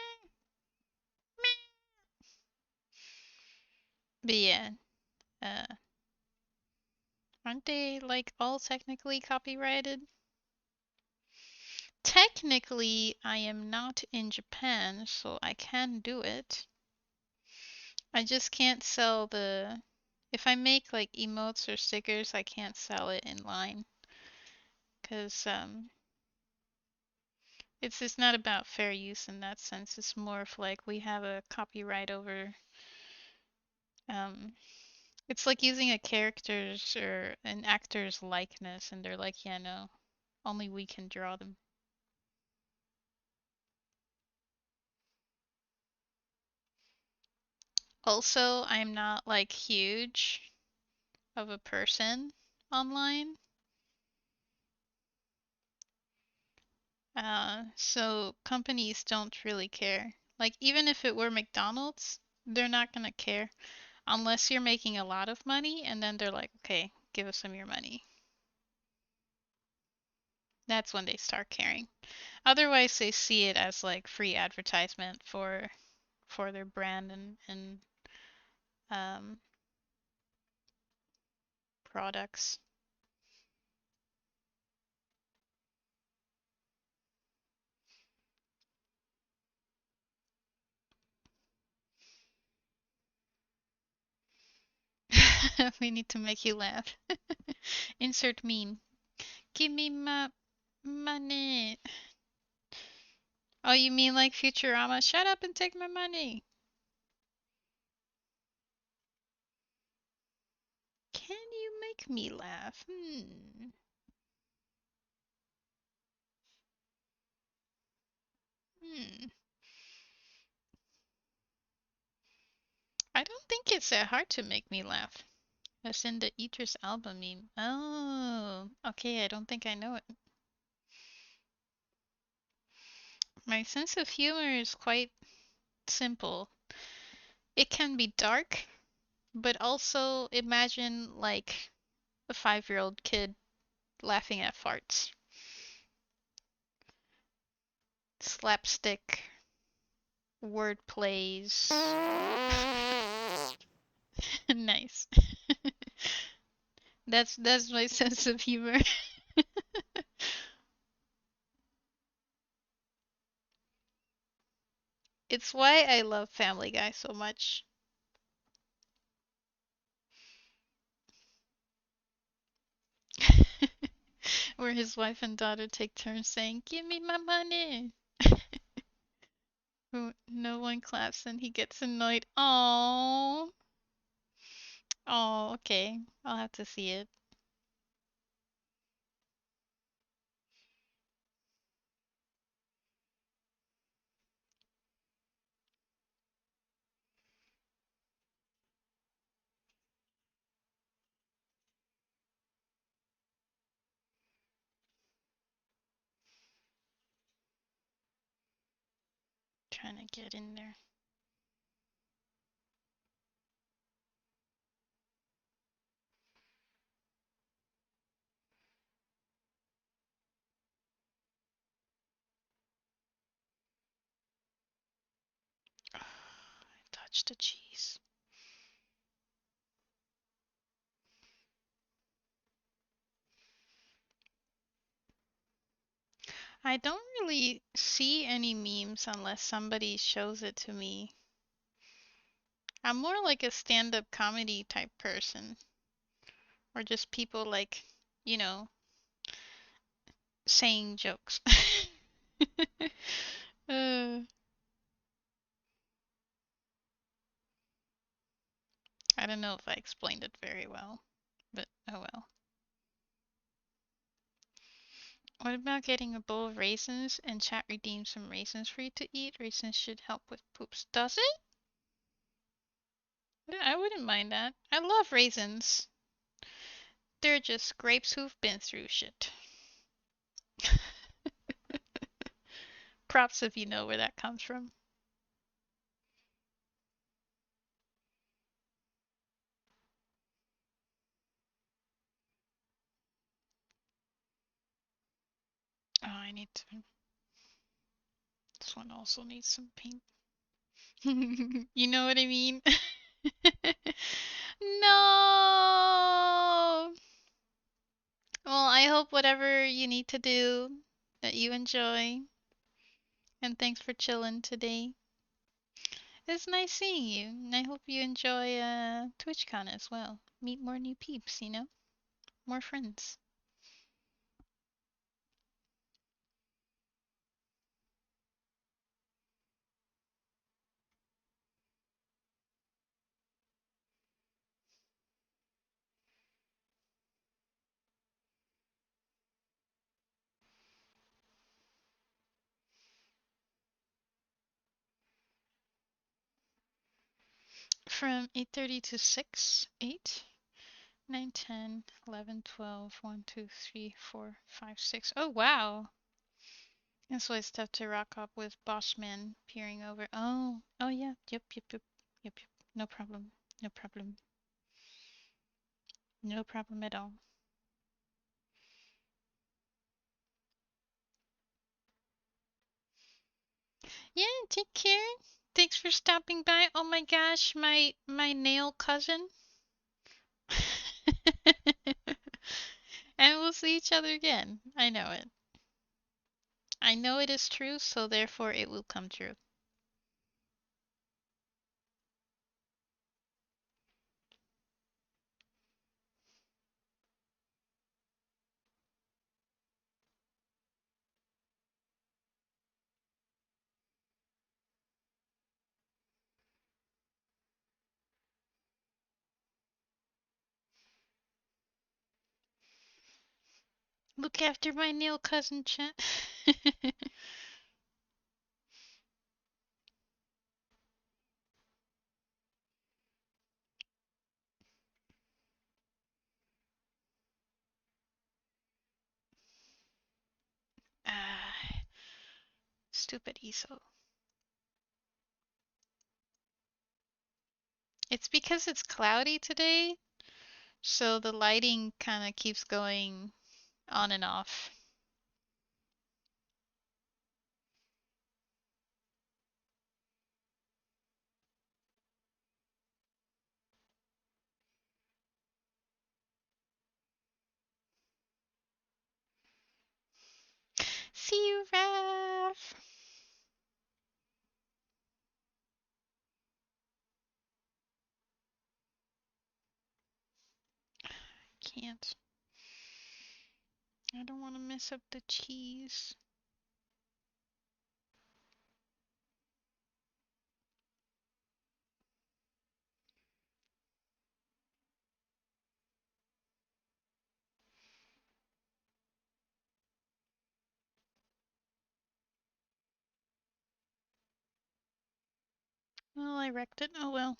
meh. But yeah, uh, aren't they like all technically copyrighted? Technically, I am not in Japan, so I can do it. I just can't sell the. If I make like emotes or stickers, I can't sell it in line because it's just not about fair use in that sense. It's more of like we have a copyright over. It's like using a character's or an actor's likeness, and they're like, yeah, no, only we can draw them. Also, I'm not like huge of a person online. So companies don't really care. Like, even if it were McDonald's, they're not gonna care unless you're making a lot of money, and then they're like, okay, give us some of your money. That's when they start caring. Otherwise, they see it as like free advertisement for their brand and um, products. We need to make you laugh. Insert meme. Give me my money. Oh, you mean like Futurama? Shut up and take my money. Can you make me laugh? Hmm. I don't think it's that hard to make me laugh. That's in the Idris Elba meme. Oh, okay, I don't think I know it. My sense of humor is quite simple. It can be dark, but also imagine like a 5-year-old kid laughing at farts. Slapstick, word plays. Nice. That's my sense of humor. It's why I love Family Guy so much. Where his wife and daughter take turns saying, "Give me my money." No one claps and he gets annoyed. Oh, oh, okay. I'll have to see it. Trying to get in there. I touched the cheese. I don't really see any memes unless somebody shows it to me. I'm more like a stand-up comedy type person, or just people like, you know, saying jokes. uh, I don't know if I explained it very well, but oh well. What about getting a bowl of raisins and chat redeems some raisins for you to eat? Raisins should help with poops. Does it? Yeah, I wouldn't mind that. I love raisins. They're just grapes who've been through shit. Props if you know where that comes from. Oh, I need to. This one also needs some paint. You know what I mean? No! Well, I hope whatever you need to do that you enjoy. And thanks for chilling today. It's nice seeing you. And I hope you enjoy TwitchCon as well. Meet more new peeps, you know? More friends. From 8:30 to 6, 8, 9, 10, 11, 12, 1, 2, 3, 4, 5, 6. Oh, wow. That's why it's tough to rock up with Bossman peering over. Oh, oh yeah. Yep, yep, yep, yep, yep. No problem. No problem. No problem at all. Yeah, take care. Thanks for stopping by. Oh my gosh, my nail cousin. And we'll see each other again. I know it. I know it is true, so therefore it will come true. Look after my nail cousin, chat. Ah, stupid ESO. It's because it's cloudy today, so the lighting kind of keeps going on and off. See you, Raph! Can't. I don't want to mess up the cheese. Well, I wrecked it. Oh well.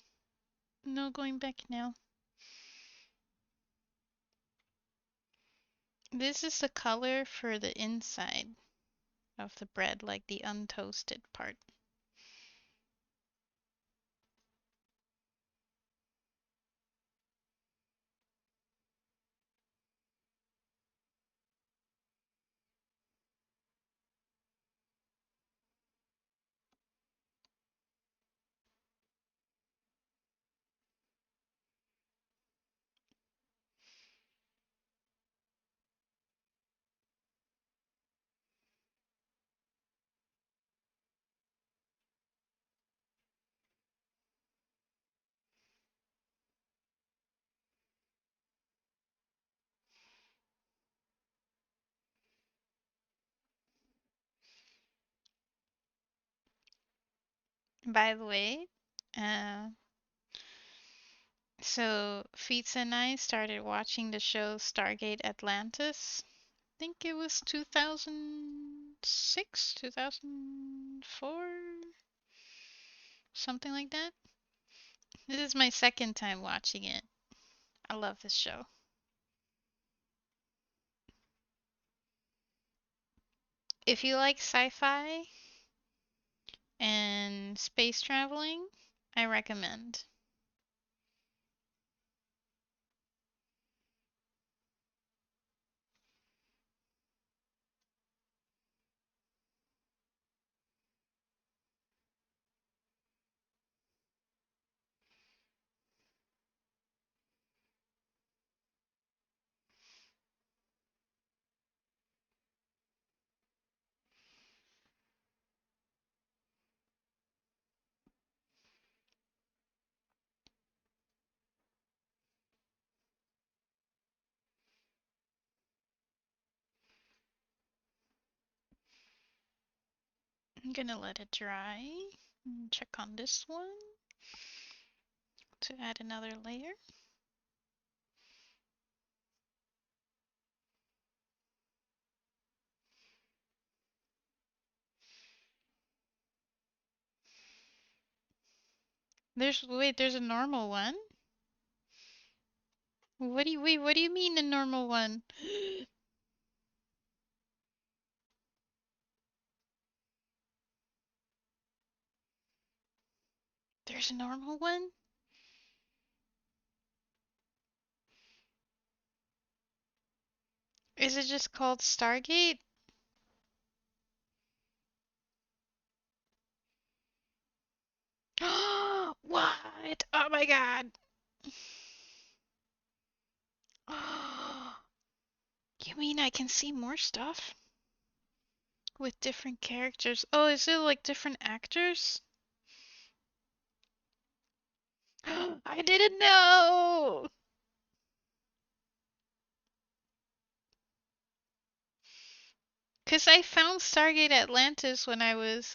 No going back now. This is the color for the inside of the bread, like the untoasted part. By the way, uh, so Feats and I started watching the show Stargate Atlantis. I think it was 2006, 2004, something like that. This is my second time watching it. I love this show. If you like sci-fi and space traveling, I recommend. I'm gonna let it dry and check on this one to add another layer. There's a normal one? What do you mean a normal one? There's a normal one? Is it just called Stargate? What? Oh my god. You mean I can see more stuff? With different characters. Oh, is it like different actors? I didn't know! Cause I found Stargate Atlantis when I was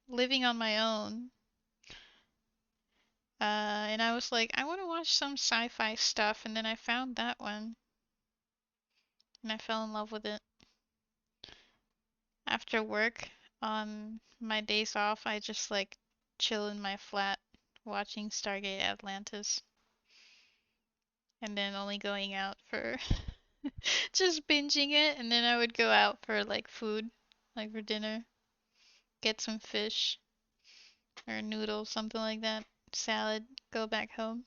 living on my own. And I was like, I want to watch some sci-fi stuff, and then I found that one. and I fell in love with it. After work, on my days off, I just like chill in my flat watching Stargate Atlantis and then only going out for just binging it, and then I would go out for like food, like for dinner, get some fish or noodles, something like that, salad, go back home.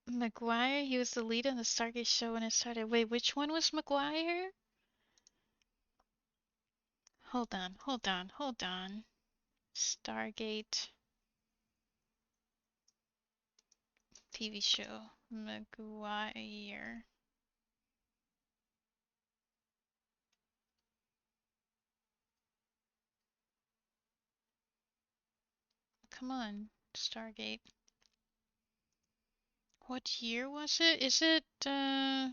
McGuire, he was the lead on the Stargate show when it started. Wait, which one was McGuire? Hold on, hold on, hold on. Stargate TV show. McGuire. Come on, Stargate. What year was it? Is it, uh,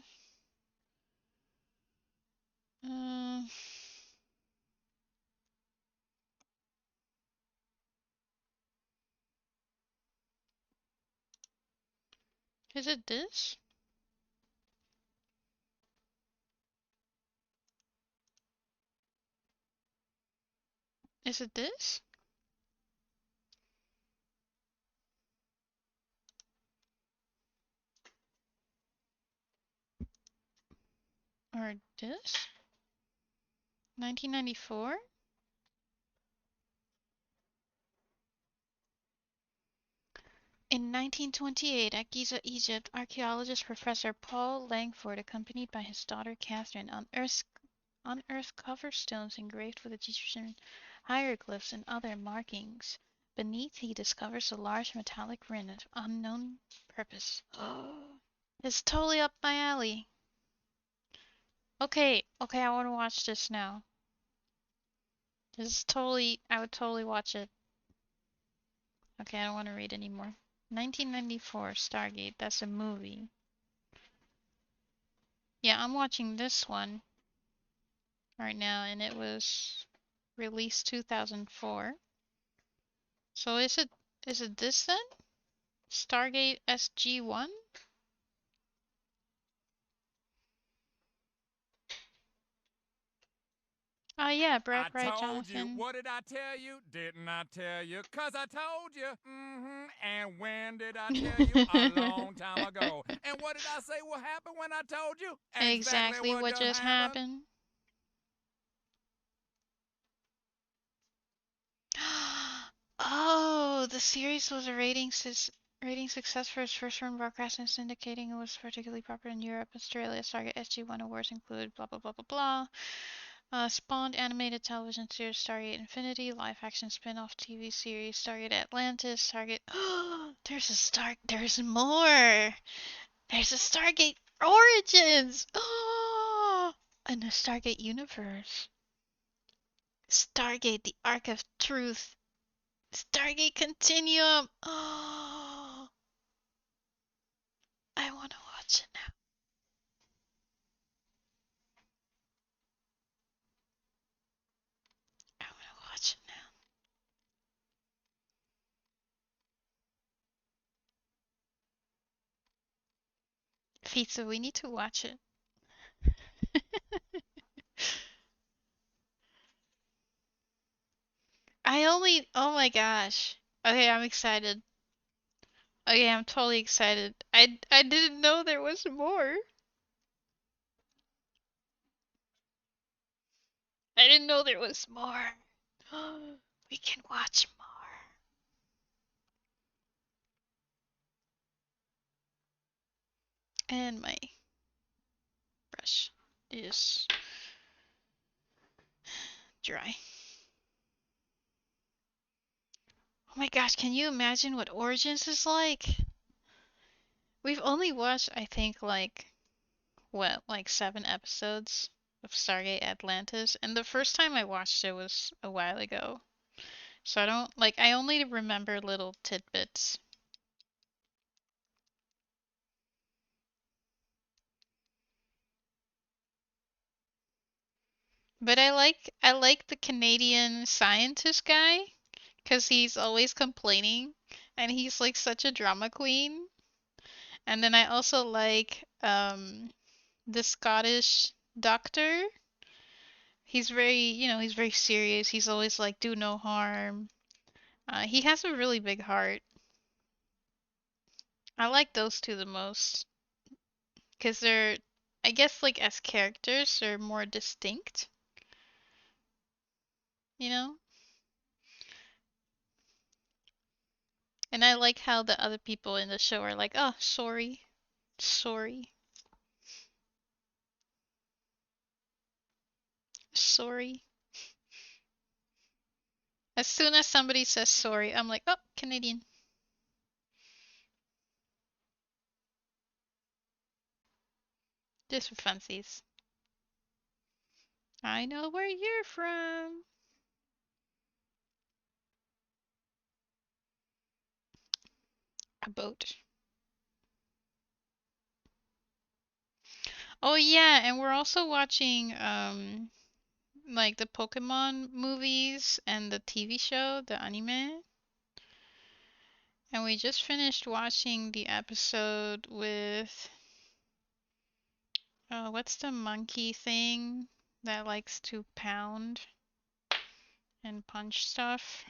is it this? Is it this? Or this? 1994? In 1928, at Giza, Egypt, archaeologist Professor Paul Langford, accompanied by his daughter Catherine, unearthed cover stones engraved with Egyptian hieroglyphs and other markings. Beneath, he discovers a large metallic ring of unknown purpose. It's totally up my alley. Okay, okay, I want to watch this now. This is totally, I would totally watch it. Okay, I don't want to read anymore. 1994, Stargate, that's a movie. Yeah, I'm watching this one right now, and it was released 2004. So is it this then? Stargate SG-1? Yeah, Brad I Wright, told you. Jonathan. What did I tell you? Didn't I tell you? 'Cause I told you. And when did I tell you? A long time ago. And what did I say will happen when I told you? Exactly Exactly what what just just happened. happened. Oh, the series was a rating success for its first run broadcast and syndicating. It was particularly popular in Europe, Australia. Stargate SG-1 awards include blah blah blah blah blah. Spawned animated television series Stargate Infinity, live action spin-off TV series Stargate Atlantis, Stargate. There's more. There's a Stargate Origins. Oh, and a Stargate universe. Stargate: The Arc of Truth. Stargate Continuum. Oh, I want to watch it now. I want to watch it now. Pizza, we need to watch it. Oh my gosh. Okay, I'm excited. Okay, I'm totally excited. I didn't know there was more. I didn't know there was more. We can watch more. And my brush is dry. Oh my gosh, can you imagine what Origins is like? We've only watched, I think, like 7 episodes of Stargate Atlantis, and the first time I watched it was a while ago. So I only remember little tidbits. But I like the Canadian scientist guy because he's always complaining and he's like such a drama queen. And then I also like the Scottish doctor. He's he's very serious. He's always like, do no harm. He has a really big heart. I like those two the most because they're, I guess, like as characters, they're more distinct, you know? And I like how the other people in the show are like, oh, sorry, sorry, sorry. As soon as somebody says sorry, I'm like, oh, Canadian. Just for funsies. I know where you're from. A boat. Oh yeah, and we're also watching like the Pokemon movies and the TV show, the anime. And we just finished watching the episode with what's the monkey thing that likes to pound and punch stuff?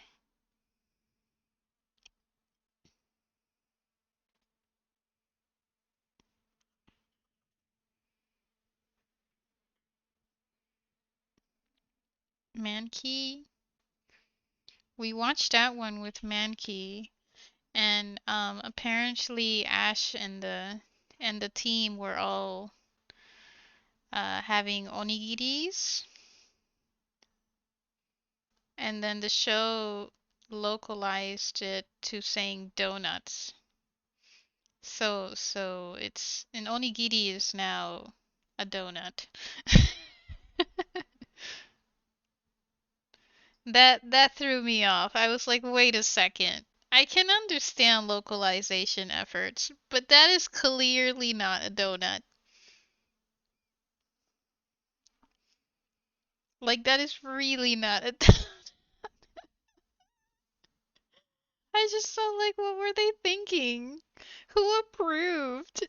Mankey. We watched that one with Mankey, and apparently Ash and the team were all having onigiris, and then the show localized it to saying donuts. So it's an onigiri is now a donut. That threw me off. I was like, wait a second. I can understand localization efforts, but that is clearly not a donut. Like that is really not a I just felt like what were they thinking? Who approved?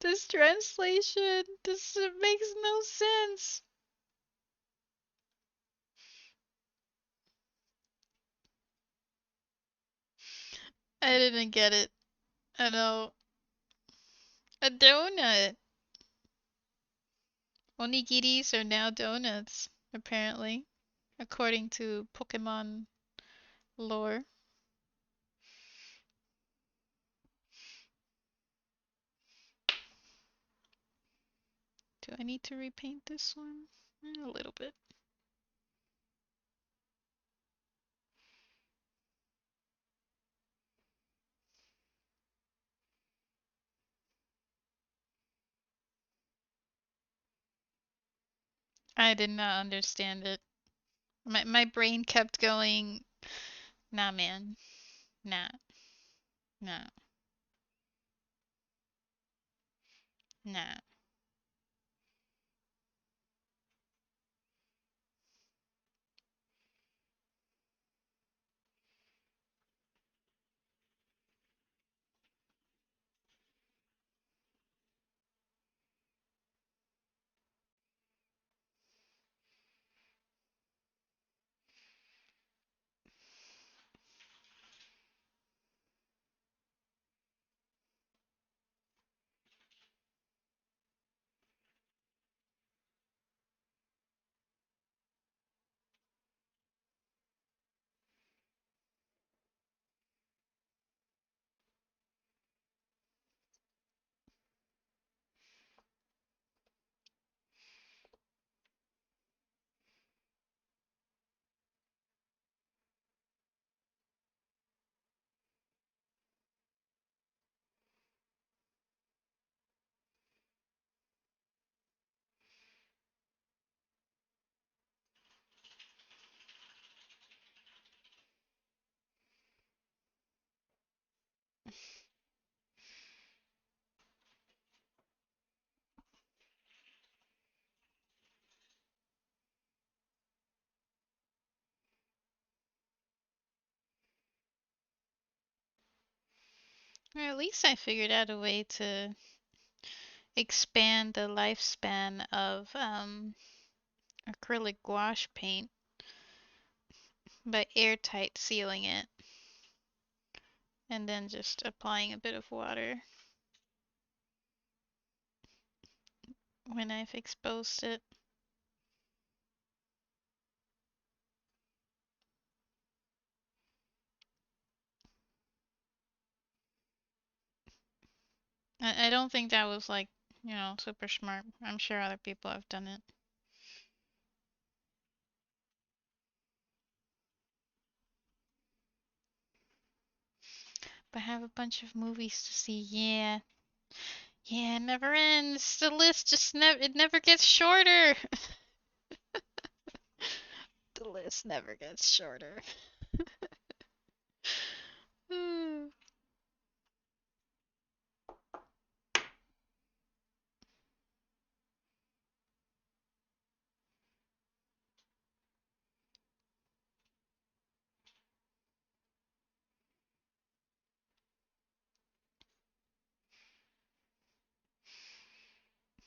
This translation, this makes no sense. I didn't get it. I know. A donut. Onigiris are now donuts, apparently, according to Pokemon lore. Do I need to repaint this one? A little bit. I did not understand it. My brain kept going, nah, man. Nah, nah, nah. Or at least I figured out a way to expand the lifespan of acrylic gouache paint by airtight sealing it and then just applying a bit of water when I've exposed it. I don't think that was like, super smart. I'm sure other people have done it. But I have a bunch of movies to see. Yeah. Yeah, it never ends. The list just never gets shorter. The list never gets shorter.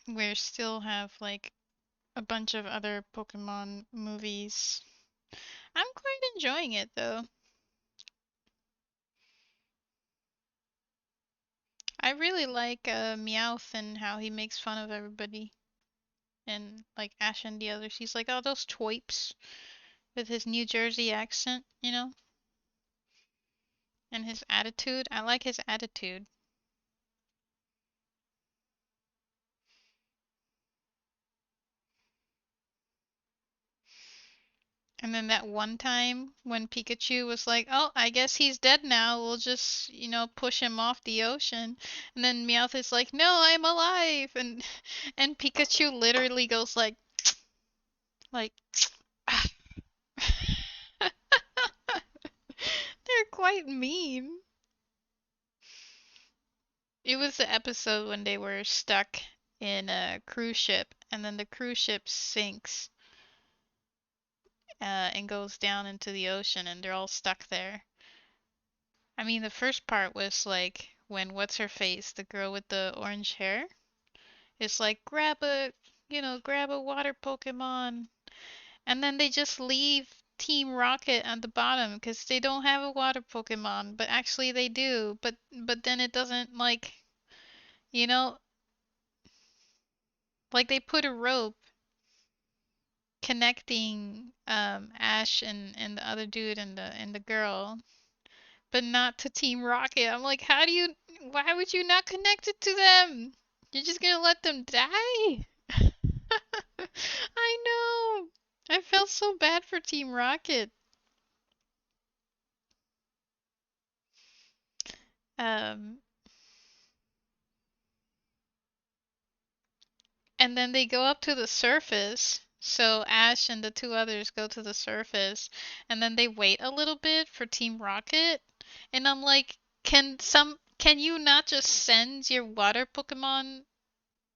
We still have like a bunch of other Pokemon movies. I'm quite enjoying it though. I really like Meowth and how he makes fun of everybody. And like Ash and the others. He's like, oh, those twoips with his New Jersey accent, And his attitude. I like his attitude. And then that one time when Pikachu was like, oh, I guess he's dead now. We'll just, push him off the ocean. And then Meowth is like, no, I'm alive. And Pikachu literally goes like, they're quite mean. It was the episode when they were stuck in a cruise ship, and then the cruise ship sinks and goes down into the ocean, and they're all stuck there. I mean, the first part was like when what's her face, the girl with the orange hair, is like, grab a water Pokemon, and then they just leave Team Rocket at the bottom because they don't have a water Pokemon, but actually they do. But then it doesn't you know, like they put a rope connecting Ash and the other dude and the girl, but not to Team Rocket. I'm like, why would you not connect it to them? You're just gonna let them die? I know. I felt so bad for Team Rocket. Um, and then they go up to the surface. So Ash and the two others go to the surface, and then they wait a little bit for Team Rocket. And I'm like, can you not just send your water Pokemon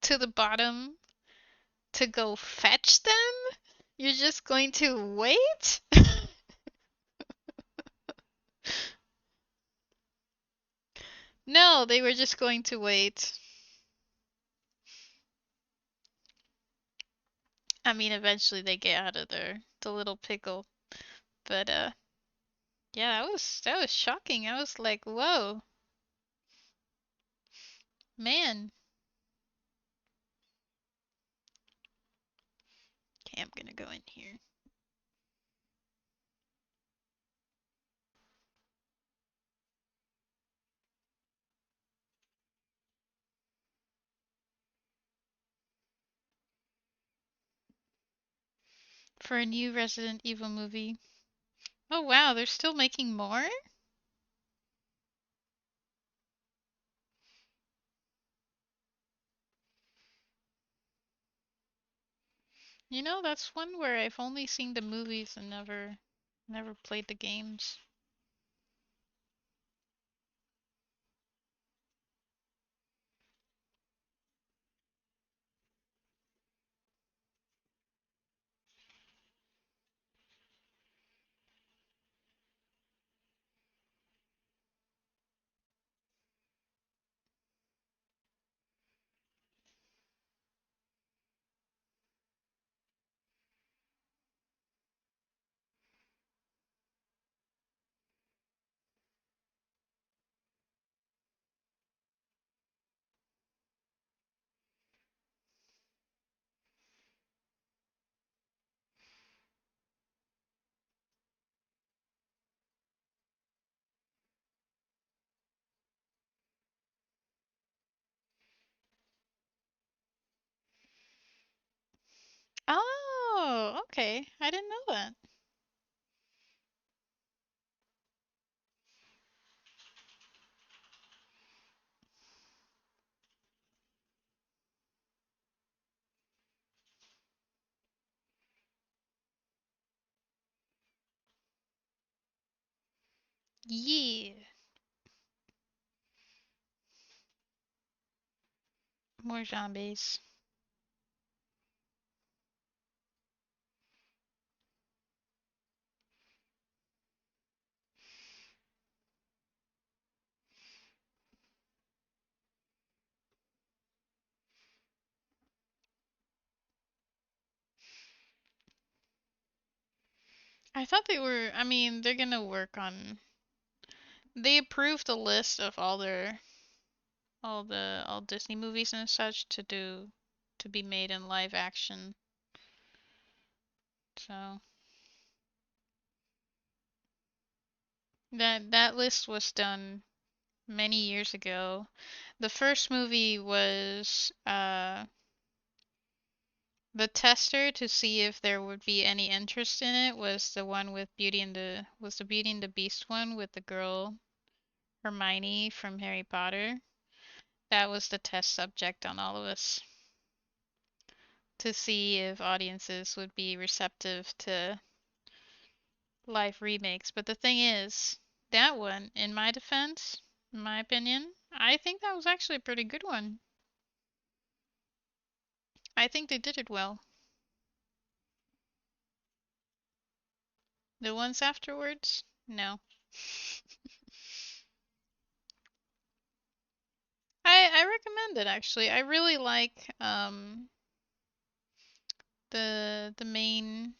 to the bottom to go fetch them? You're just going to wait? No, they were just going to wait. I mean, eventually they get out of there, the little pickle. But yeah, that was shocking. I was like, whoa, man. Okay, I'm gonna go in here. For a new Resident Evil movie. Oh wow, they're still making more? That's one where I've only seen the movies and never played the games. Oh, okay. I didn't know that. Yeah. More zombies. I thought they were, I mean, they're gonna work on, they approved a list of all Disney movies and such to be made in live action. So that list was done many years ago. The first movie was the tester to see if there would be any interest in it was the one with the Beauty and the Beast one with the girl Hermione from Harry Potter. That was the test subject on all of us to see if audiences would be receptive to live remakes. But the thing is, that one, in my defense, in my opinion, I think that was actually a pretty good one. I think they did it well. The ones afterwards, no. I recommend it actually. I really like the main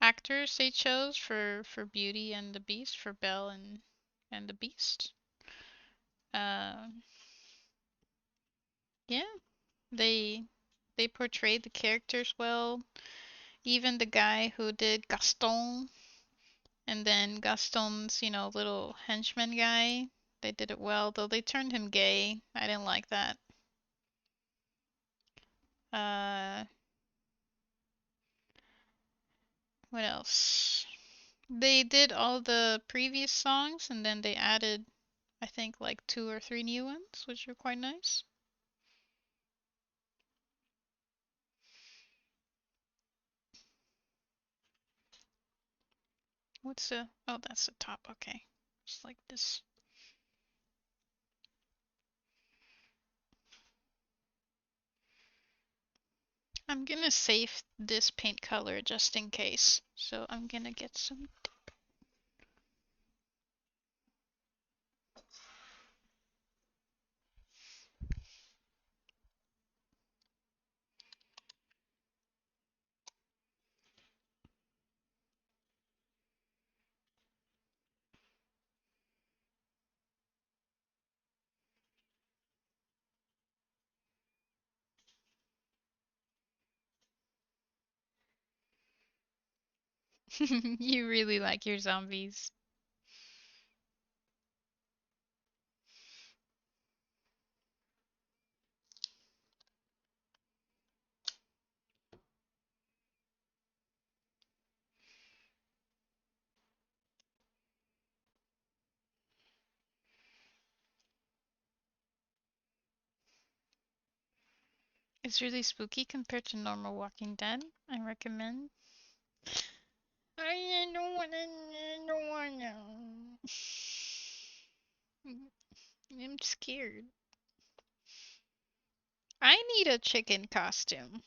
actors they chose for Beauty and the Beast, for Belle and the Beast. Uh, yeah, they they portrayed the characters well. Even the guy who did Gaston and then Gaston's, little henchman guy, they did it well, though they turned him gay. I didn't like that. Uh, what else? They did all the previous songs and then they added, I think, like two or three new ones, which are quite nice. What's the, oh, that's the top, okay. Just like this. I'm gonna save this paint color just in case. So I'm gonna get some. You really like your zombies. It's really spooky compared to normal Walking Dead. I recommend. I don't wanna. I don't wanna. I'm scared. I need a chicken costume.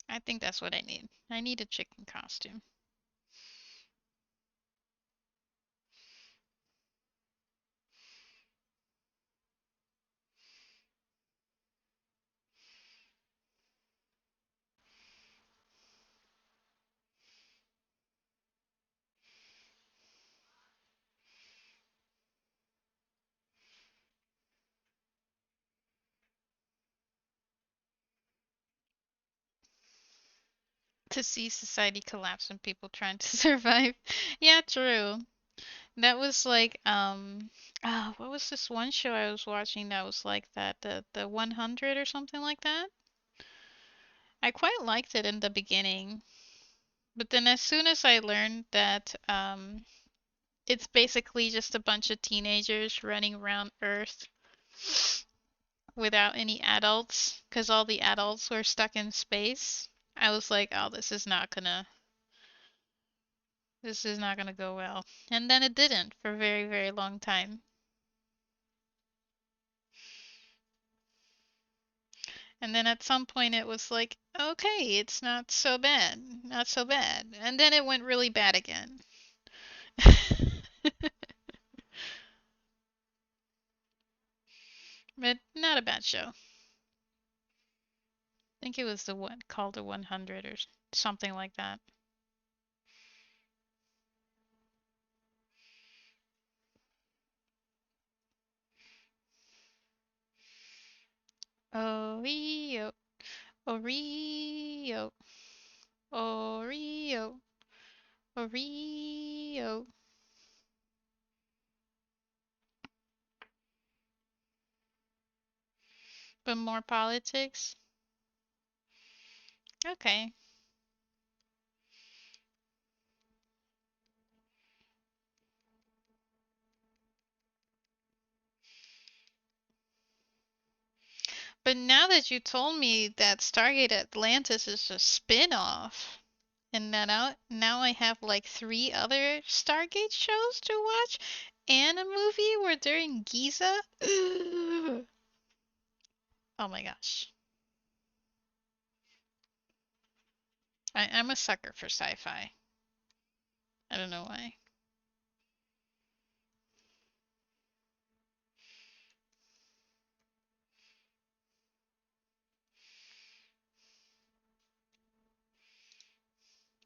I think that's what I need. I need a chicken costume. To see society collapse and people trying to survive. Yeah, true. That was like what was this one show I was watching that was like that, the 100 or something like that? I quite liked it in the beginning, but then as soon as I learned that it's basically just a bunch of teenagers running around Earth without any adults, because all the adults were stuck in space, I was like, oh, this is not gonna go well. And then it didn't for a very, very long time. And then at some point it was like, okay, it's not so bad, not so bad. And then it went really bad again. But not a bad show. I think it was the one called the 100 or something like that. Oreo, Oreo, Oreo, Oreo. But more politics? Okay. But now that you told me that Stargate Atlantis is a spin-off, and that now I have like three other Stargate shows to watch, and a movie where they're in Giza. Oh my gosh. I'm a sucker for sci-fi. I don't know why.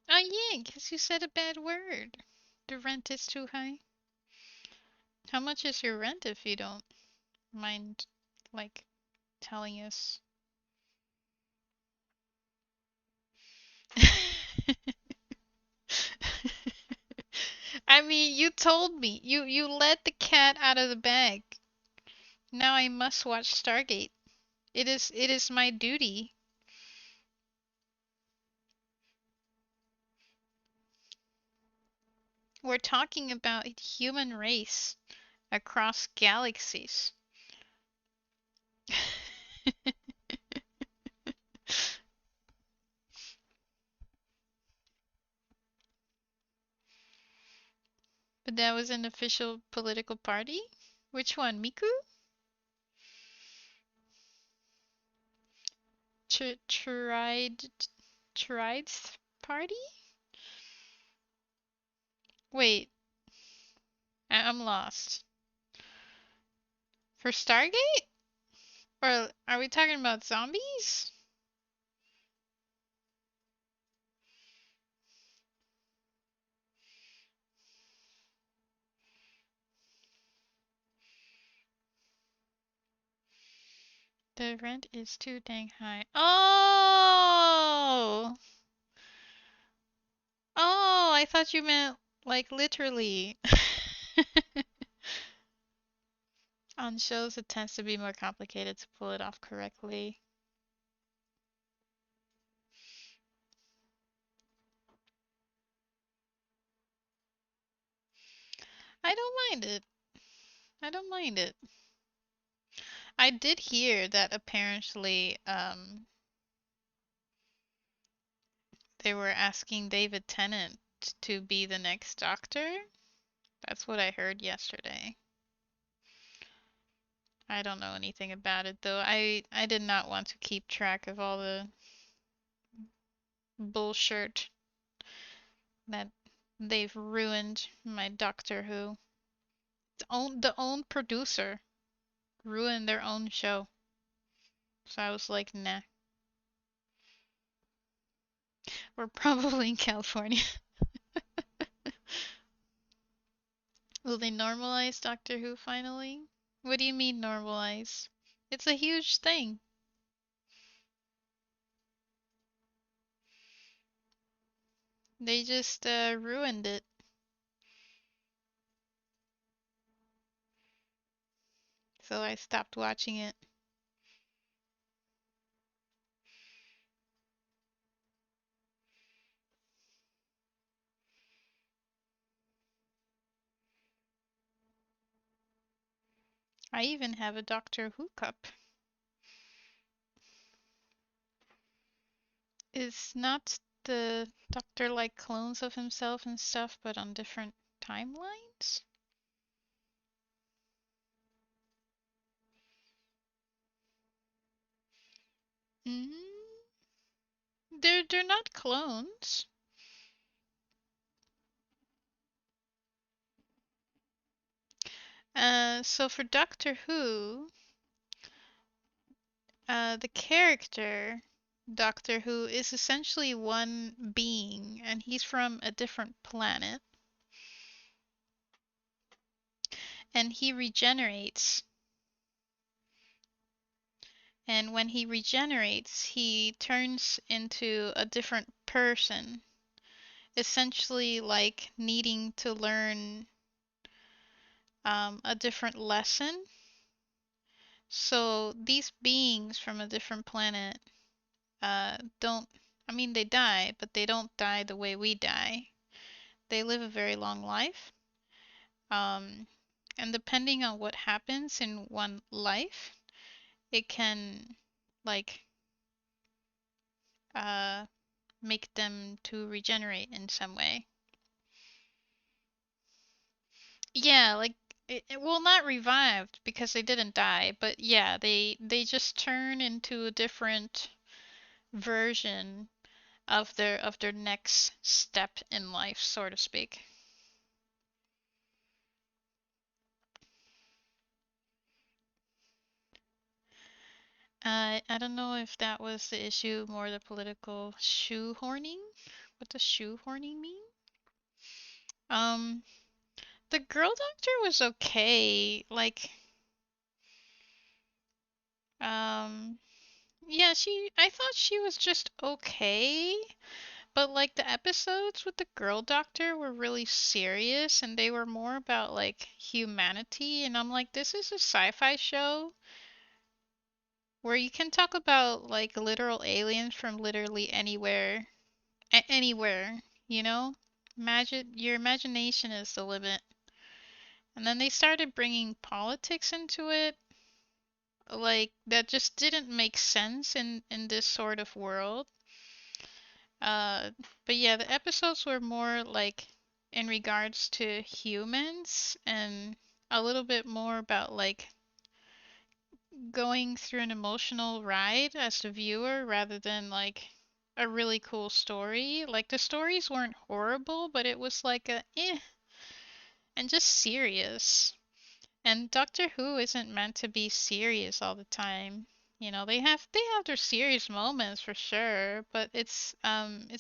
Oh yeah, because you said a bad word. The rent is too high. How much is your rent if you don't mind, like, telling us? I mean, you told me. You let the cat out of the bag. Now I must watch Stargate. It is my duty. We're talking about human race across galaxies. But that was an official political party? Which one, Miku? Tried Tried's party? Wait, I'm lost. For Stargate? Or are we talking about zombies? The rent is too dang high. Oh! Oh, I thought you meant like literally. On shows, it tends to be more complicated to pull it off correctly. I don't mind it. I don't mind it. I did hear that apparently they were asking David Tennant to be the next Doctor. That's what I heard yesterday. I don't know anything about it though. I did not want to keep track of all the bullshit that they've ruined my Doctor Who. The own producer ruined their own show. So I was like, nah. We're probably in California. Will they normalize Doctor Who finally? What do you mean normalize? It's a huge thing. They just ruined it. so I stopped watching it. I even have a Doctor Who cup. Is not the Doctor like clones of himself and stuff, but on different timelines? Mm, they're not clones. So for Doctor Who, the character Doctor Who is essentially one being, and he's from a different planet, and he regenerates. And when he regenerates, he turns into a different person, essentially like needing to learn a different lesson. So these beings from a different planet don't, I mean, they die, but they don't die the way we die. They live a very long life. Um, and depending on what happens in one life, it can like uh, make them to regenerate in some way. Yeah, like well, not revived because they didn't die, but yeah, they just turn into a different version of their next step in life, so to speak. I don't know if that was the issue, more the political shoehorning. What does shoehorning mean? Um, the girl doctor was okay. Like, um, yeah, I thought she was just okay. But like the episodes with the girl doctor were really serious and they were more about like humanity. And I'm like, this is a sci-fi show where you can talk about like literal aliens from literally anywhere, anywhere, you know? Imagine your imagination is the limit. And then they started bringing politics into it, like that just didn't make sense in this sort of world. Uh, but yeah, the episodes were more like in regards to humans and a little bit more about like going through an emotional ride as the viewer rather than like a really cool story. Like the stories weren't horrible, but it was like a and just serious. And Doctor Who isn't meant to be serious all the time. You know, they have their serious moments for sure, but it's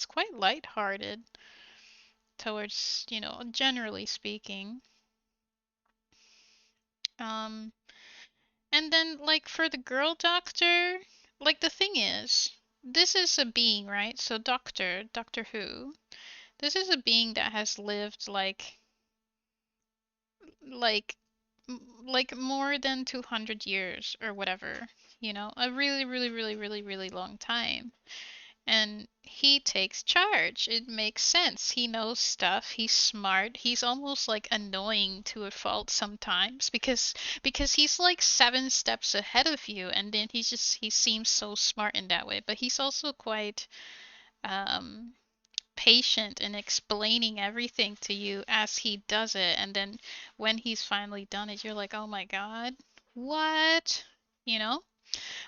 quite lighthearted towards, you know, generally speaking. Um, and then like for the girl doctor, like the thing is, this is a being, right? So Doctor Who, this is a being that has lived like like more than 200 years or whatever, you know, a really long time. And he takes charge. It makes sense. He knows stuff. He's smart. He's almost like annoying to a fault sometimes because he's like 7 steps ahead of you and then he seems so smart in that way. But he's also quite um patient in explaining everything to you as he does it. And then when he's finally done it, you're like, "Oh my God. What?" You know?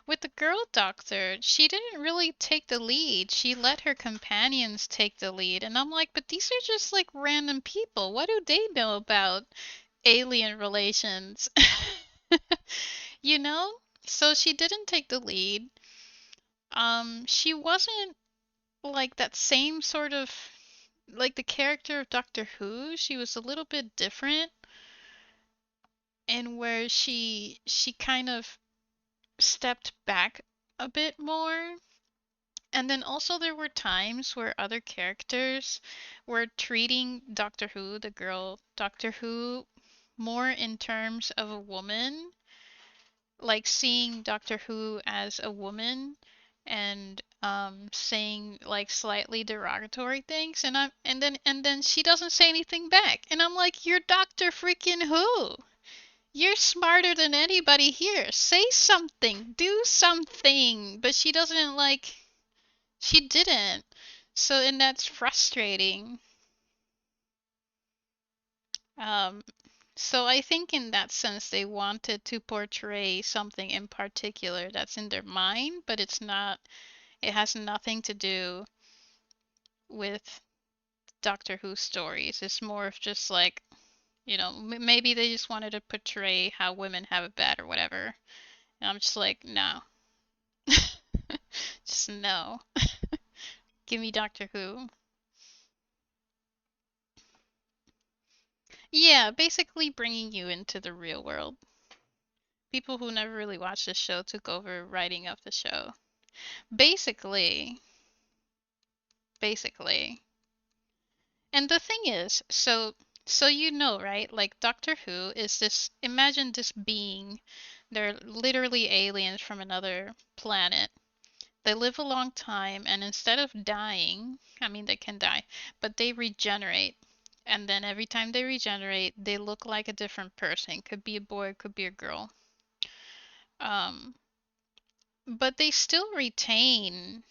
With the girl doctor, she didn't really take the lead. She let her companions take the lead. And I'm like, but these are just like random people. What do they know about alien relations? You know? So she didn't take the lead. She wasn't like that same sort of like the character of Doctor Who. She was a little bit different in where she kind of stepped back a bit more. And then also there were times where other characters were treating Doctor Who, the girl Doctor Who, more in terms of a woman like seeing Doctor Who as a woman and saying like slightly derogatory things, and then she doesn't say anything back. And I'm like, "You're Doctor freaking Who. You're smarter than anybody here. Say something. Do something." But she doesn't like she didn't. So and that's frustrating. Um So I think in that sense they wanted to portray something in particular that's in their mind, but it has nothing to do with Doctor Who stories. It's more of just like, maybe they just wanted to portray how women have it bad or whatever. And I'm just like, no. Just no. Give me Doctor Who. Yeah, basically bringing you into the real world. People who never really watched the show took over writing of the show. Basically, basically. And the thing is, so right? Like Doctor Who is this imagine this being. They're literally aliens from another planet. They live a long time and instead of dying, I mean they can die, but they regenerate. And then every time they regenerate, they look like a different person. Could be a boy, could be a girl. Um, but they still retain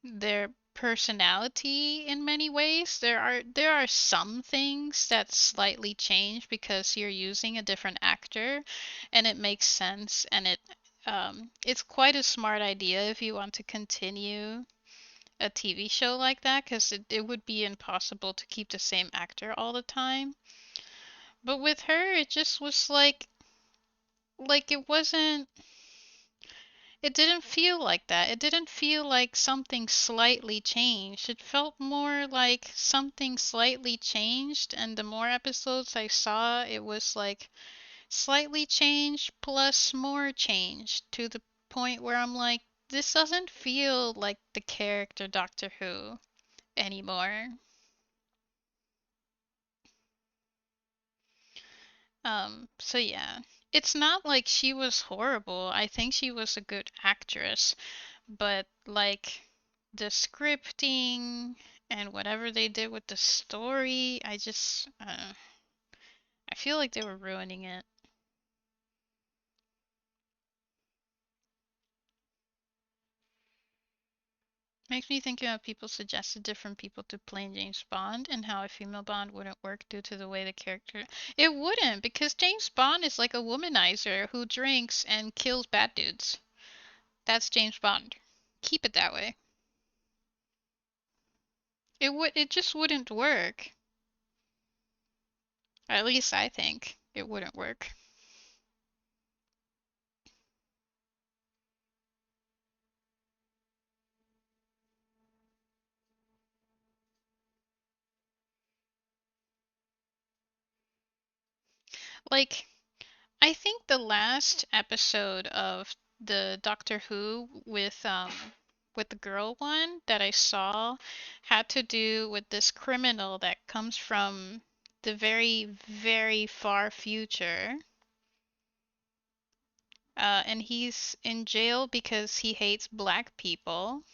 their personality in many ways. There are some things that slightly change because you're using a different actor, and it makes sense. And it's quite a smart idea if you want to continue a TV show like that, because it would be impossible to keep the same actor all the time. But with her, it just was like it didn't feel like that. It didn't feel like something slightly changed. It felt more like something slightly changed, and the more episodes I saw, it was like slightly changed plus more changed to the point where I'm like, this doesn't feel like the character Doctor Who anymore. So yeah. It's not like she was horrible. I think she was a good actress. But like the scripting and whatever they did with the story, I feel like they were ruining it. Makes me think about people suggested different people to play James Bond and how a female Bond wouldn't work due to the way the character. It wouldn't, because James Bond is like a womanizer who drinks and kills bad dudes. That's James Bond. Keep it that way. It just wouldn't work. At least I think it wouldn't work. Like I think the last episode of the Doctor Who with the girl one that I saw had to do with this criminal that comes from the very, very far future. And he's in jail because he hates black people.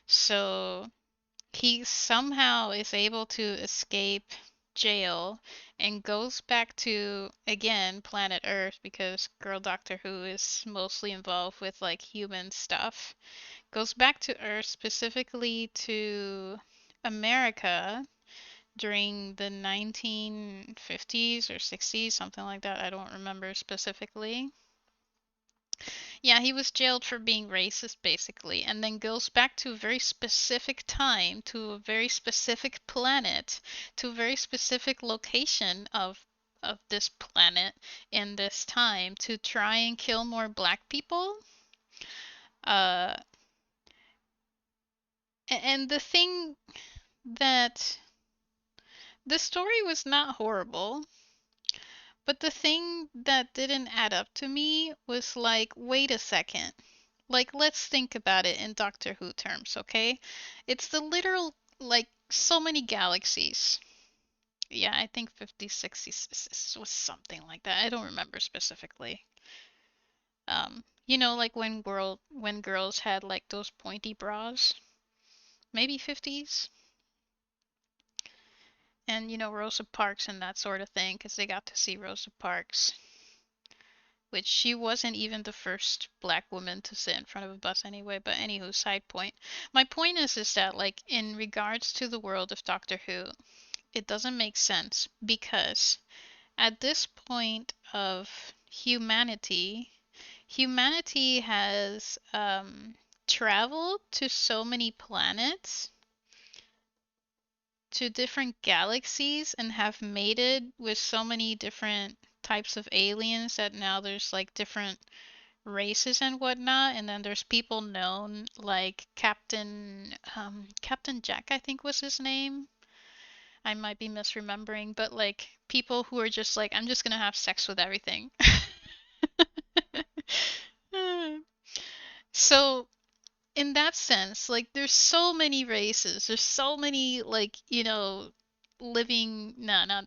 So he somehow is able to escape jail and goes back to, again, planet Earth because Girl Doctor Who is mostly involved with like human stuff. Goes back to Earth, specifically to America during the 1950s or 60s, something like that. I don't remember specifically. Yeah, he was jailed for being racist, basically, and then goes back to a very specific time, to a very specific planet, to a very specific location of this planet in this time to try and kill more black people. Uh, and the thing that the story was not horrible, but the thing that didn't add up to me was like, wait a second. Like, let's think about it in Doctor Who terms, okay? It's the literal, like, so many galaxies. Yeah, I think 50, 60 was something like that. I don't remember specifically. You know, like when girls had like those pointy bras, maybe 50s, and you know Rosa Parks and that sort of thing, because they got to see Rosa Parks, which she wasn't even the first black woman to sit in front of a bus anyway. But anywho, side point. My point is that like in regards to the world of Doctor Who, it doesn't make sense because at this point of humanity, humanity has traveled to so many planets, to different galaxies, and have mated with so many different types of aliens that now there's like different races and whatnot. And then there's people known like Captain Jack, I think was his name. I might be misremembering, but like people who are just like, I'm just gonna have sex with everything. So in that sense, like there's so many races, there's so many like, you know, living no, not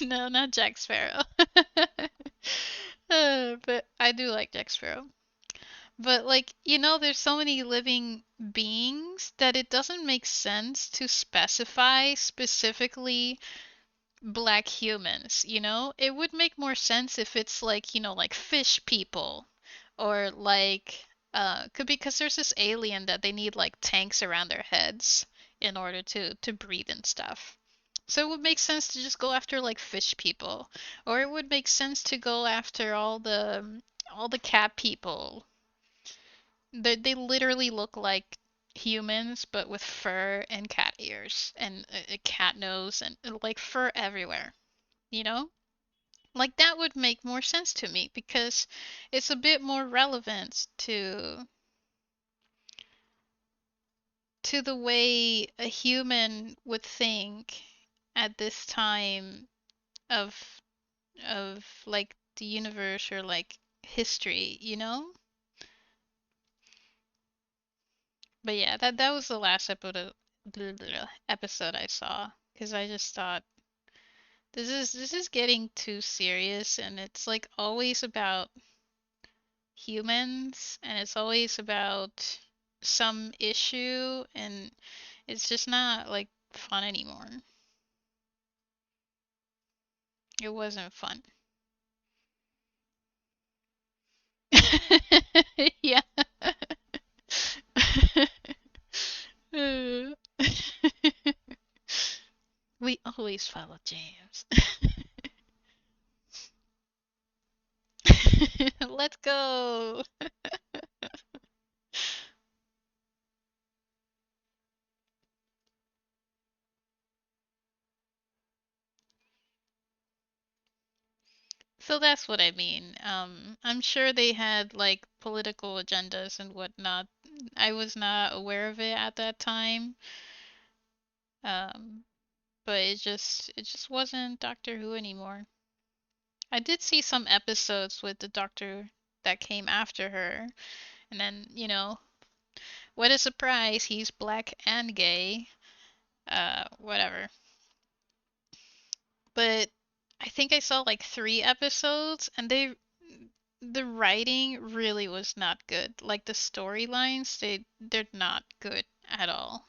no, not Jack Sparrow. But I do like Jack Sparrow. But like, you know, there's so many living beings that it doesn't make sense to specify specifically black humans, you know? It would make more sense if it's like, you know, like fish people or like could because there's this alien that they need like tanks around their heads in order to breathe and stuff. So it would make sense to just go after like fish people, or it would make sense to go after all the cat people. They literally look like humans but with fur and cat ears and a cat nose and like fur everywhere, you know? Like that would make more sense to me because it's a bit more relevant to the way a human would think at this time of like the universe or like history, you know? But yeah, that was the last episode I saw because I just thought this is getting too serious and it's like always about humans and it's always about some issue and it's just not like fun anymore. It wasn't fun. Yeah. We always follow James. Let's go. So that's what I mean. I'm sure they had like political agendas and whatnot. I was not aware of it at that time. Um, but it just wasn't Doctor Who anymore. I did see some episodes with the Doctor that came after her, and then, you know, what a surprise, he's black and gay. Whatever. But I think I saw like 3 episodes, and the writing really was not good. Like the storylines, they're not good at all.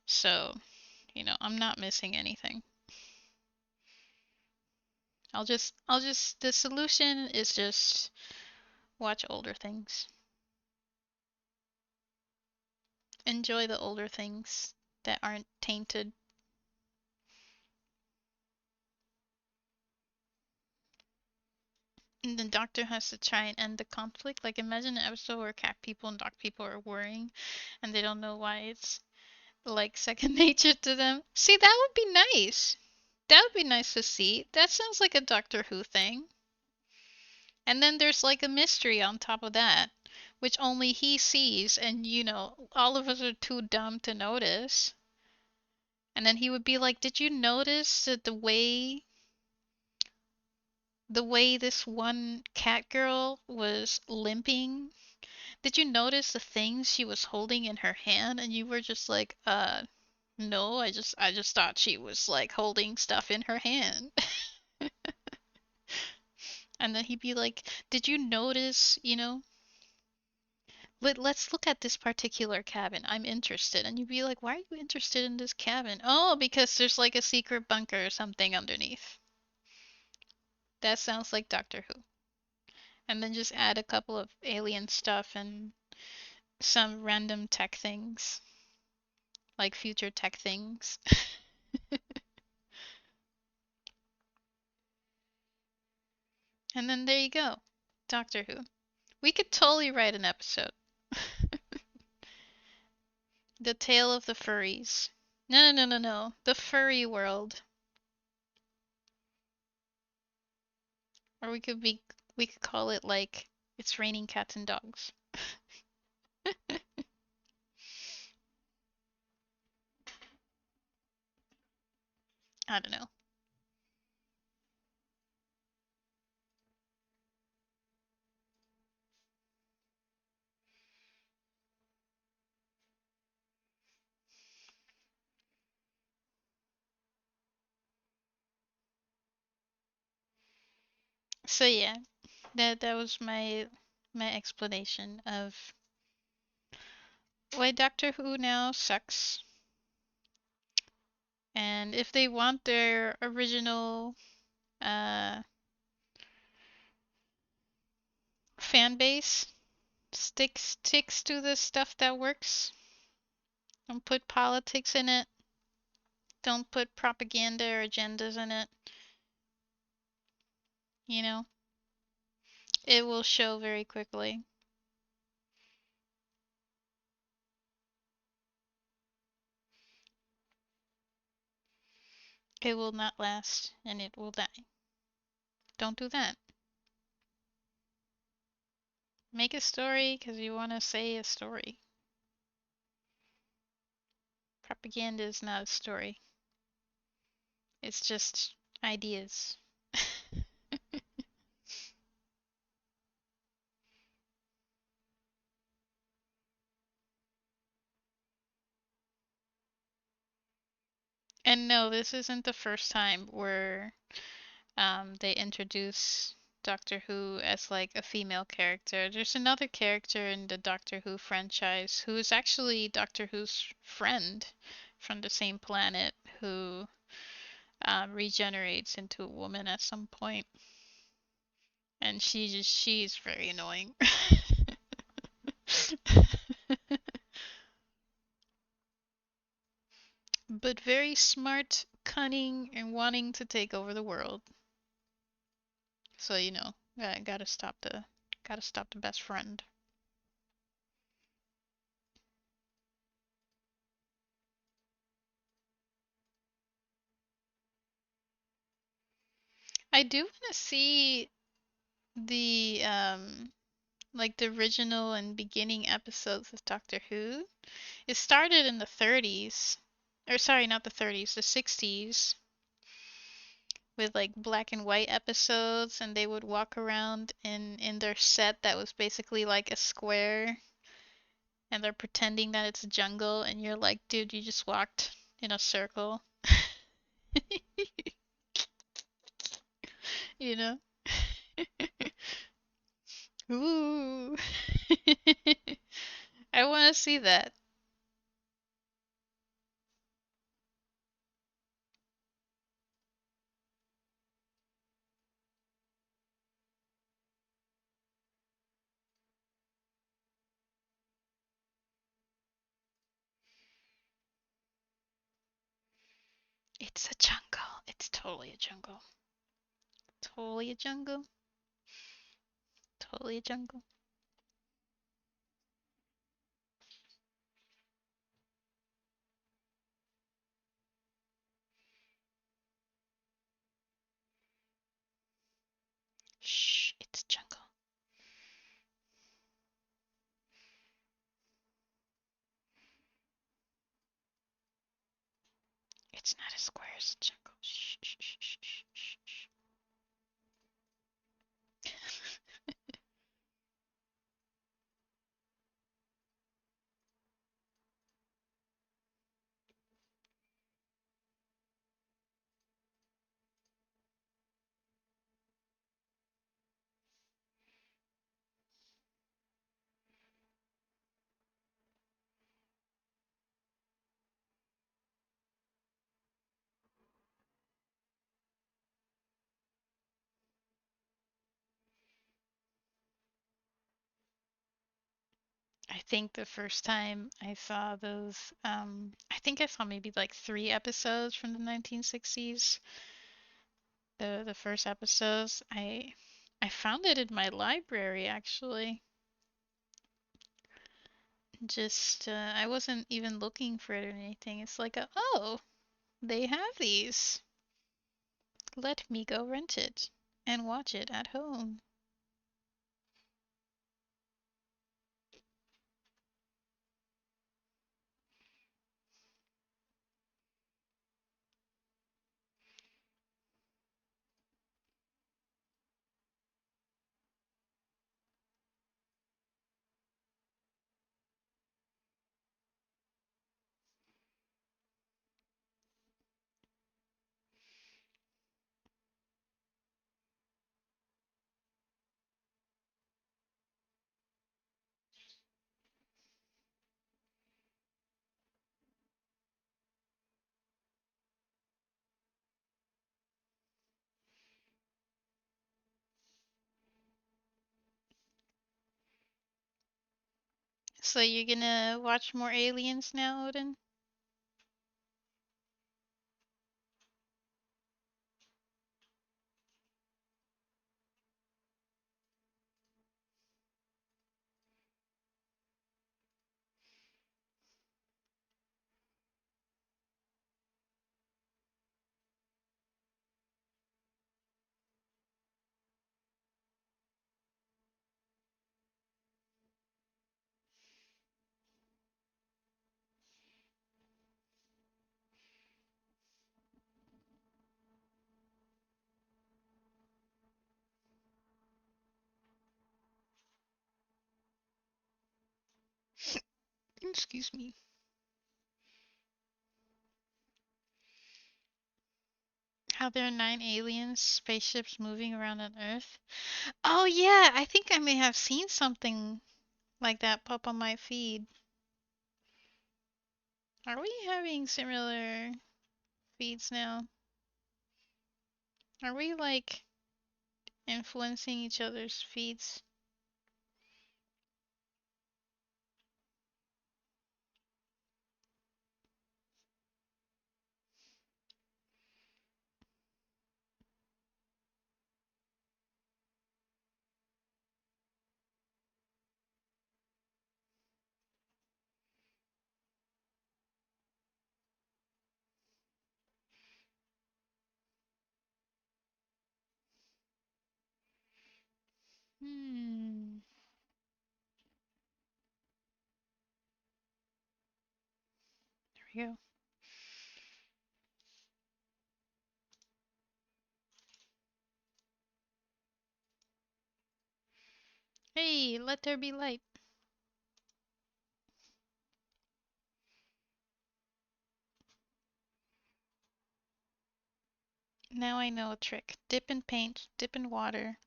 So, you know, I'm not missing anything. I'll just the solution is just watch older things. Enjoy the older things that aren't tainted. And the doctor has to try and end the conflict. Like imagine an episode where cat people and dog people are worrying and they don't know why it's like second nature to them. See, that would be nice. That would be nice to see. That sounds like a Doctor Who thing. And then there's like a mystery on top of that, which only he sees, and you know, all of us are too dumb to notice. And then he would be like, "Did you notice that the way this one cat girl was limping? Did you notice the things she was holding in her hand?" And you were just like, no, I just thought she was like holding stuff in her hand." And then he'd be like, "Did you notice, let's look at this particular cabin. I'm interested." And you'd be like, "Why are you interested in this cabin?" "Oh, because there's like a secret bunker or something underneath." That sounds like Doctor Who. And then just add a couple of alien stuff and some random tech things, like future tech things. And then there you go. Doctor Who. We could totally write an episode. The Tale of the Furries. No, no, no, no, no. The furry world. Or we could call it like It's Raining Cats and Dogs. I don't know. So yeah, that was my explanation of why Doctor Who now sucks. And if they want their original uh fan base, sticks to the stuff that works. Don't put politics in it. Don't put propaganda or agendas in it. You know, it will show very quickly. It will not last and it will die. Don't do that. Make a story because you want to say a story. Propaganda is not a story. It's just ideas. And no, this isn't the first time where they introduce Doctor Who as like a female character. There's another character in the Doctor Who franchise who is actually Doctor Who's friend from the same planet who regenerates into a woman at some point, and she's very annoying. But very smart, cunning, and wanting to take over the world. So gotta stop the best friend. I do want to see the like the original and beginning episodes of Doctor Who. It started in the 30s, or sorry, not the 30s, the 60s, with like black and white episodes, and they would walk around in their set that was basically like a square, and they're pretending that it's a jungle, and you're like, dude, you just walked in a circle. You know? Ooh. I want to see that. It's a jungle. It's totally a jungle. Totally a jungle. Totally a jungle. Shh, it's a jungle. It's not a square, it's a jungle. Shh, shh, shh, shh, shh, shh. think the first time I saw those, I think I saw maybe like 3 episodes from the 1960s. The first episodes, I found it in my library actually. Just I wasn't even looking for it or anything. It's like oh, they have these. Let me go rent it and watch it at home. So you're gonna watch more aliens now, Odin? Excuse me. How there are 9 aliens, spaceships moving around on Earth. Oh yeah, I think I may have seen something like that pop on my feed. Are we having similar feeds now? Are we like influencing each other's feeds? Hmm. There we go. Hey, let there be light. Now I know a trick. Dip in paint, dip in water,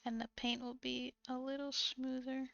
and the paint will be a little smoother.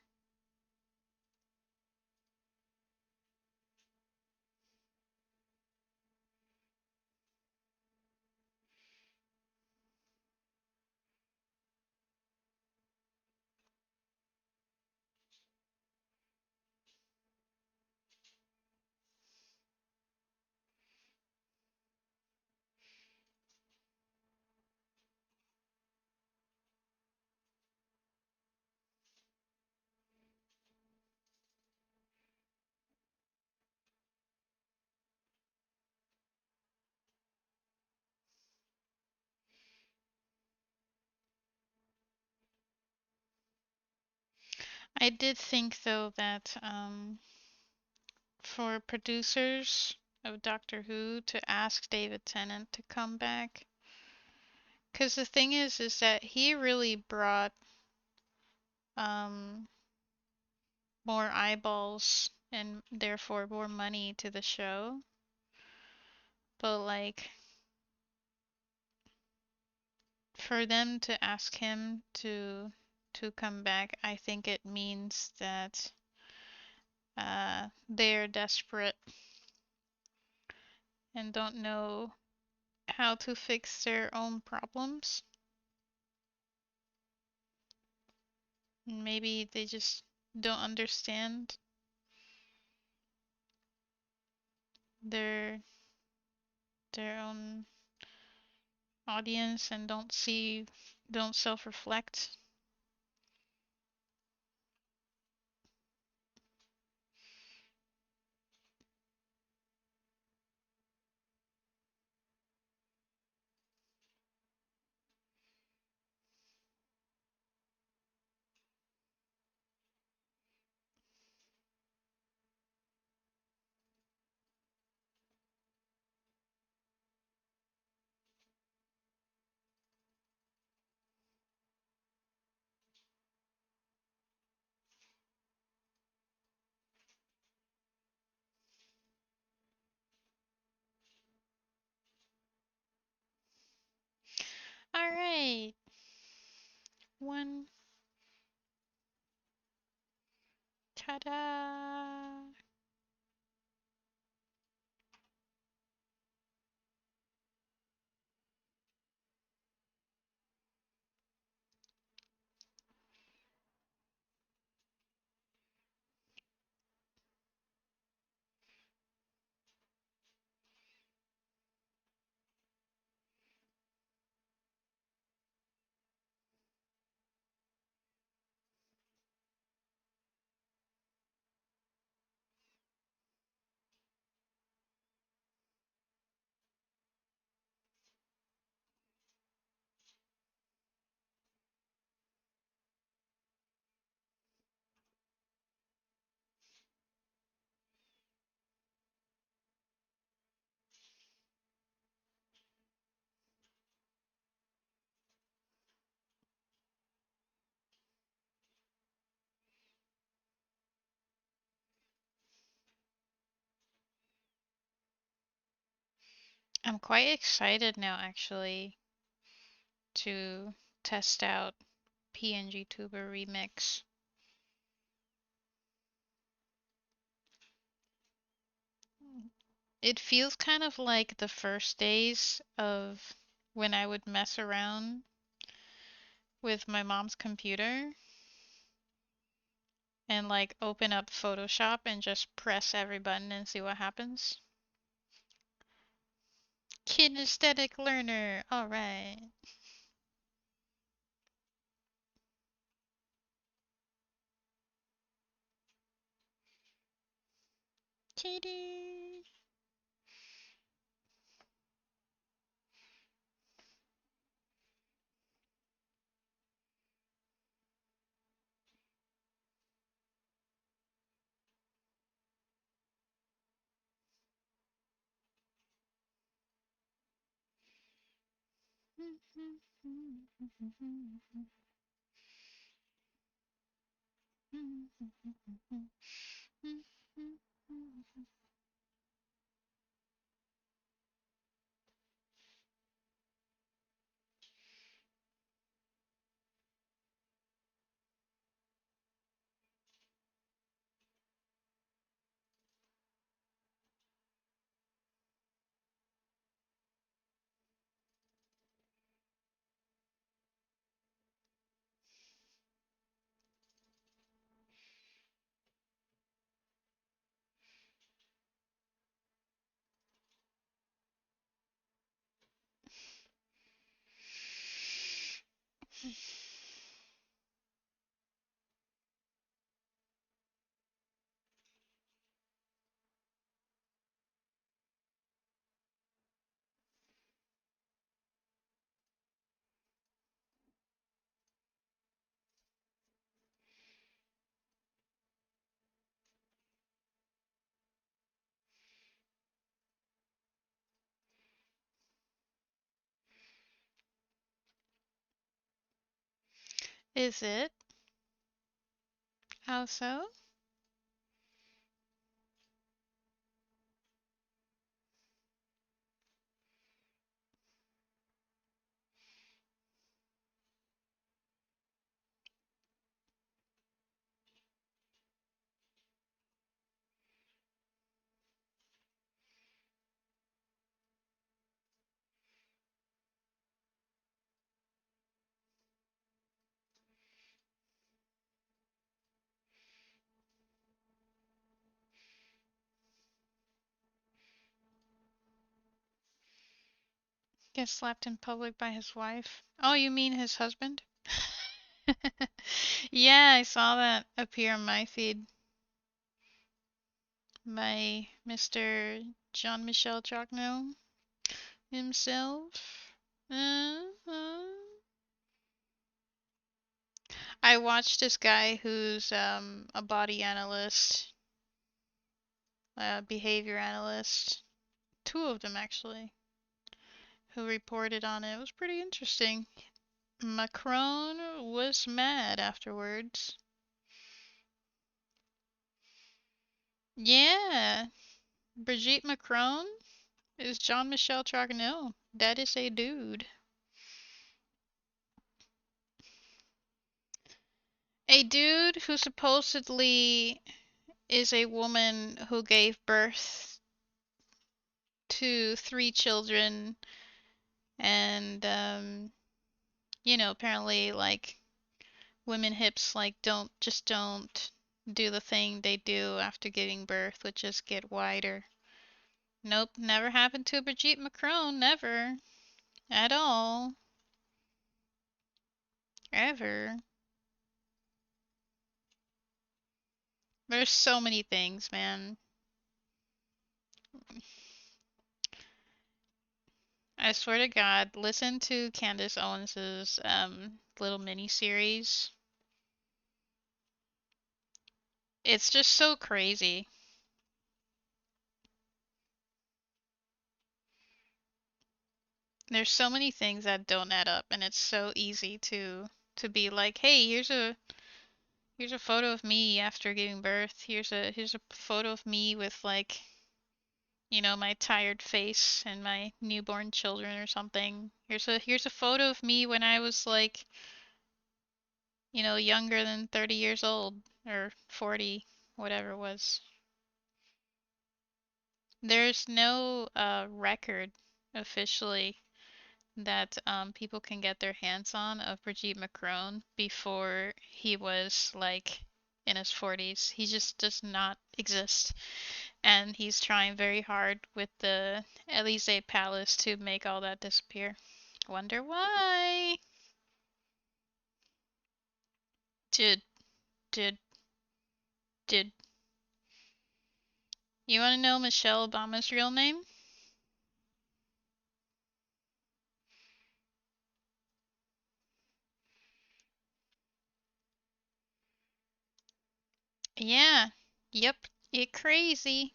I did think though that for producers of Doctor Who to ask David Tennant to come back, because the thing is that he really brought um more eyeballs and therefore more money to the show. But like for them to ask him to come back, I think it means that they're desperate and don't know how to fix their own problems. Maybe they just don't understand their their own audience and don't self-reflect. All right. One. Ta-da! I'm quite excited now, actually, to test out pngtuber remix. It feels kind of like the first days of when I would mess around with my mom's computer and like open up Photoshop and just press every button and see what happens. Kinesthetic learner. All right. Kitty. Is it? How so? Gets slapped in public by his wife. Oh, you mean his husband? Yeah, I saw that appear on my feed. My Mr. Jean-Michel Chocno himself. Uh-huh. I watched this guy who's a body analyst, a behavior analyst, two of them actually, who reported on it. It was pretty interesting. Macron was mad afterwards. Yeah, Brigitte Macron is Jean-Michel Chocno. That is a dude. A dude who supposedly is a woman who gave birth to 3 children and apparently like women hips like don't do the thing they do after giving birth, which is get wider. Nope, never happened to Brigitte Macron, never. At all. Ever. There's so many things, man. I swear to God, listen to Candace Owens's little mini series. It's just so crazy. There's so many things that don't add up, and it's so easy to be like, hey, here's a photo of me after giving birth. Here's a photo of me with like, my tired face and my newborn children or something. Here's a photo of me when I was like, younger than 30 years old or 40, whatever it was. There's no record officially that people can get their hands on of Brigitte Macron before he was like in his 40s. He just does not exist. And he's trying very hard with the Elysee Palace to make all that disappear. Wonder why? Did, did, did. You want to know Michelle Obama's real name? Yeah. Yep. It crazy.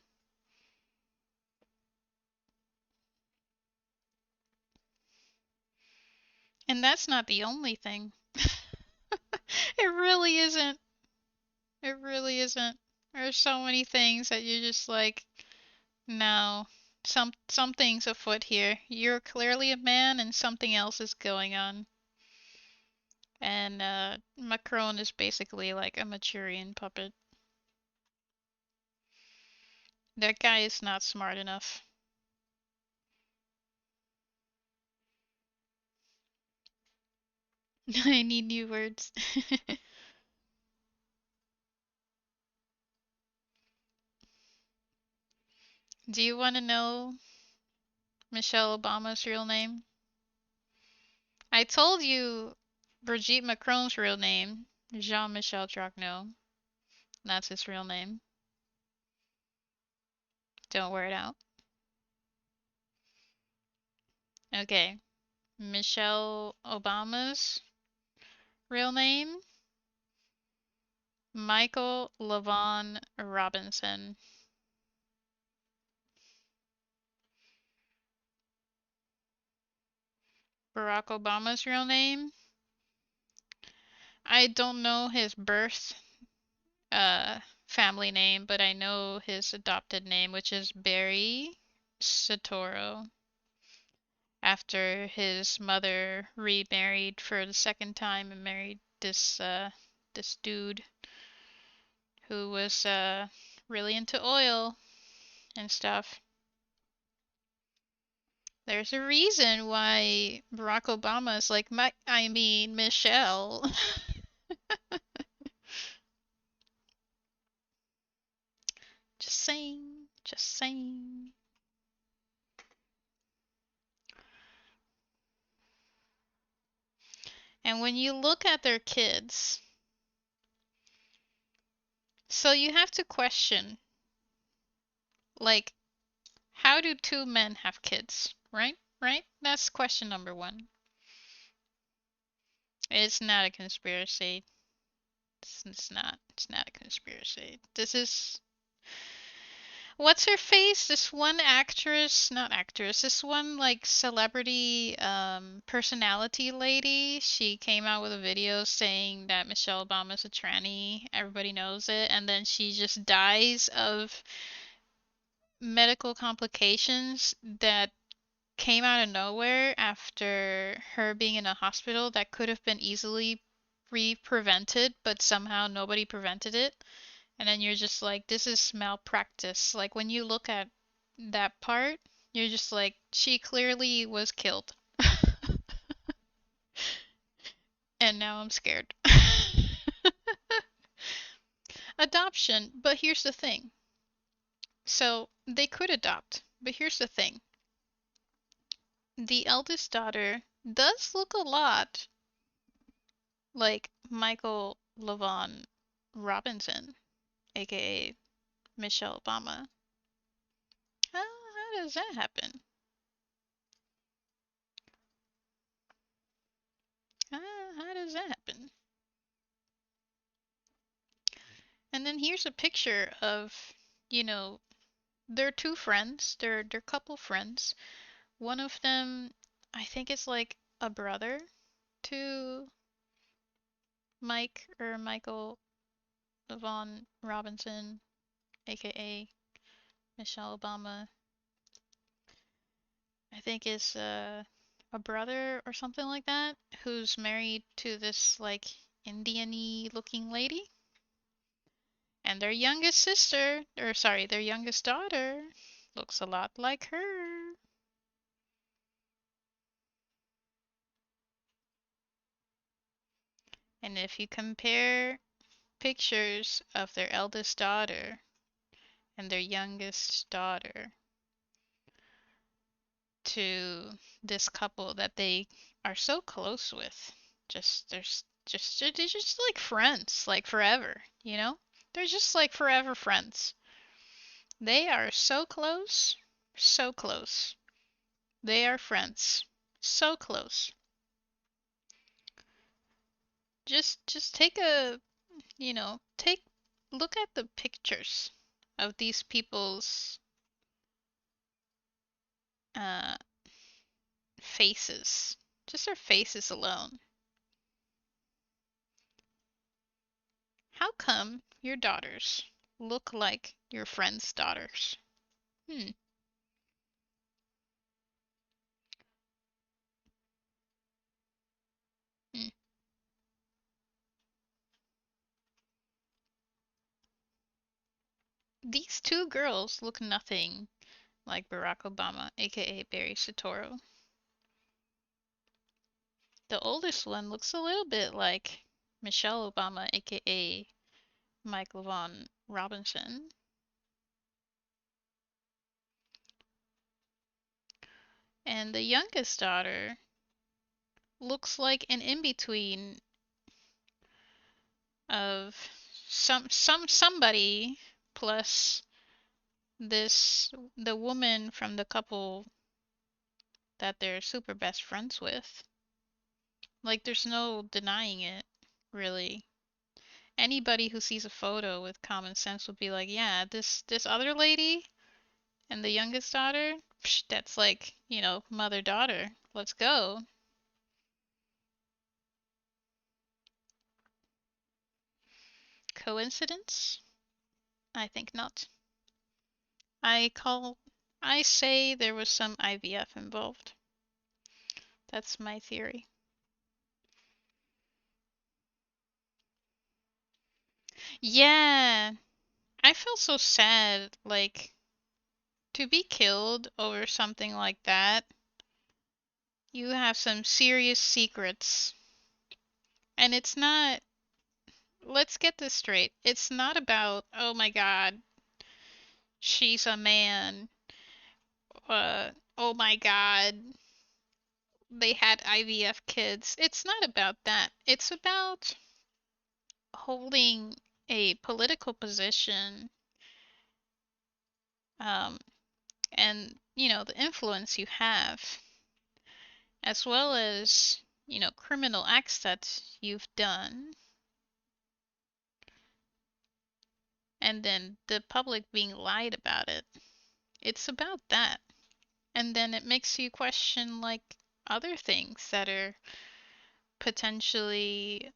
And that's not the only thing. It really isn't. It really isn't. There's so many things that you're just like, no, something's afoot here. You're clearly a man and something else is going on. And Macron is basically like a Manchurian puppet. That guy is not smart enough. I need new words. Do you want to know Michelle Obama's real name? I told you Brigitte Macron's real name, Jean-Michel Trocno. That's his real name. Don't wear it out. Okay. Michelle Obama's real name? Michael Lavon Robinson. Barack Obama's real name? I don't know his birth family name, but I know his adopted name, which is Barry Satoro. After his mother remarried for the second time and married this dude who was really into oil and stuff. There's a reason why Barack Obama is like, Michelle. Just saying, just saying. And when you look at their kids, so you have to question, like, how do two men have kids? Right? Right? That's question number one. It's not a conspiracy. It's not. It's not a conspiracy. This is what's her face? This one actress, not actress, this one like celebrity personality lady. She came out with a video saying that Michelle Obama's a tranny. Everybody knows it, and then she just dies of medical complications that came out of nowhere after her being in a hospital that could have been easily prevented, but somehow nobody prevented it. And then you're just like, this is malpractice. Like when you look at that part, you're just like, she clearly was killed. And now I'm scared. Adoption, but here's the thing. So they could adopt, but here's the thing. The eldest daughter does look a lot like Michael LaVaughn Robinson, aka Michelle Obama. How does that happen? How does that happen? And then here's a picture of, you know, they're two friends. They're couple friends. One of them, I think, is like a brother to Mike or Michael LaVaughn Robinson, aka Michelle Obama. I think is a brother or something like that, who's married to this like Indian-y looking lady. And their youngest sister, or sorry, their youngest daughter, looks a lot like her. And if you compare pictures of their eldest daughter and their youngest daughter to this couple that they are so close with, they're just like friends, like forever, you know? They're just like forever friends. They are so close, so close. They are friends, so close. Just take a, take look at the pictures of these people's uh faces. Just their faces alone. How come your daughters look like your friends' daughters? Hmm. Hmm. These two girls look nothing like Barack Obama, aka Barry Soetoro. The oldest one looks a little bit like Michelle Obama, aka Michael Von Robinson. And the youngest daughter looks like an in-between of somebody plus the woman from the couple that they're super best friends with. Like there's no denying it, really. Anybody who sees a photo with common sense would be like, yeah, this other lady and the youngest daughter, psh, that's like, mother daughter. Let's go. Coincidence? I think not. I call I say there was some IVF involved. That's my theory. Yeah, I feel so sad, like, to be killed over something like that. You have some serious secrets. And it's not, let's get this straight. It's not about, oh my God, she's a man. Oh my God, they had IVF kids. It's not about that. It's about holding a political position, um, and the influence you have, as well as criminal acts that you've done, and then the public being lied about it. It's about that. And then it makes you question like other things that are potentially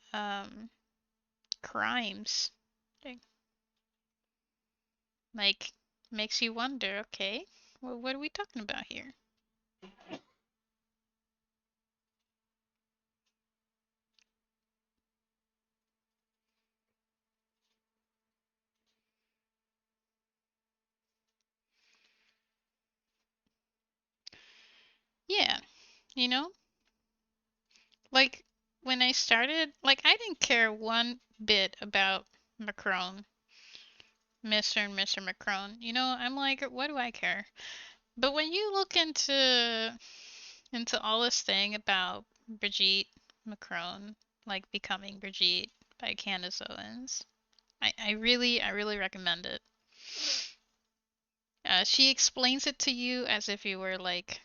crimes. Like, makes you wonder, okay, well, what are we talking about here? Yeah, you know, like when I started, like I didn't care one bit about Macron, Mr. and Mr. Macron. I'm like, what do I care? But when you look into all this thing about Brigitte Macron, like becoming Brigitte by Candace Owens, I really recommend it. She explains it to you as if you were like,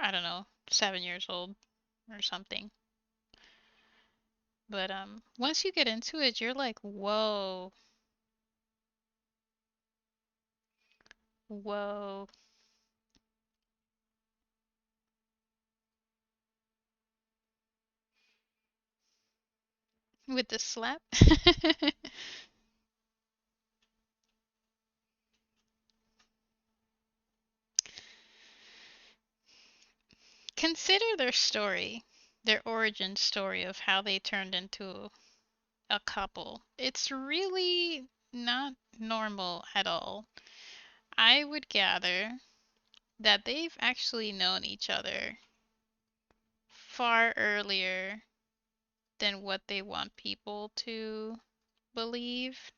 I don't know, 7 years old or something. But once you get into it, you're like, whoa, whoa, with the slap. Consider their story, their origin story of how they turned into a couple. It's really not normal at all. I would gather that they've actually known each other far earlier than what they want people to believe.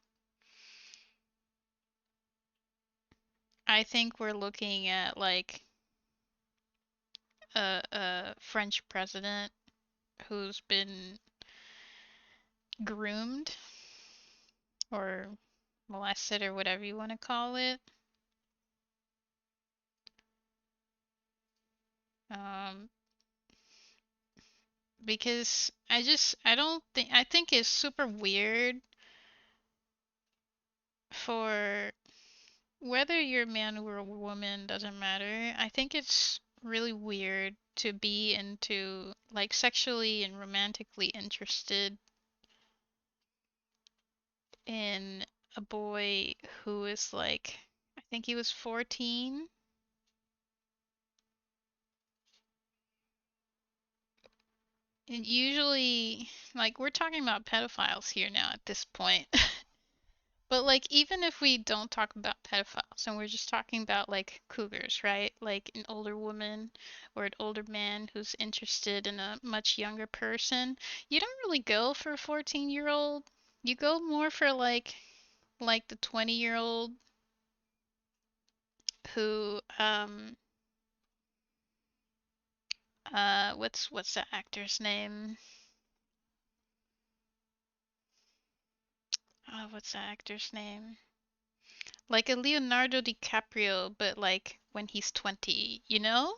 I think we're looking at like a French president who's been groomed or molested or whatever you want to call it. Um, because I don't think I think it's super weird for whether you're a man or a woman doesn't matter. I think it's really weird to be into like sexually and romantically interested in a boy who is like I think he was 14. And usually like we're talking about pedophiles here now at this point. But like even if we don't talk about pedophiles and we're just talking about like cougars, right? Like an older woman or an older man who's interested in a much younger person, you don't really go for a 14-year-old. You go more for like the 20-year-old who what's the actor's name? Oh, what's the actor's name? Like a Leonardo DiCaprio, but like when he's 20, you know?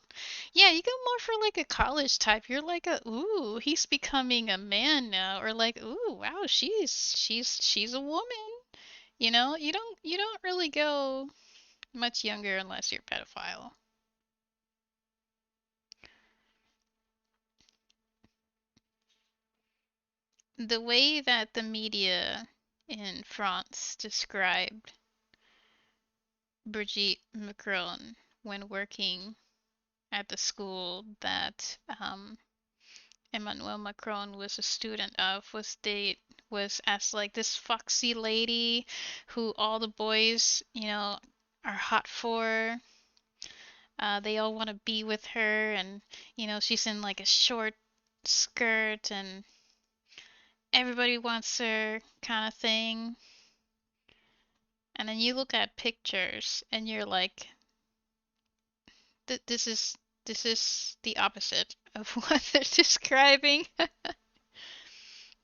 Yeah, you go more for like a college type. You're like ooh, he's becoming a man now, or like, ooh, wow, she's a woman. You don't really go much younger unless you're a pedophile. The way that the media in France described Brigitte Macron when working at the school that Emmanuel Macron was a student of was as like this foxy lady who all the boys, are hot for. They all want to be with her, and she's in like a short skirt, and everybody wants her kind of thing. And then you look at pictures, and you're like, this is This is the opposite of what they're describing.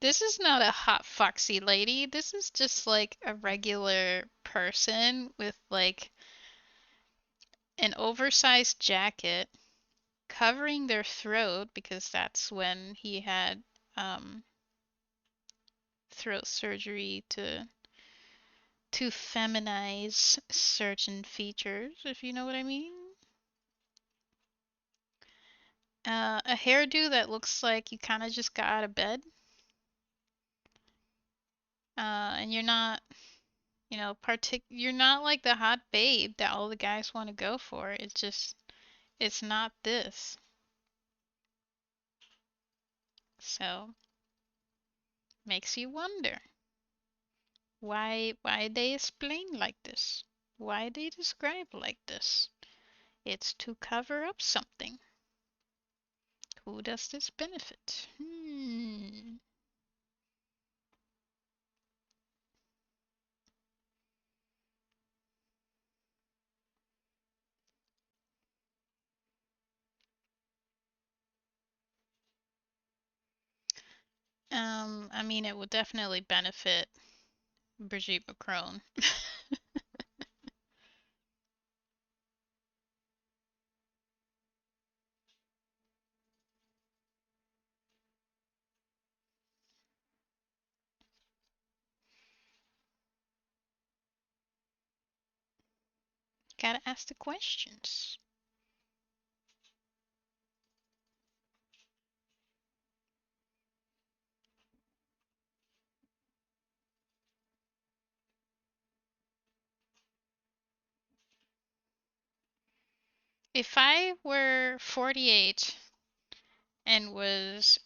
This is not a hot foxy lady. This is just like a regular person with like an oversized jacket covering their throat because that's when he had um, throat surgery to feminize certain features, if you know what I mean. A hairdo that looks like you kind of just got out of bed, and you're not, you're not like the hot babe that all the guys want to go for. It's not this. So, makes you wonder why they explain like this, why they describe like this. It's to cover up something. Who does this benefit? I mean, it would definitely benefit Brigitte Macron. Gotta ask the questions. If I were 48 and was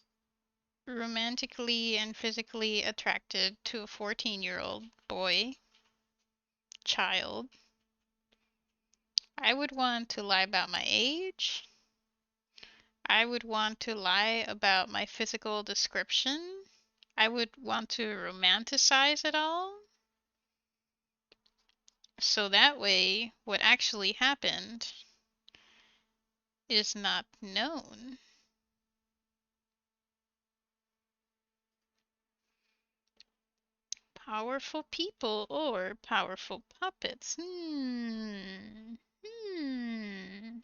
romantically and physically attracted to a 14-year-old boy, child, I would want to lie about my age. I would want to lie about my physical description. I would want to romanticize it all. So that way, what actually happened is not known. Powerful people or powerful puppets? Hmm. Hmm.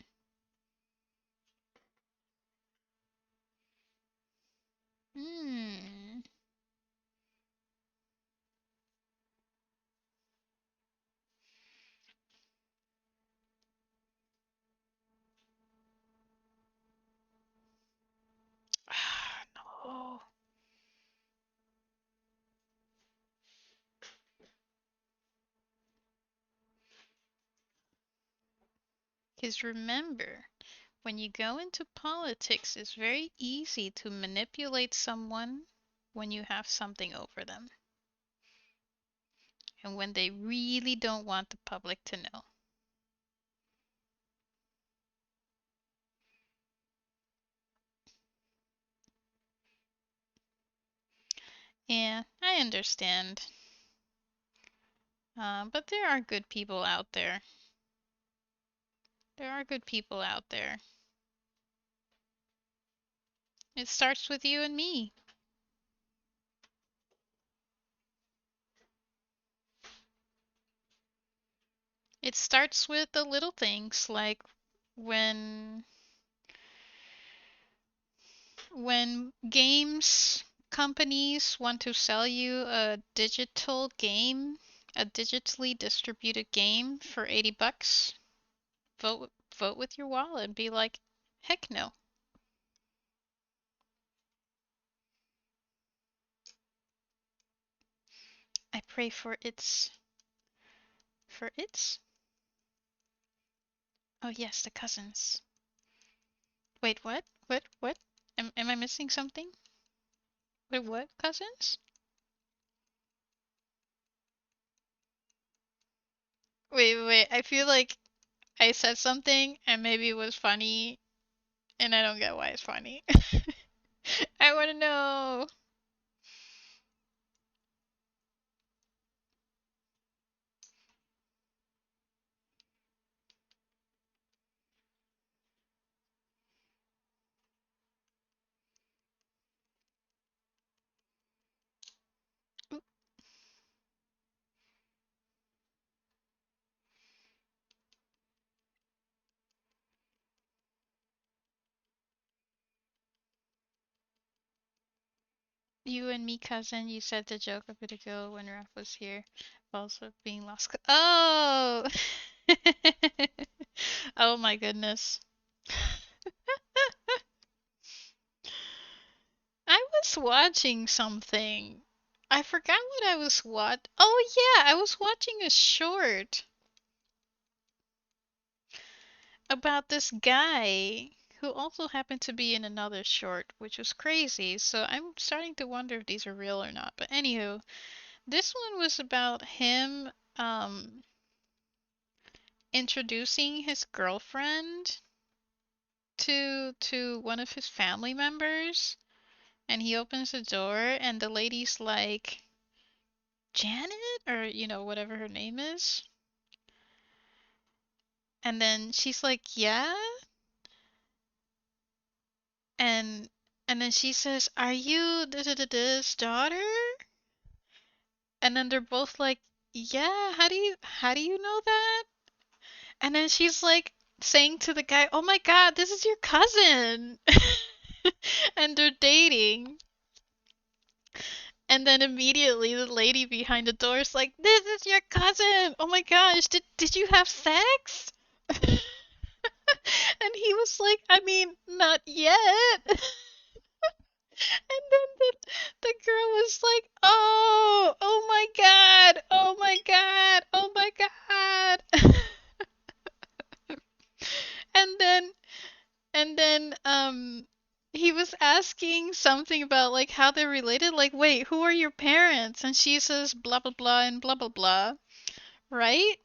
Hmm. No. Because remember, when you go into politics, it's very easy to manipulate someone when you have something over them and when they really don't want the public to know. Yeah, I understand. But there are good people out there. There are good people out there. It starts with you and me. It starts with the little things like when when games companies want to sell you a digital game, a digitally distributed game for 80 bucks, vote with your wallet and be like, "Heck no." I pray for its. Oh yes, the cousins. Wait, what? What? Am I missing something? Wait, what? Cousins? Wait. I feel like I said something and maybe it was funny and I don't get why it's funny. I want to know. You and me, cousin. You said the joke a bit ago when Raph was here. Also being lost. Oh! Oh my goodness. I was watching something. I forgot what I was Oh yeah, I was watching a short about this guy who also happened to be in another short, which was crazy. So I'm starting to wonder if these are real or not. But anywho, this one was about him introducing his girlfriend to one of his family members, and he opens the door and the lady's like Janet, or whatever her name is. And then she's like, "Yeah?" And then she says, "Are you this daughter?" And then they're both like, "Yeah, how do you know that?" And then she's like saying to the guy, "Oh my God, this is your cousin." And they're dating. And then immediately the lady behind the door is like, "This is your cousin. Oh my gosh, did you have sex?" And he was like, "I mean, not yet." And then the girl was like, "Oh, oh my God, oh my God, oh my God." And then he was asking something about like how they're related, like, "Wait, who are your parents?" And she says blah blah blah and blah blah blah, right?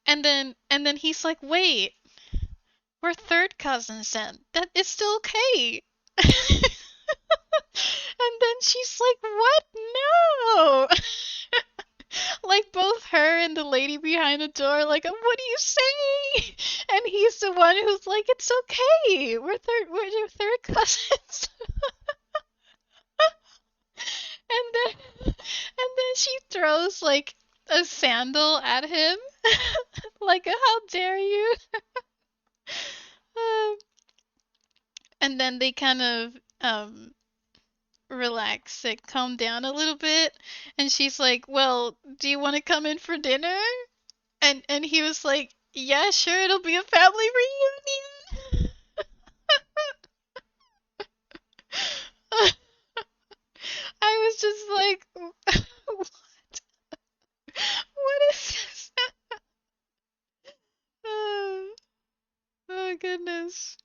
And then he's like, "Wait, we're third cousins then. That is still okay." And then she's like, "What? No." Like both her and the lady behind the door, like, "What do you say?" And he's the one who's like, "It's okay. We're your third cousins." And then she throws like a sandal at him. Like, "How dare you?" Um, and then they kind of relax, like calm down a little bit, and she's like, "Well, do you want to come in for dinner?" And he was like, "Yeah, sure, it'll be a family reunion." I was just like, what? What is this? Oh, oh goodness.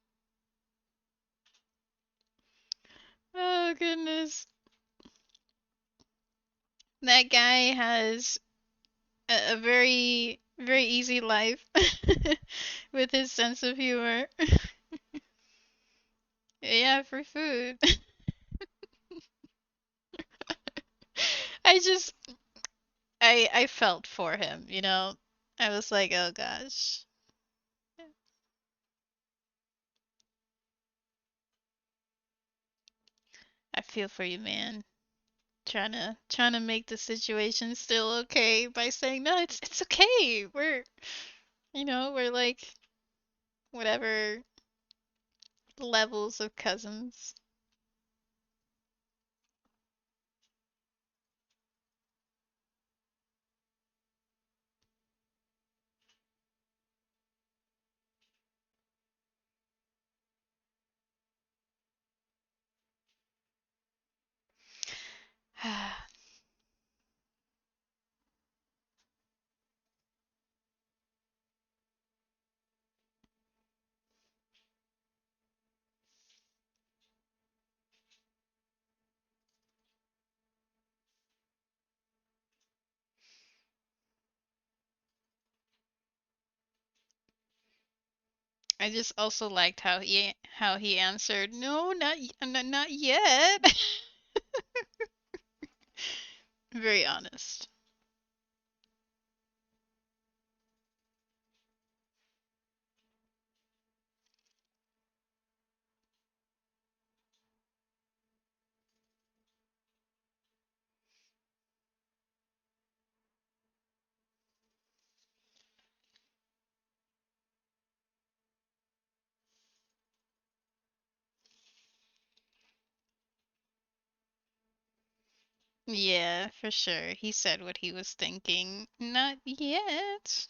Oh goodness. That guy has a very, very easy life with his sense of humor. Yeah, for food. I just, I felt for him. I was like, oh gosh. I feel for you, man. Trying to make the situation still okay by saying, no, it's okay. We're like whatever levels of cousins. I just also liked how he answered, "No, not yet." Very honest. Yeah, for sure. He said what he was thinking. Not yet.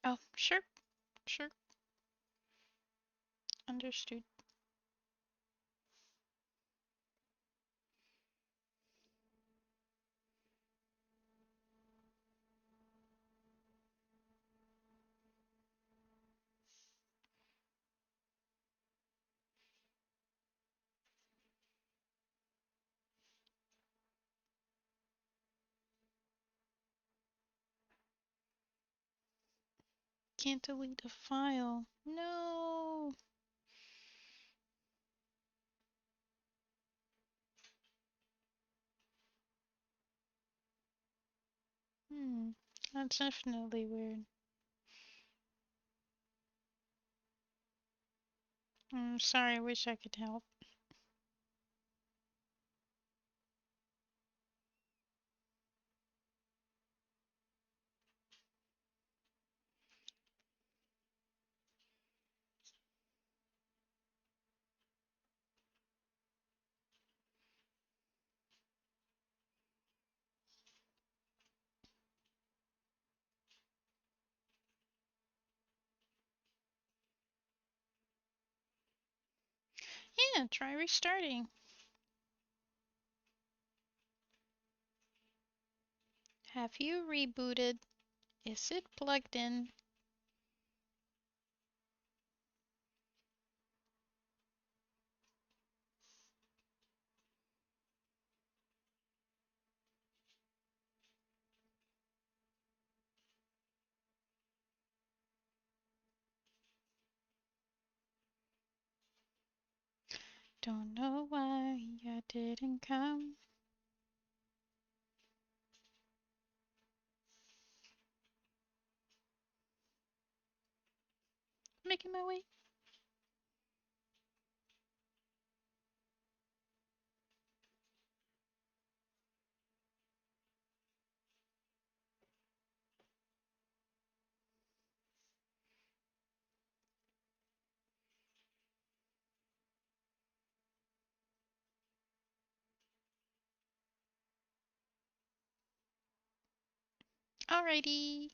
Oh, sure, sure. Understood. Can't delete a file. No. Hmm. That's definitely weird. I'm sorry, I wish I could help. Yeah, try restarting. Have you rebooted? Is it plugged in? Don't know why I didn't come. Making my way. Alrighty.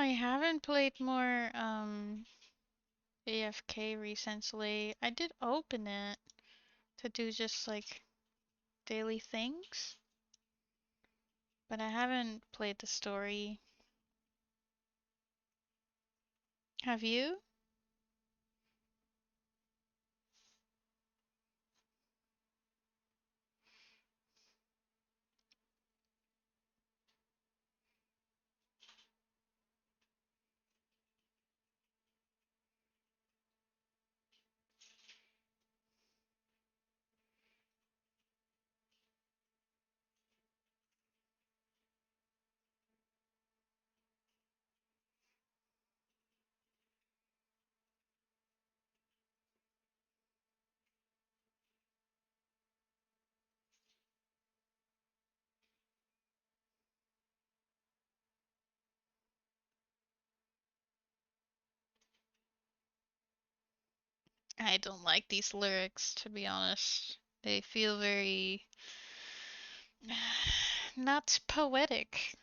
I haven't played more AFK recently. I did open it to do just like daily things, but I haven't played the story. Have you? I don't like these lyrics, to be honest. They feel very not poetic.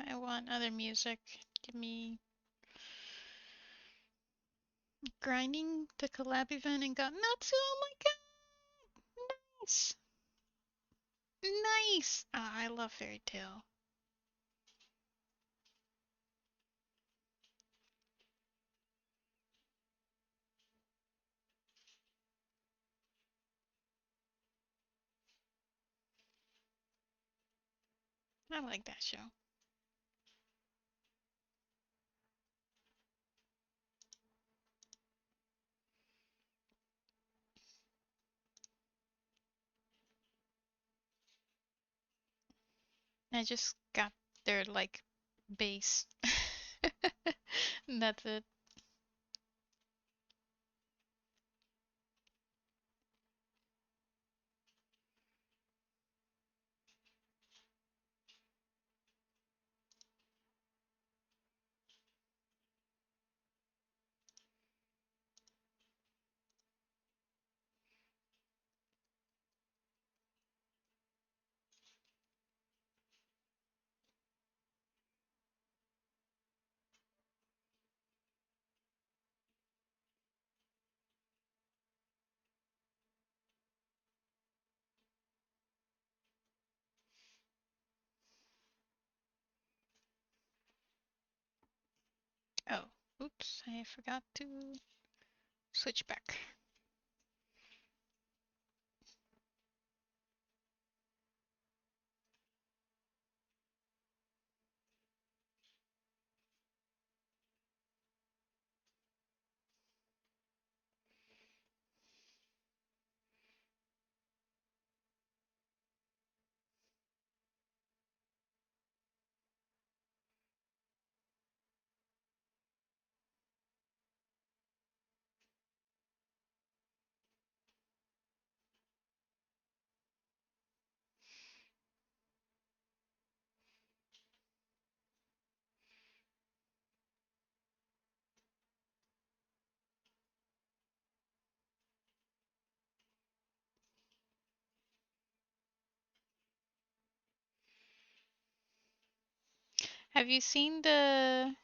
I want other music. Give me grinding the collab event and got Natsu. Oh my god! Nice! Nice! Oh, I love Fairy Tail. I like that show. I just got their like base. That's it. Oh, oops, I forgot to switch back. Have you seen the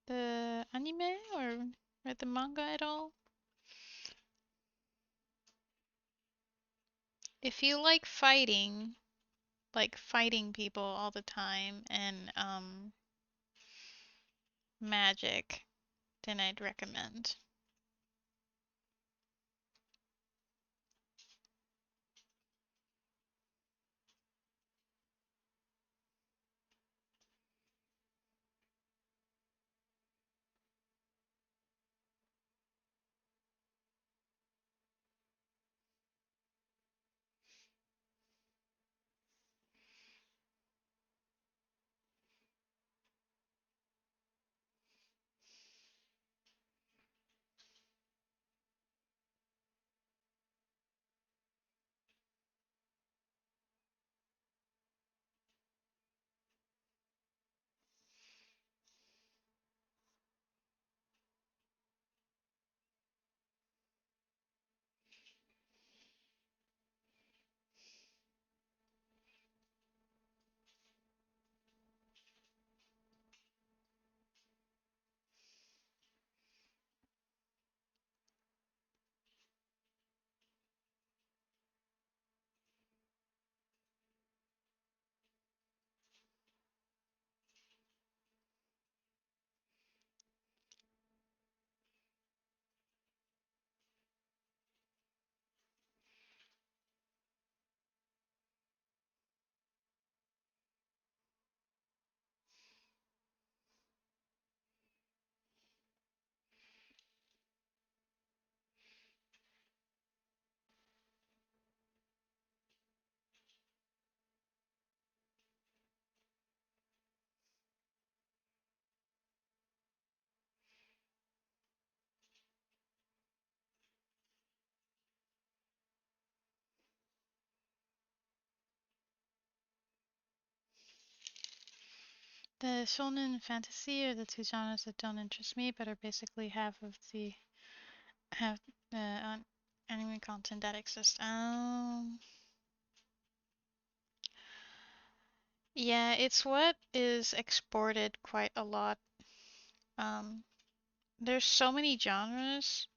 anime or read the manga at all? If you like fighting people all the time and magic, then I'd recommend. The shonen and fantasy are the two genres that don't interest me, but are basically half the anime content that exists. Yeah, it's what is exported quite a lot. Um, there's so many genres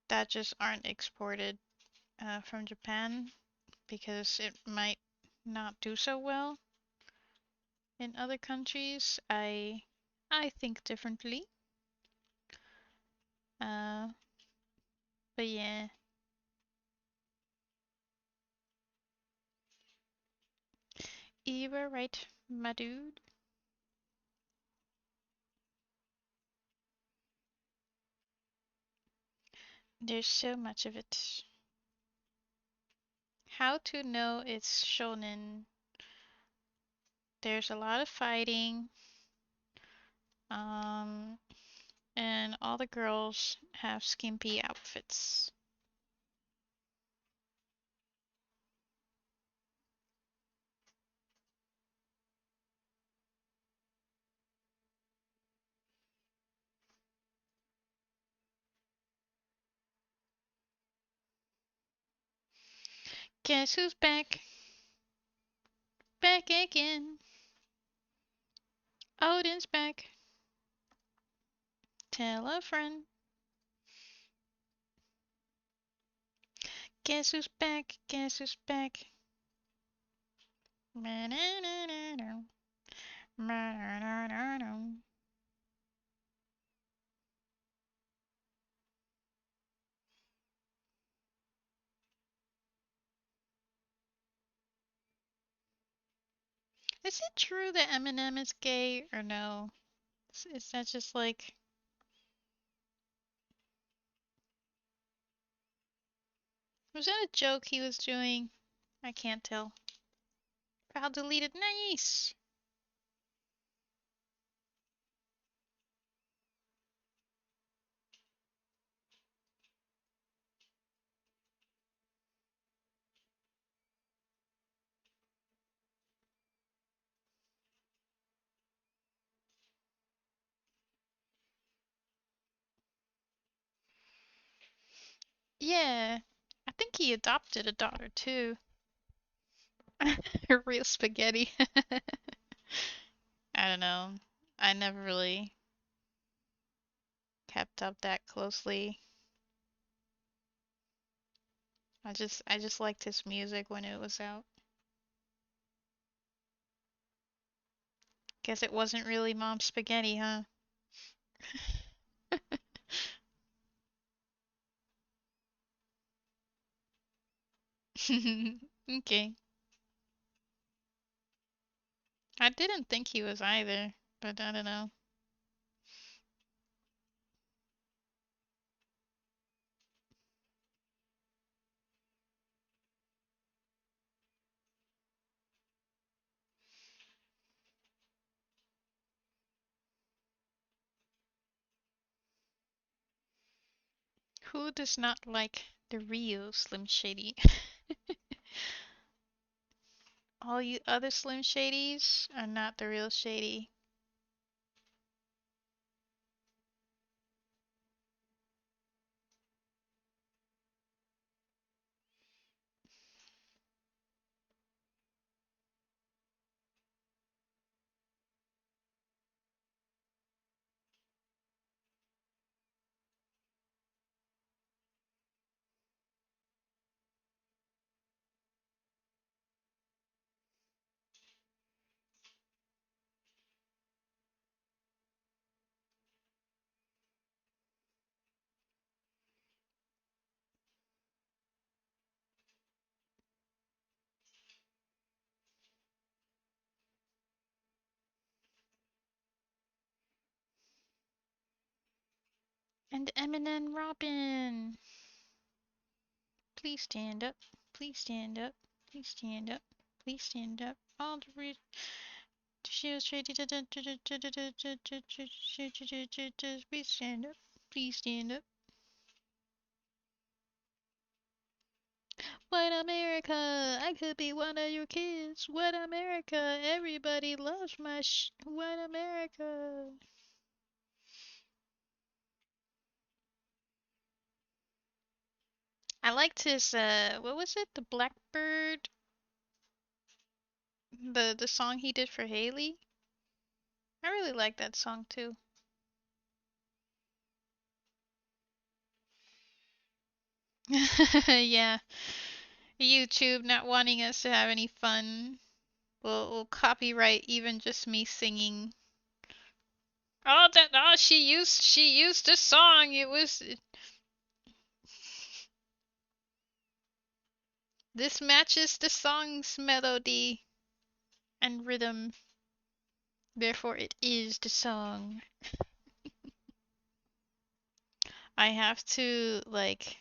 that just aren't exported from Japan because it might not do so well in other countries. I think differently. Uh, but yeah, you were right, my dude. There's so much of it. How to know it's shonen? There's a lot of fighting. Um, and all the girls have skimpy outfits. Guess who's back? Back again. Odin's back. Tell a friend. Guess who's back? Guess who's back? Is it true that Eminem is gay or no? Is that just like, was that a joke he was doing? I can't tell. File deleted. Nice. Yeah. I think he adopted a daughter too. Real spaghetti. I don't know. I never really kept up that closely. I just liked his music when it was out. Guess it wasn't really Mom's spaghetti, huh? Okay. I didn't think he was either, but I don't know. Who does not like the real Slim Shady? All you other Slim Shadys are not the real Shady. And Eminem Robin. Please stand up. Please stand up. Please stand up. Please stand up. All the real Please stand up. Please stand up. White America, I could be one of your kids. White America, everybody loves my White America. I liked his what was it? The Blackbird, the song he did for Haley. I really like that song too. Yeah, YouTube not wanting us to have any fun. Will copyright even just me singing. Oh, that she used a song. It was this matches the song's melody and rhythm. Therefore, it is the song. I have to like.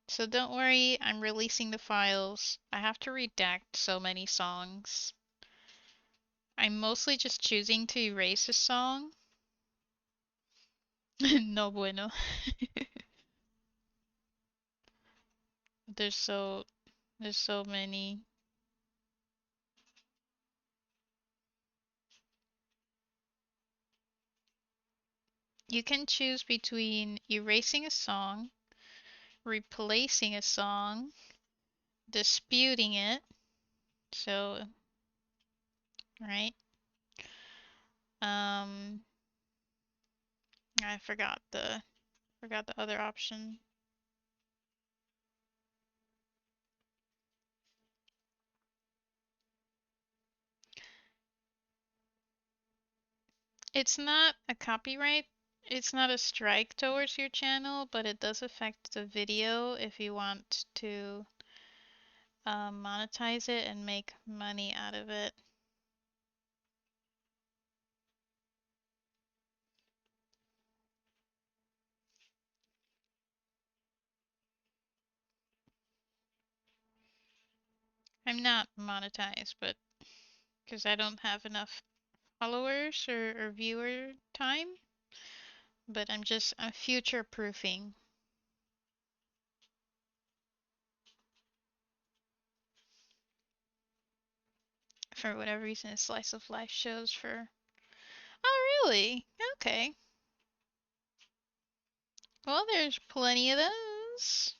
So don't worry, I'm releasing the files. I have to redact so many songs. I'm mostly just choosing to erase a song. No bueno. There's so there's so many. You can choose between erasing a song, replacing a song, disputing it. So, right? Um, I forgot the other option. It's not a copyright. It's not a strike towards your channel, but it does affect the video if you want to monetize it and make money out of it. I'm not monetized, but because I don't have enough followers or viewer time, but I'm future proofing. For whatever reason, slice of life shows for. Oh, really? Okay. Well, there's plenty of those.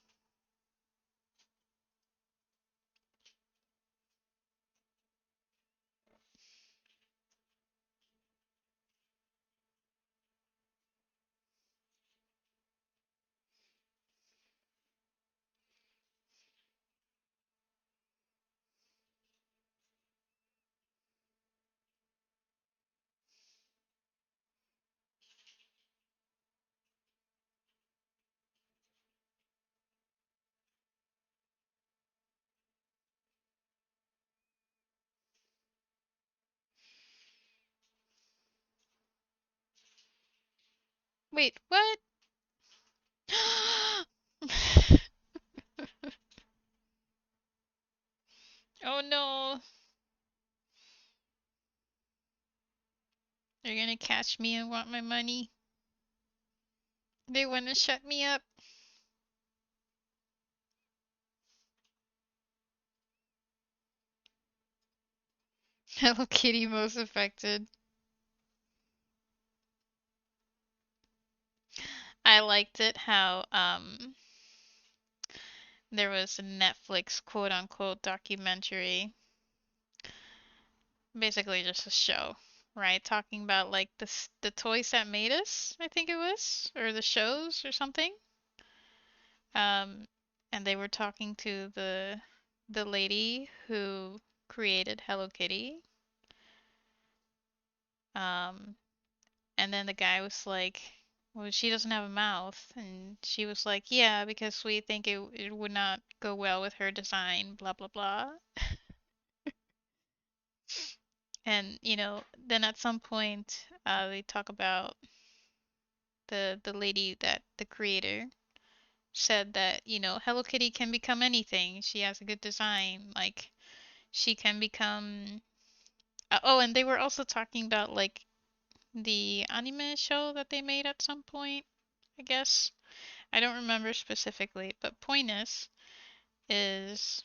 Wait, what? Oh no. They're gonna catch me and want my money. They wanna shut me up. Hello Kitty most affected. I liked it how there was a Netflix quote unquote documentary, basically just a show, right? Talking about like the toys that made us, I think it was, or the shows or something. Um, and they were talking to the lady who created Hello Kitty. Um, and then the guy was like, "Well, she doesn't have a mouth," and she was like, "Yeah, because we think it would not go well with her design, blah blah blah." And then at some point, they talk about the lady that the creator said that Hello Kitty can become anything. She has a good design, like she can become. Oh, and they were also talking about like the anime show that they made at some point, I guess. I don't remember specifically, but point is, is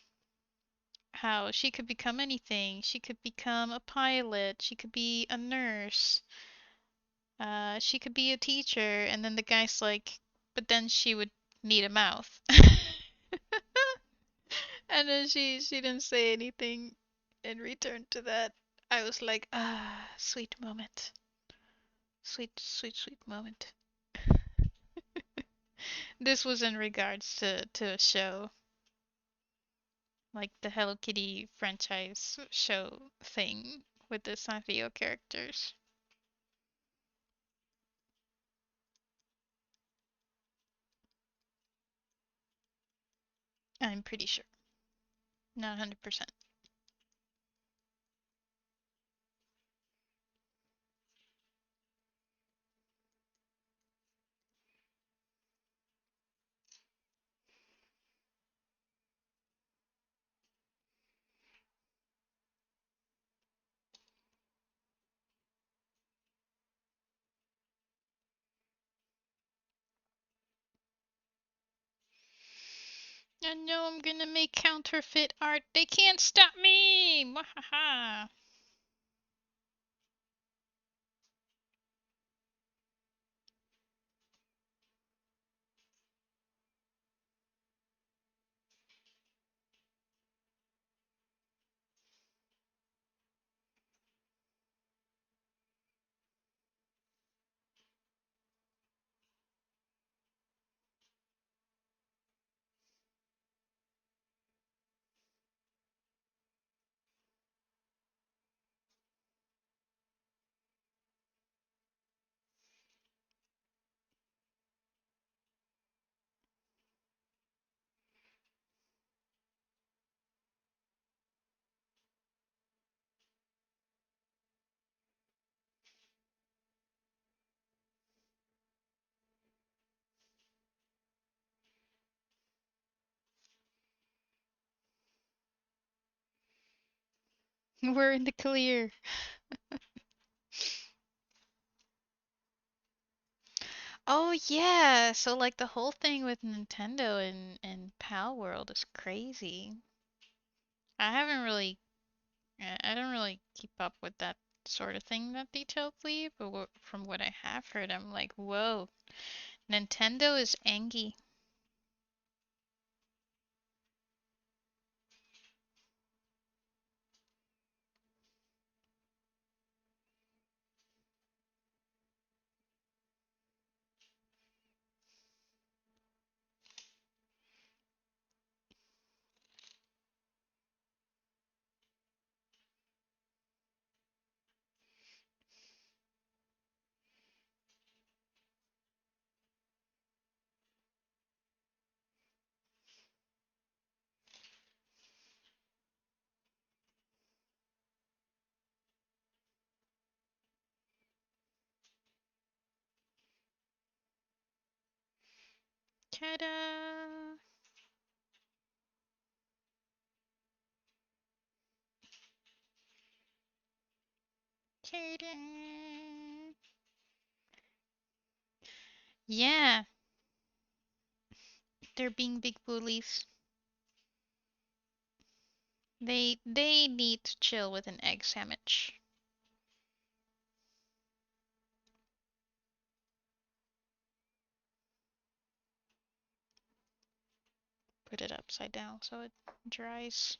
how she could become anything. She could become a pilot, she could be a nurse, she could be a teacher, and then the guy's like, but then she would need a mouth. And then she didn't say anything in return to that. I was like, ah, sweet moment. Sweet, sweet, sweet moment. This was in regards to a show, like the Hello Kitty franchise show thing with the Sanrio characters. I'm pretty sure. Not 100%. I know I'm gonna make counterfeit art. They can't stop me! Wahaha! We're in the clear. Oh yeah, so like the whole thing with Nintendo and Pal World is crazy. I haven't really, I don't really keep up with that sort of thing that detailedly, but from what I have heard, I'm like, whoa, Nintendo is angry. Ta-da! Ta-da! Yeah, they're being big bullies. They need to chill with an egg sandwich. Put it upside down so it dries.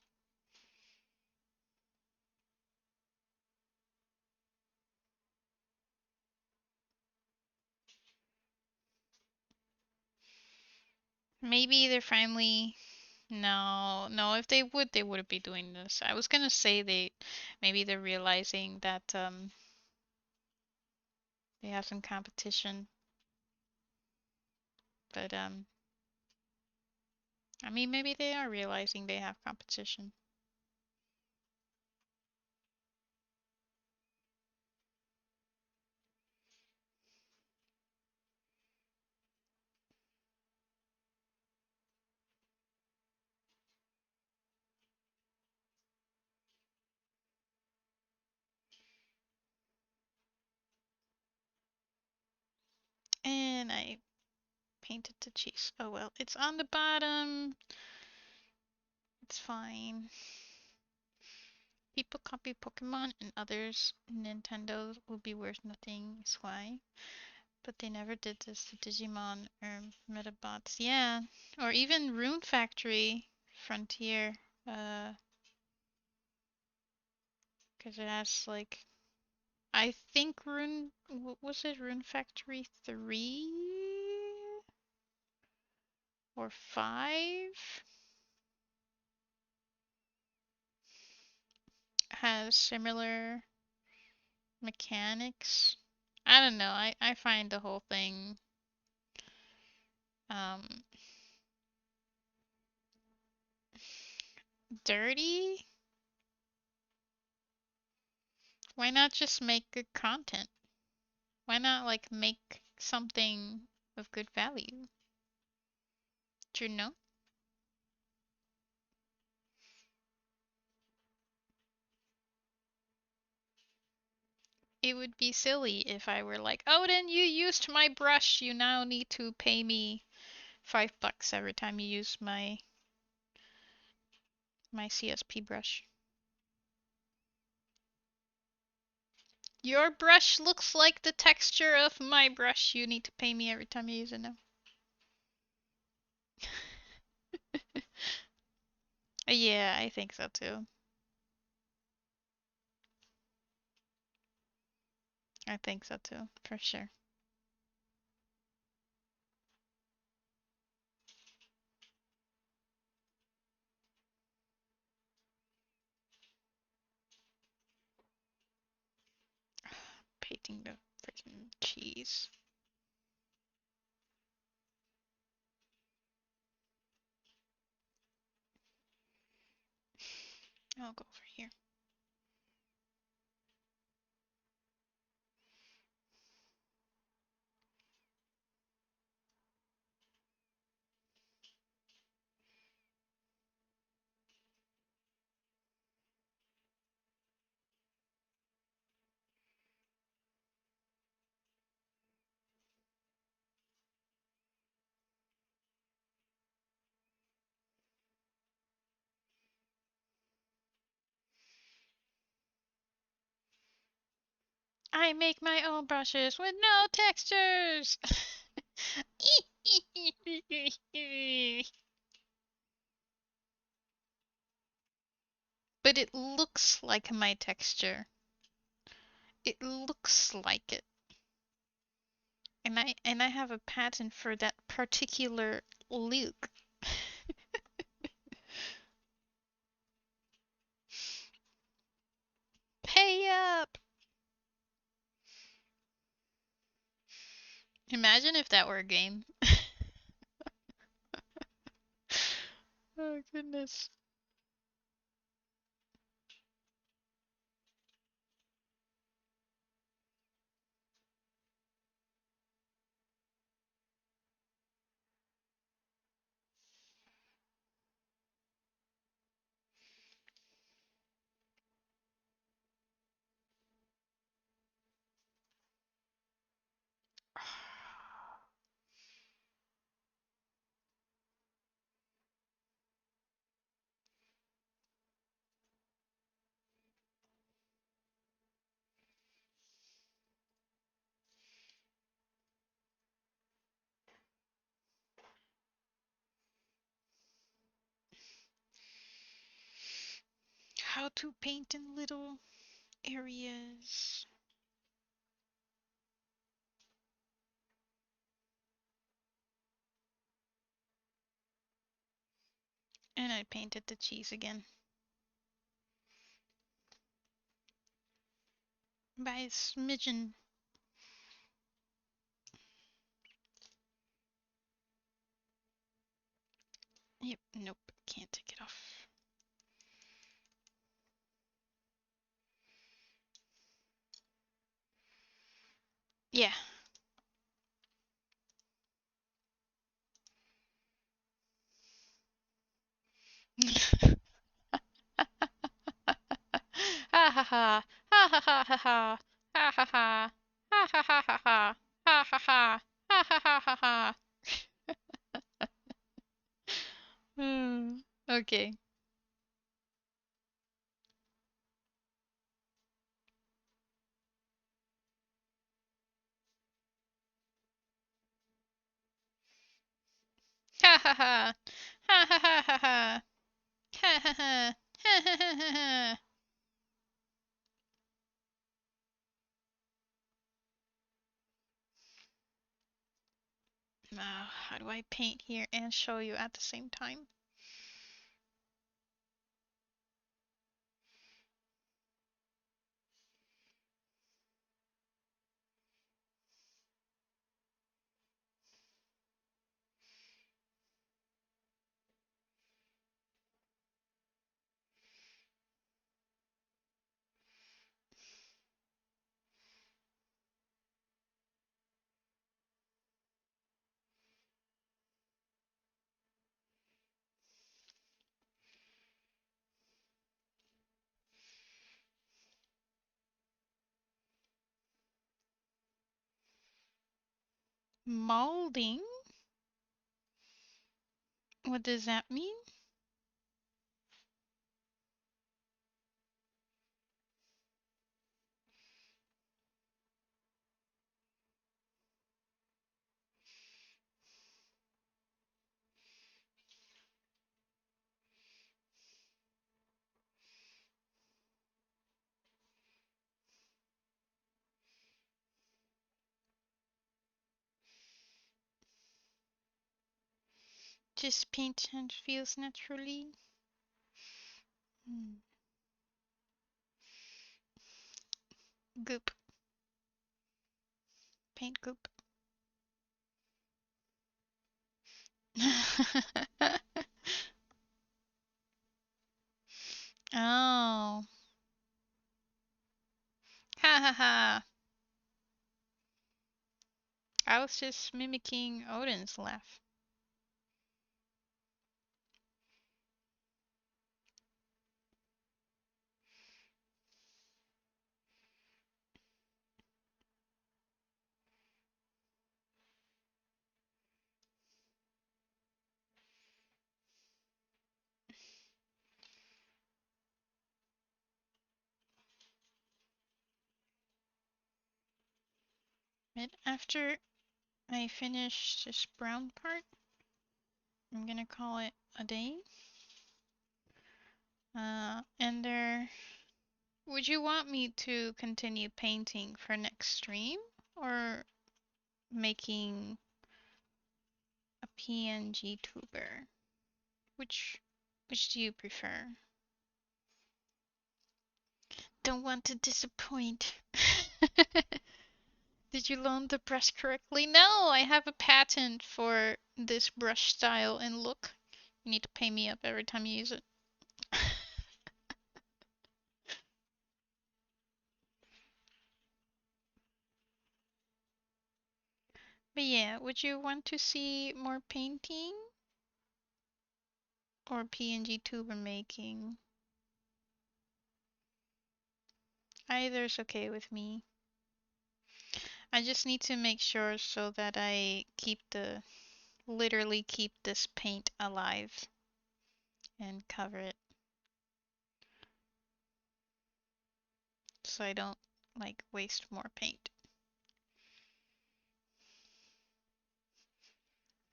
Maybe they're finally. No, no, if they would, they wouldn't be doing this. I was gonna say maybe they're realizing that they have some competition, but I mean maybe they are realizing they have competition. And I painted the cheese. Oh well, it's on the bottom. It's fine. People copy Pokemon and others. Nintendo will be worth nothing, is why. But they never did this to Digimon or Metabots. Yeah. Or even Rune Factory Frontier. Because it has like. I think was it Rune Factory 3 or 5? Has similar mechanics. I don't know. I find the whole thing um dirty. Why not just make good content? Why not like make something of good value? Do you know? It would be silly if I were like, oh, then you used my brush. You now need to pay me $5 every time you use my CSP brush. Your brush looks like the texture of my brush. You need to pay me every time you use it now. Yeah, I think so too. I think so too, for sure. Painting the freaking cheese. I'll go over here. I make my own brushes with no textures. But it looks like my texture. It looks like it. And I have a patent for that particular look. Pay up. Imagine if that were a game. Oh goodness. How to paint in little areas. And I painted the cheese again. By a smidgen. Yep, nope, can't take it off. Yeah. Ha ha ha. Ha ha ha ha ha. Ha ha ha. Ha ha ha ha ha. Ha ha ha. Ha ha ha ha ha. Hmm. Okay. ha ha. Ha ha ha ha ha. Ha ha ha. Ha ha ha ha ha. Now, how do I paint here and show you at the same time? Molding? What does that mean? Just paint and feels naturally. Goop. Paint goop. Oh. Ha ha ha. I was just mimicking Odin's laugh. Right after I finish this brown part, I'm gonna call it a day. And there, would you want me to continue painting for next stream or making a PNG tuber? Which do you prefer? Don't want to disappoint. Did you loan the brush correctly? No, I have a patent for this brush style and look. You need to pay me up every time you use it. But yeah, would you want to see more painting or PNG tuber making? Either's okay with me. I just need to make sure so that I literally keep this paint alive and cover it so I don't like waste more paint.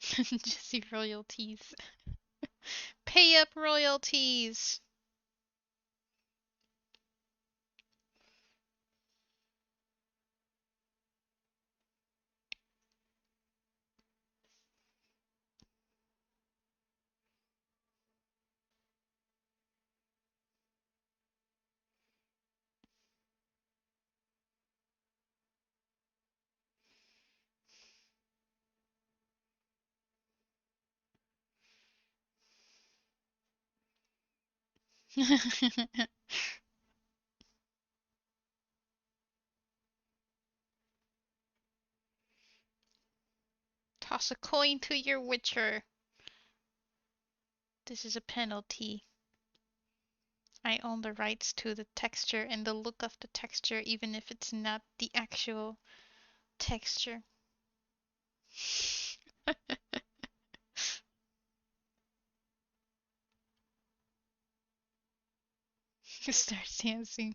Jesse royalties. Pay up royalties. Toss a coin to your witcher. This is a penalty. I own the rights to the texture and the look of the texture, even if it's not the actual texture. Start dancing.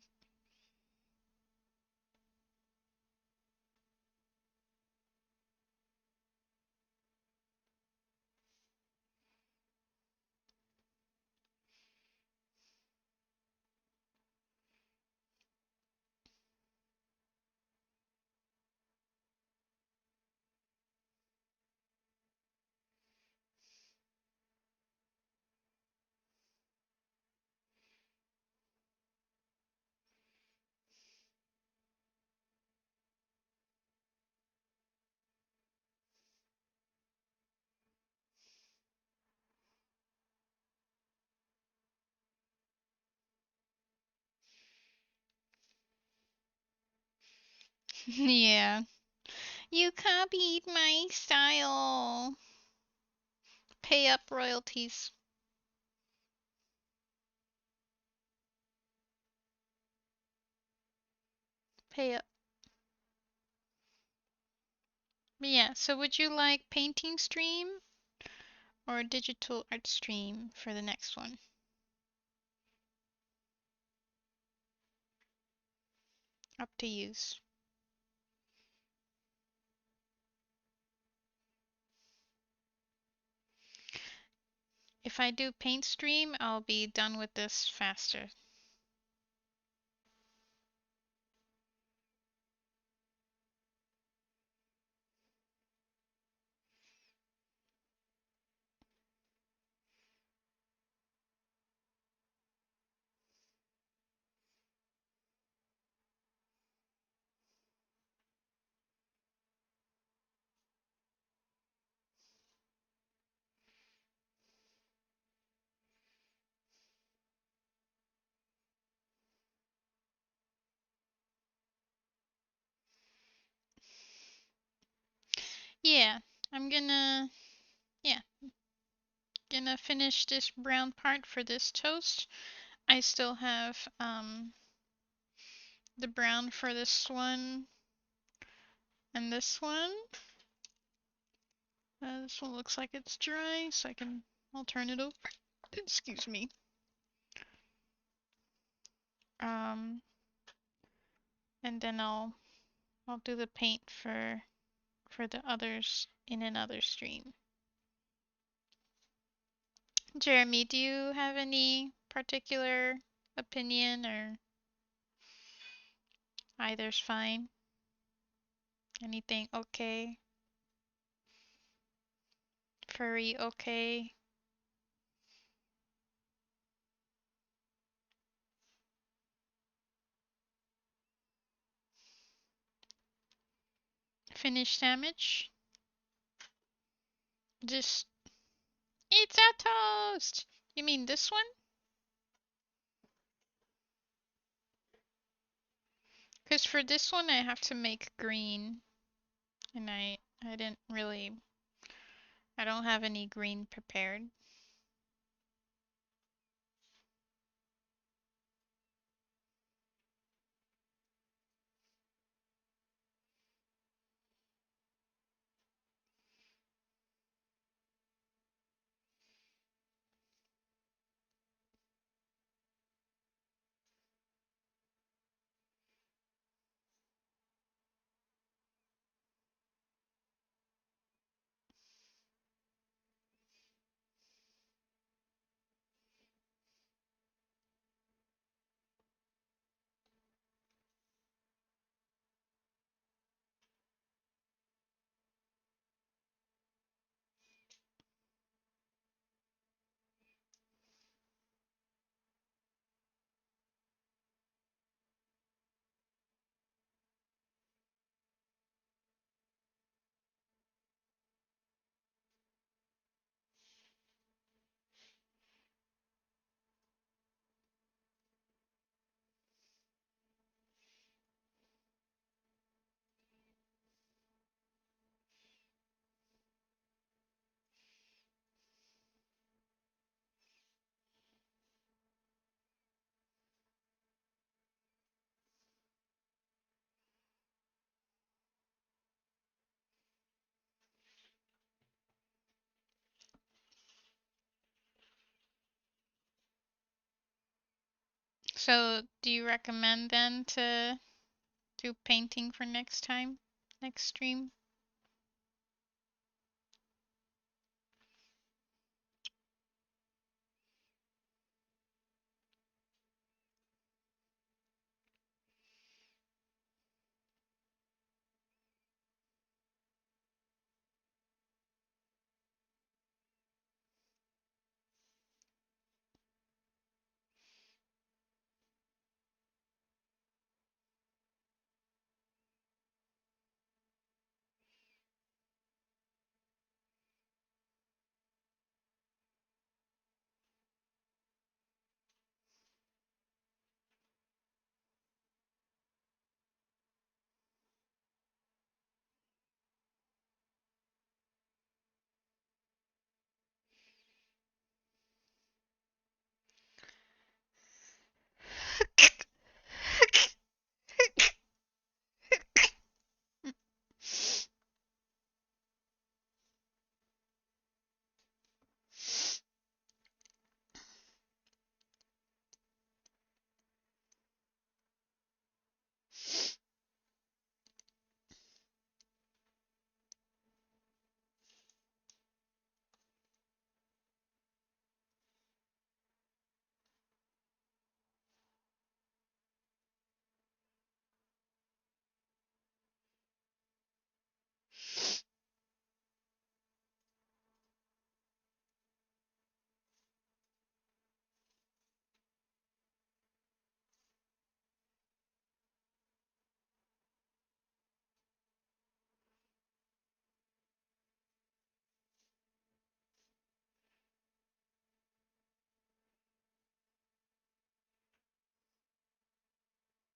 Yeah. You copied my style. Pay up royalties. Pay up. But yeah, so would you like painting stream or digital art stream for the next one? Up to use. If I do paint stream, I'll be done with this faster. Yeah, I'm yeah, gonna finish this brown part for this toast. I still have the brown for this one and this one. This one looks like it's dry, so I'll turn it over. Excuse me. And then I'll do the paint for the others in another stream. Jeremy, do you have any particular opinion or either's fine? Anything okay? Furry okay? Finish damage? Just it's a toast! You mean this one? Because for this one I have to make green. And I didn't really, I don't have any green prepared. So do you recommend then to do painting for next time? Next stream?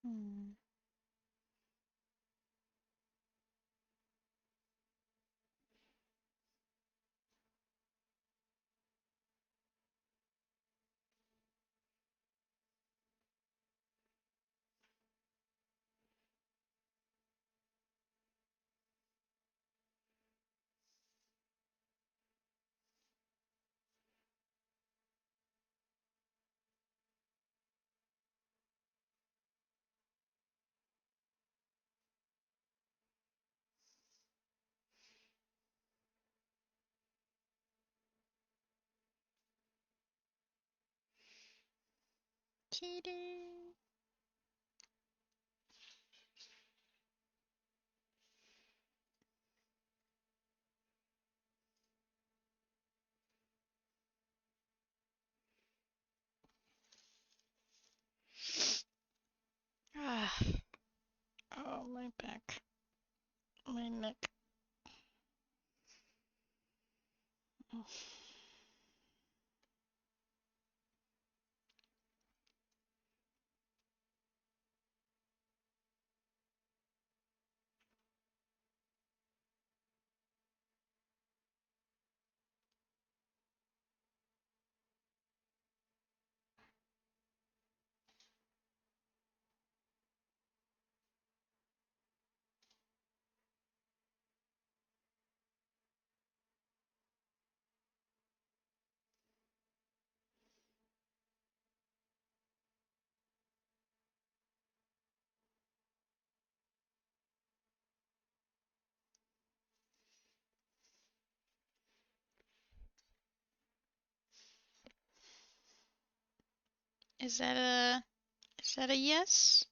Hmm. Kitty. Ah. Oh, my back. My neck. Is that a yes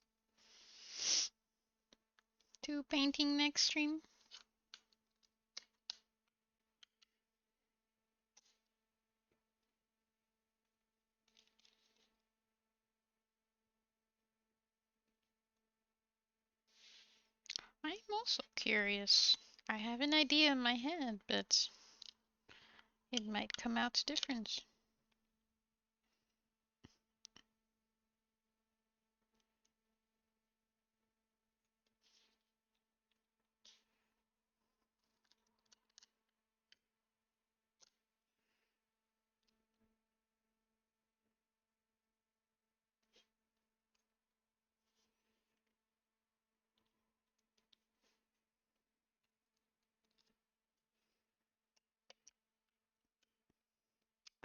to painting next stream? I'm also curious. I have an idea in my head, but it might come out different.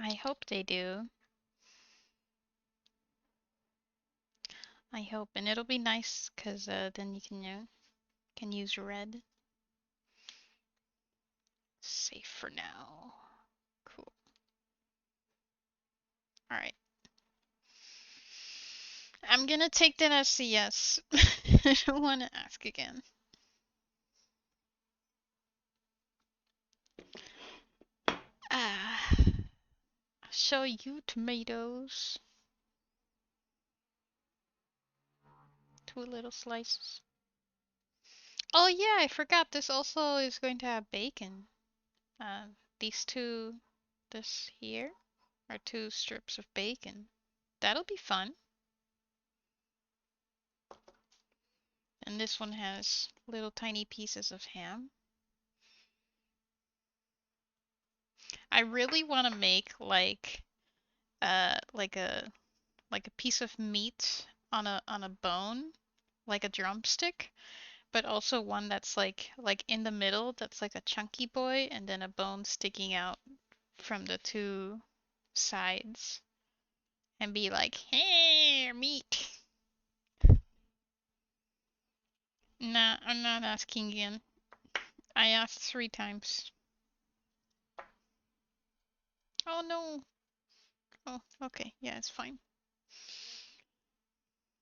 I hope they do. I hope, and it'll be nice because then you can use red. Safe for now. Cool. All right. I'm gonna take that as a yes. I don't want to ask again. Ah, I'll show you tomatoes. 2 little slices. Oh yeah, I forgot. This also is going to have bacon. These two, this here, are 2 strips of bacon. That'll be fun. And this one has little tiny pieces of ham. I really want to make like a piece of meat on a bone, like a drumstick, but also one that's like in the middle, that's like a chunky boy, and then a bone sticking out from the 2 sides, and be like, "Hey, meat." Nah, I'm not asking again. I asked 3 times. Oh no. Oh, okay. Yeah, it's fine.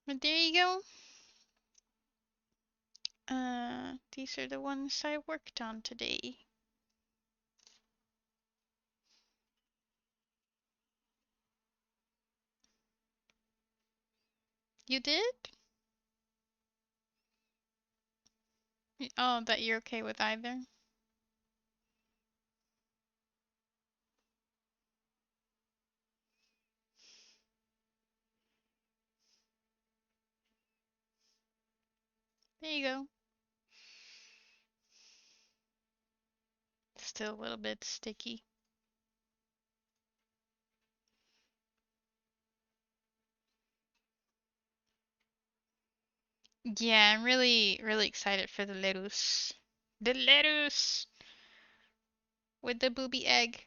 But there you go. These are the ones I worked on today. You did? Oh, that you're okay with either? There you go. Still a little bit sticky. Yeah, I'm really, really excited for the lettuce. The lettuce with the booby egg.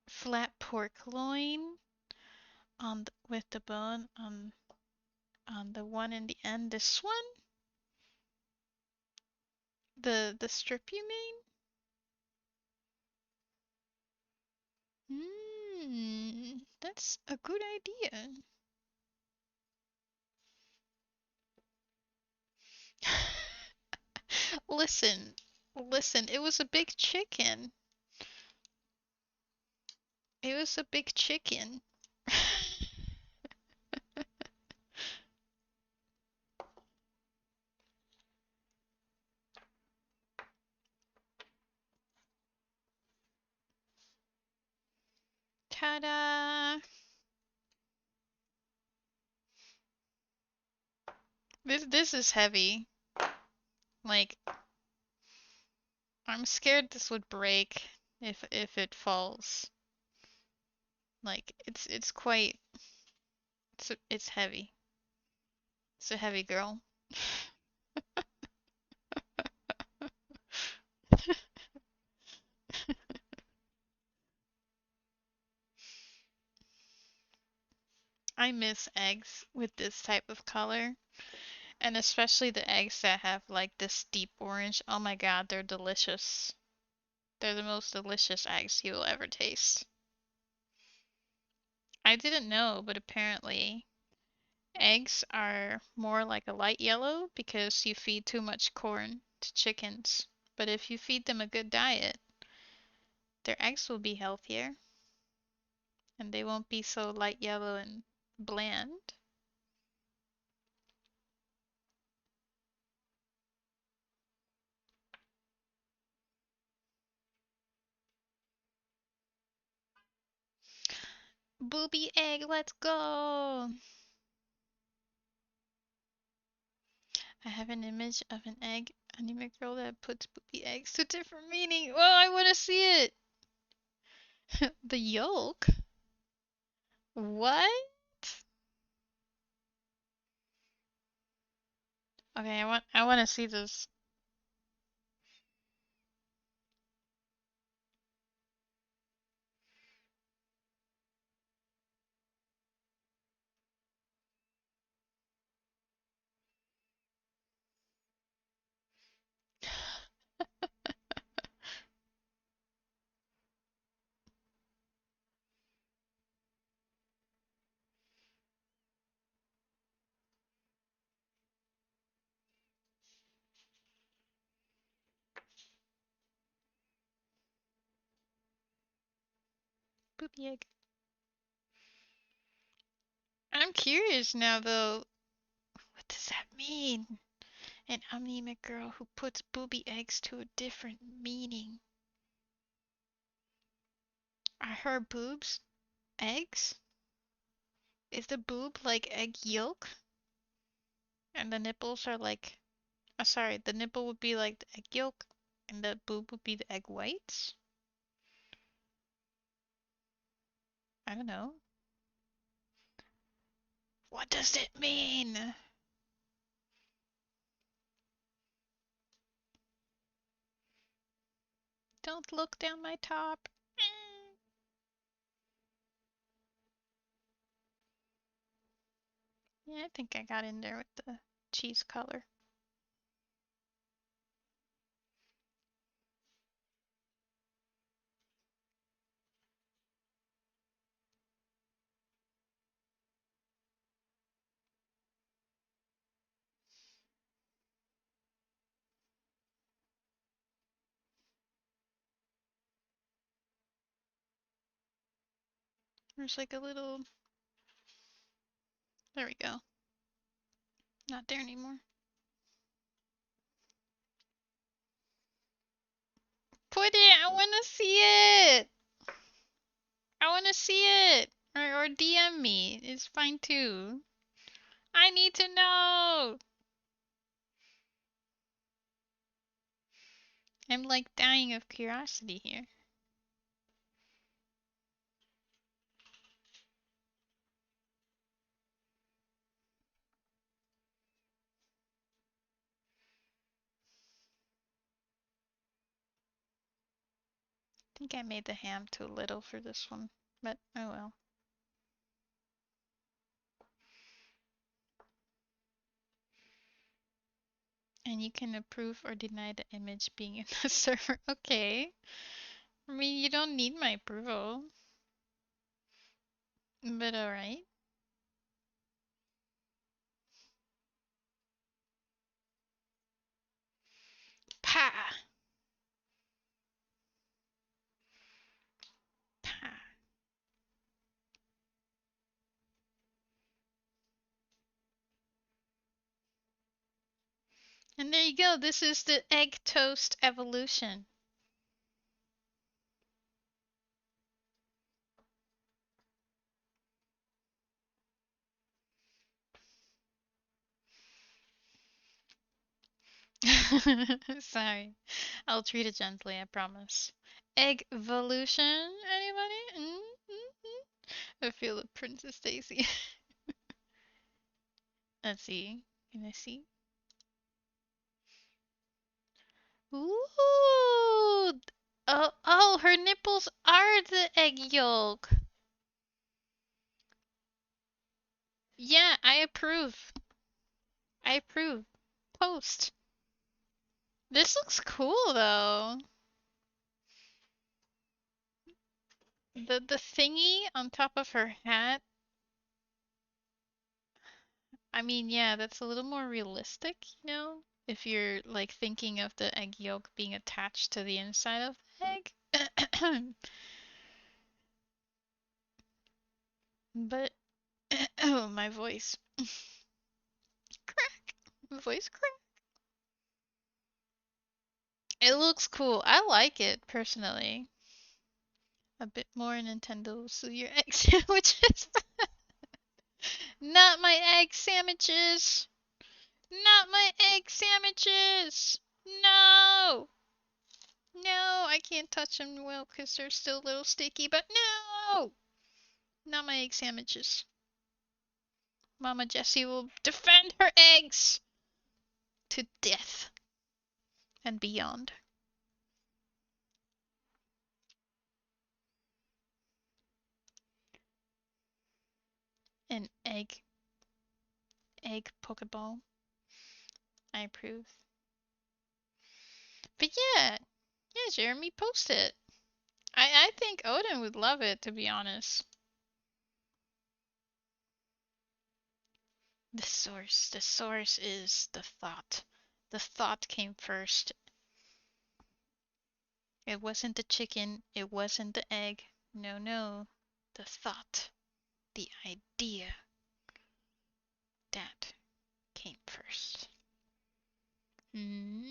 Flat pork loin on with the bone on the one in the end. This one, the strip you mean? That's a good idea. Listen, listen. It was a big chicken. It was a big chicken. Ta-da! This is heavy. Like, I'm scared this would break if it falls. Like, it's quite it's heavy. It's a heavy girl. I miss eggs with this type of color, and especially the eggs that have like this deep orange. Oh my god, they're delicious. They're the most delicious eggs you will ever taste. I didn't know, but apparently eggs are more like a light yellow because you feed too much corn to chickens. But if you feed them a good diet, their eggs will be healthier and they won't be so light yellow and bland. Booby egg, let's go! I have an image of an egg anime girl that puts booby eggs to different meaning. Oh, I want to see it! The yolk? What? Okay, I want to see this. Booby egg. I'm curious now though. What does that mean? An anemic girl who puts booby eggs to a different meaning. Are her boobs eggs? Is the boob like egg yolk? And the nipples are like. Oh, sorry, the nipple would be like the egg yolk, and the boob would be the egg whites? I don't know. What does it mean? Don't look down my top. Yeah, I think I got in there with the cheese color. There's like a little. There we go. Not there anymore. Put it! I wanna see it! I want to see it. Or DM me. It's fine too. I need to know. I'm like dying of curiosity here. I think I made the ham too little for this one, but oh well. And you can approve or deny the image being in the server. Okay. I mean, you don't need my approval. But alright. Pa! Pa! And there you go. This is the egg toast evolution. Sorry. I'll treat it gently, I promise. Egg evolution? Anybody? I feel the Princess Daisy. Let's see. Can I see? Ooh! Oh, her nipples are the egg yolk. Yeah, I approve. I approve. Post. This looks cool though. The thingy on top of her hat. I mean, yeah, that's a little more realistic, you know? If you're like thinking of the egg yolk being attached to the inside of the egg. But oh, my voice. Crack. My voice crack. It looks cool. I like it personally. A bit more Nintendo, so your egg sandwiches. Not my egg sandwiches. Not my egg sandwiches. No. No, I can't touch them well because they're still a little sticky, but no. Not my egg sandwiches. Mama Jessie will defend her eggs to death and beyond. An egg Pokeball. I approve. But yeah, Jeremy, post it. I think Odin would love it, to be honest. The source is the thought. The thought came first. It wasn't the chicken, it wasn't the egg. No, no. The thought, the idea, that came first. Hmm?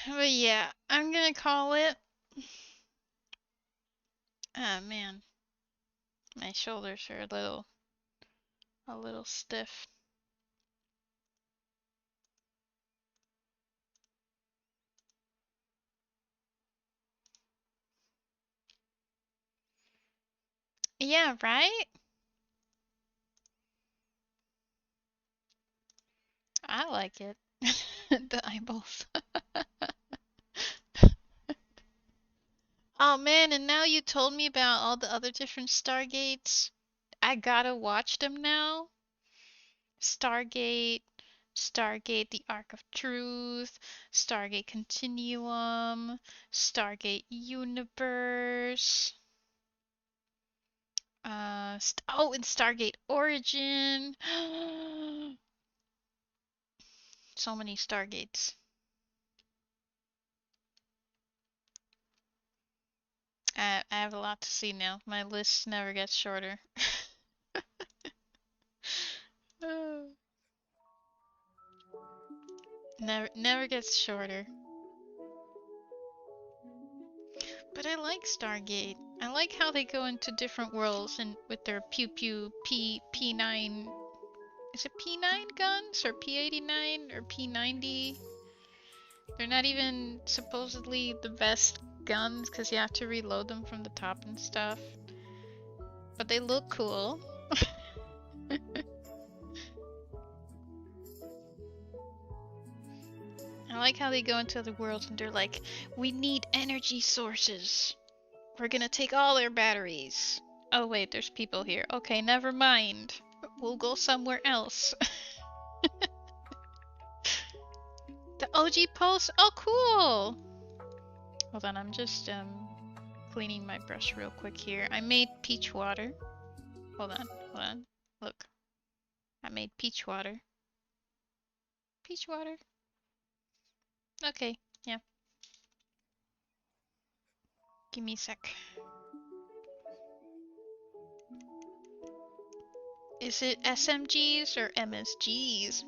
But yeah, I'm gonna call it. Oh man, my shoulders are a little stiff. Yeah, right? I like it. The eyeballs. Oh man, and now you told me about all the other different Stargates. I gotta watch them now. Stargate, Stargate the Arc of Truth, Stargate Continuum, Stargate Universe. Oh, and Stargate Origin. So many Stargates. I have a lot to see now. My list never gets shorter. Never gets shorter. But I like Stargate. I like how they go into different worlds and with their pew pew P9. Is it P9 guns or P89 or P90? They're not even supposedly the best guns because you have to reload them from the top and stuff. But they look cool. I like how they go into other worlds and they're like, we need energy sources. We're gonna take all their batteries. Oh wait, there's people here. Okay, never mind. We'll go somewhere else. The OG post? Oh, cool! Hold on, I'm just cleaning my brush real quick here. I made peach water. Hold on. Look. I made peach water. Peach water. Okay, yeah. Give me a sec. Is it SMGs or MSGs?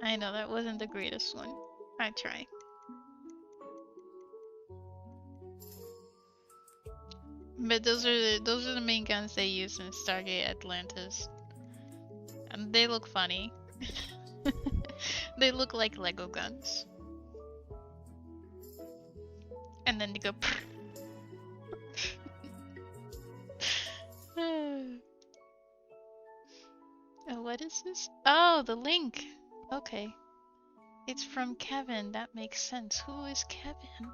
I know that wasn't the greatest one. I tried. But those are the main guns they use in Stargate Atlantis. And they look funny. They look like Lego guns. And then they go Oh, what is this? Oh, the link! Okay. It's from Kevin, that makes sense. Who is Kevin?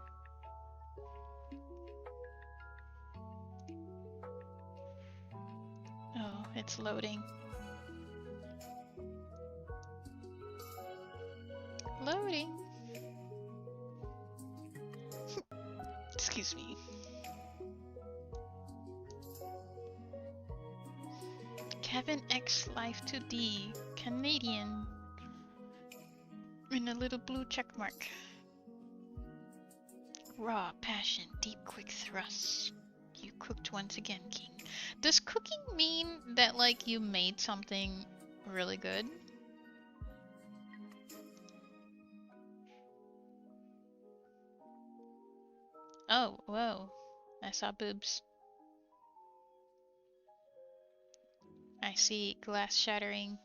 Oh, it's loading. Loading! Excuse me. Kevin X Life 2D, Canadian. In a little blue check mark. Raw passion, deep quick thrusts. You cooked once again, King. Does cooking mean that like you made something really good? Oh, whoa. I saw boobs. I see glass shattering.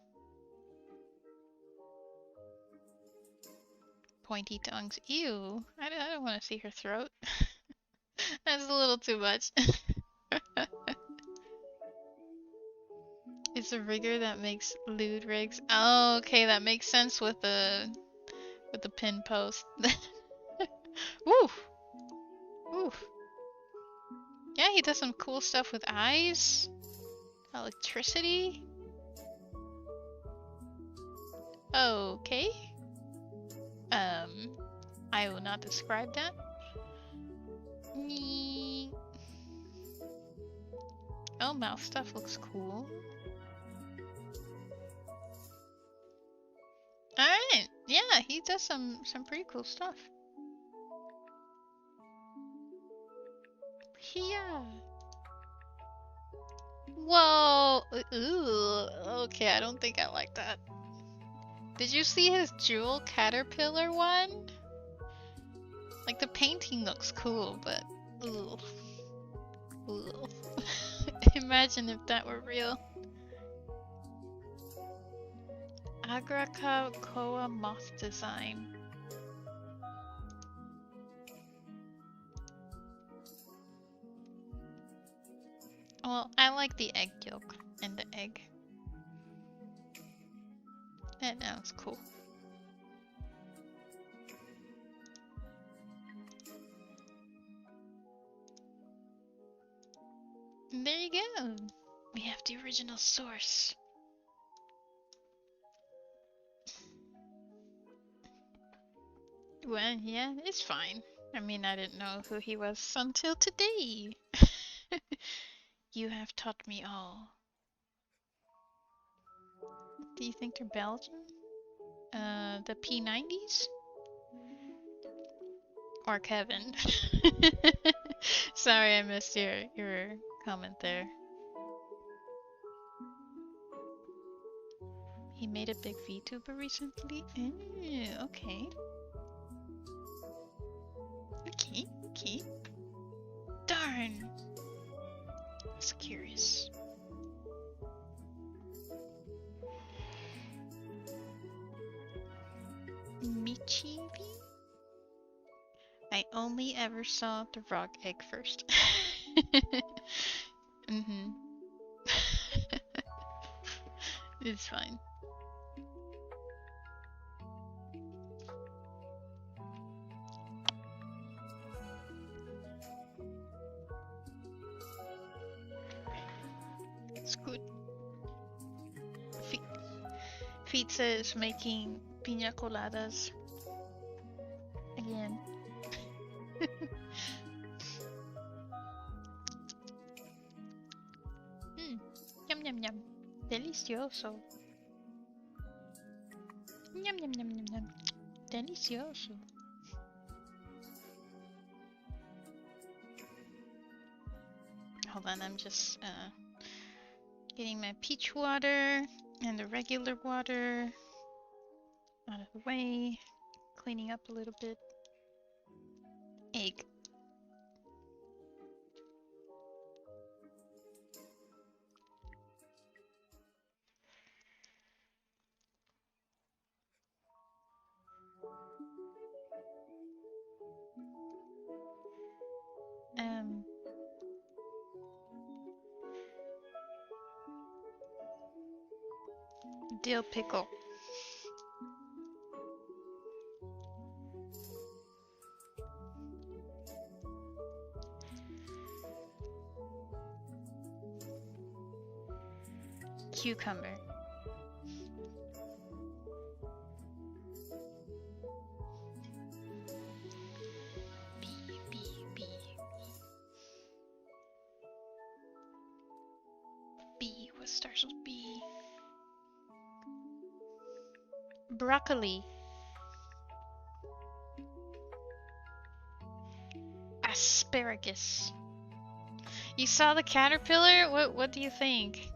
Pointy tongues. Ew. I don't want to see her throat. That's a little too much. It's a rigger that makes lewd rigs. Oh, okay, that makes sense with the pin post. Woof. Woof. Yeah, he does some cool stuff with eyes. Electricity. Okay. I will not describe that. Oh, mouse stuff looks cool. Alright, yeah, he does some pretty cool stuff. Yeah. Whoa! Ooh, okay, I don't think I like that. Did you see his jewel caterpillar one? Like, the painting looks cool, but ugh. Ugh. Imagine if that were real. Agraka Koa moth design. Well, I like the egg yolk and the egg. That was cool. And there you go. We have the original source. Well, yeah, it's fine. I mean, I didn't know who he was until today. You have taught me all. Do you think they're Belgian? The P90s? Or Kevin. Sorry, I missed your comment there. He made a big VTuber recently? Okay. Okay. Darn! I was curious. Michibi? I only ever saw the rock egg first. Mm-hmm. It's fine. It's good. Pizza is making piña coladas again. Yum yum yum. Delicioso. Yum yum yum yum yum. Delicioso. Hold on, I'm just getting my peach water and the regular water out of the way. Cleaning up a little bit. Egg. Dill pickle. Cucumber. B. What starts with B? Broccoli. Asparagus. You saw the caterpillar? What do you think?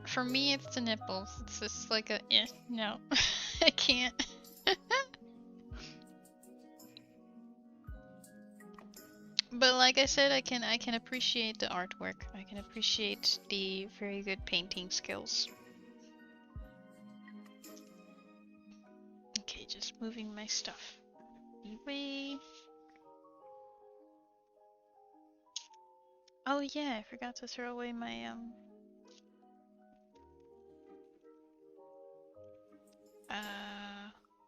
For me, it's the nipples. It's just like a no. I can't. But like I said, I can appreciate the artwork. I can appreciate the very good painting skills. Okay, just moving my stuff away. Oh yeah, I forgot to throw away my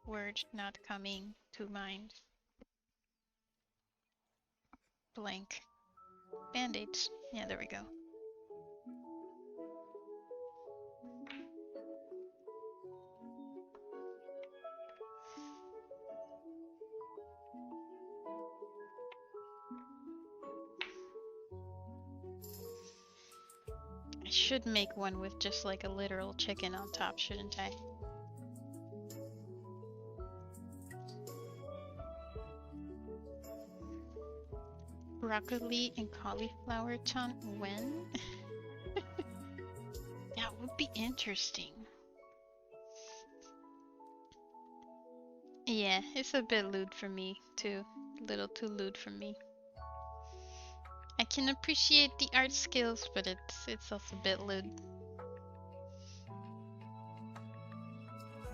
word not coming to mind. Blank. Band-aids. Yeah, there we go. I should make one with just like a literal chicken on top, shouldn't I? Broccoli and cauliflower ton when? That would be interesting. Yeah, it's a bit lewd for me too. A little too lewd for me. I can appreciate the art skills, but it's also a bit lewd.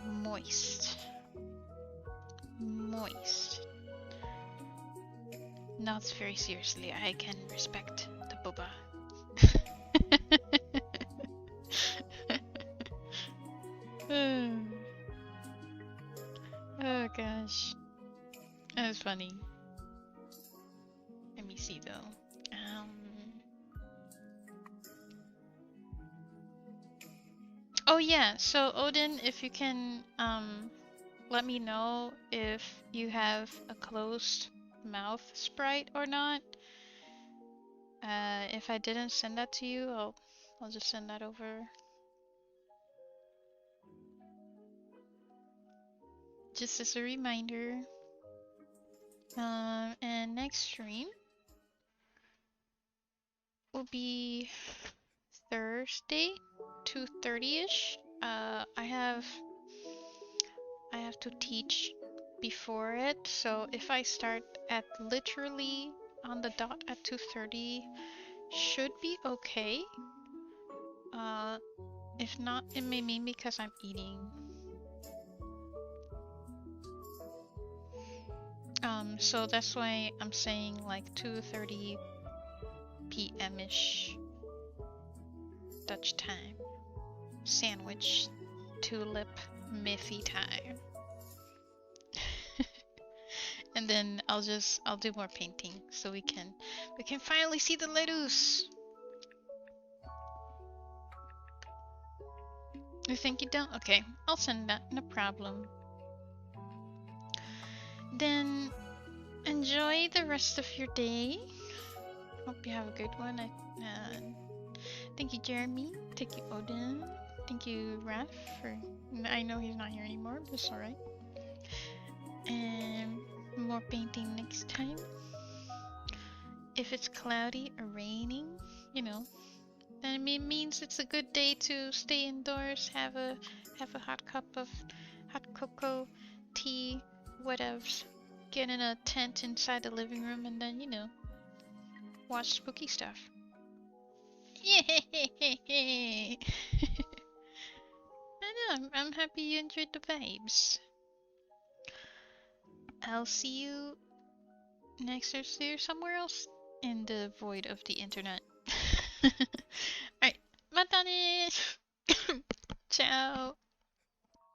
Moist. Moist. Not very seriously, I can respect the boba. Oh gosh. That was funny. Let me see though. Oh yeah, so Odin, if you can let me know if you have a closed mouth sprite or not. If I didn't send that to you, I'll just send that over. Just as a reminder. And next stream will be Thursday, 2:30ish. I have to teach before it, so if I start at literally on the dot at 2:30, should be okay. If not, it may mean because I'm eating. So that's why I'm saying like 2:30 p.m.ish Dutch time. Sandwich tulip Miffy time. And then I'll do more painting so we can finally see the lettuce. You think you don't? Okay, I'll send that, no problem. Then enjoy the rest of your day. Hope you have a good one. Thank you, Jeremy. Thank you, Odin. Thank you, Raph. I know he's not here anymore, but it's alright. And more painting next time. If it's cloudy or raining, you know, then it means it's a good day to stay indoors, have a hot cup of hot cocoa, tea, whatevs. Get in a tent inside the living room and then, you know, watch spooky stuff. Yay! I know, I'm happy you enjoyed the vibes. I'll see you next Thursday or somewhere else in the void of the internet. Alright, mata ne! Ciao!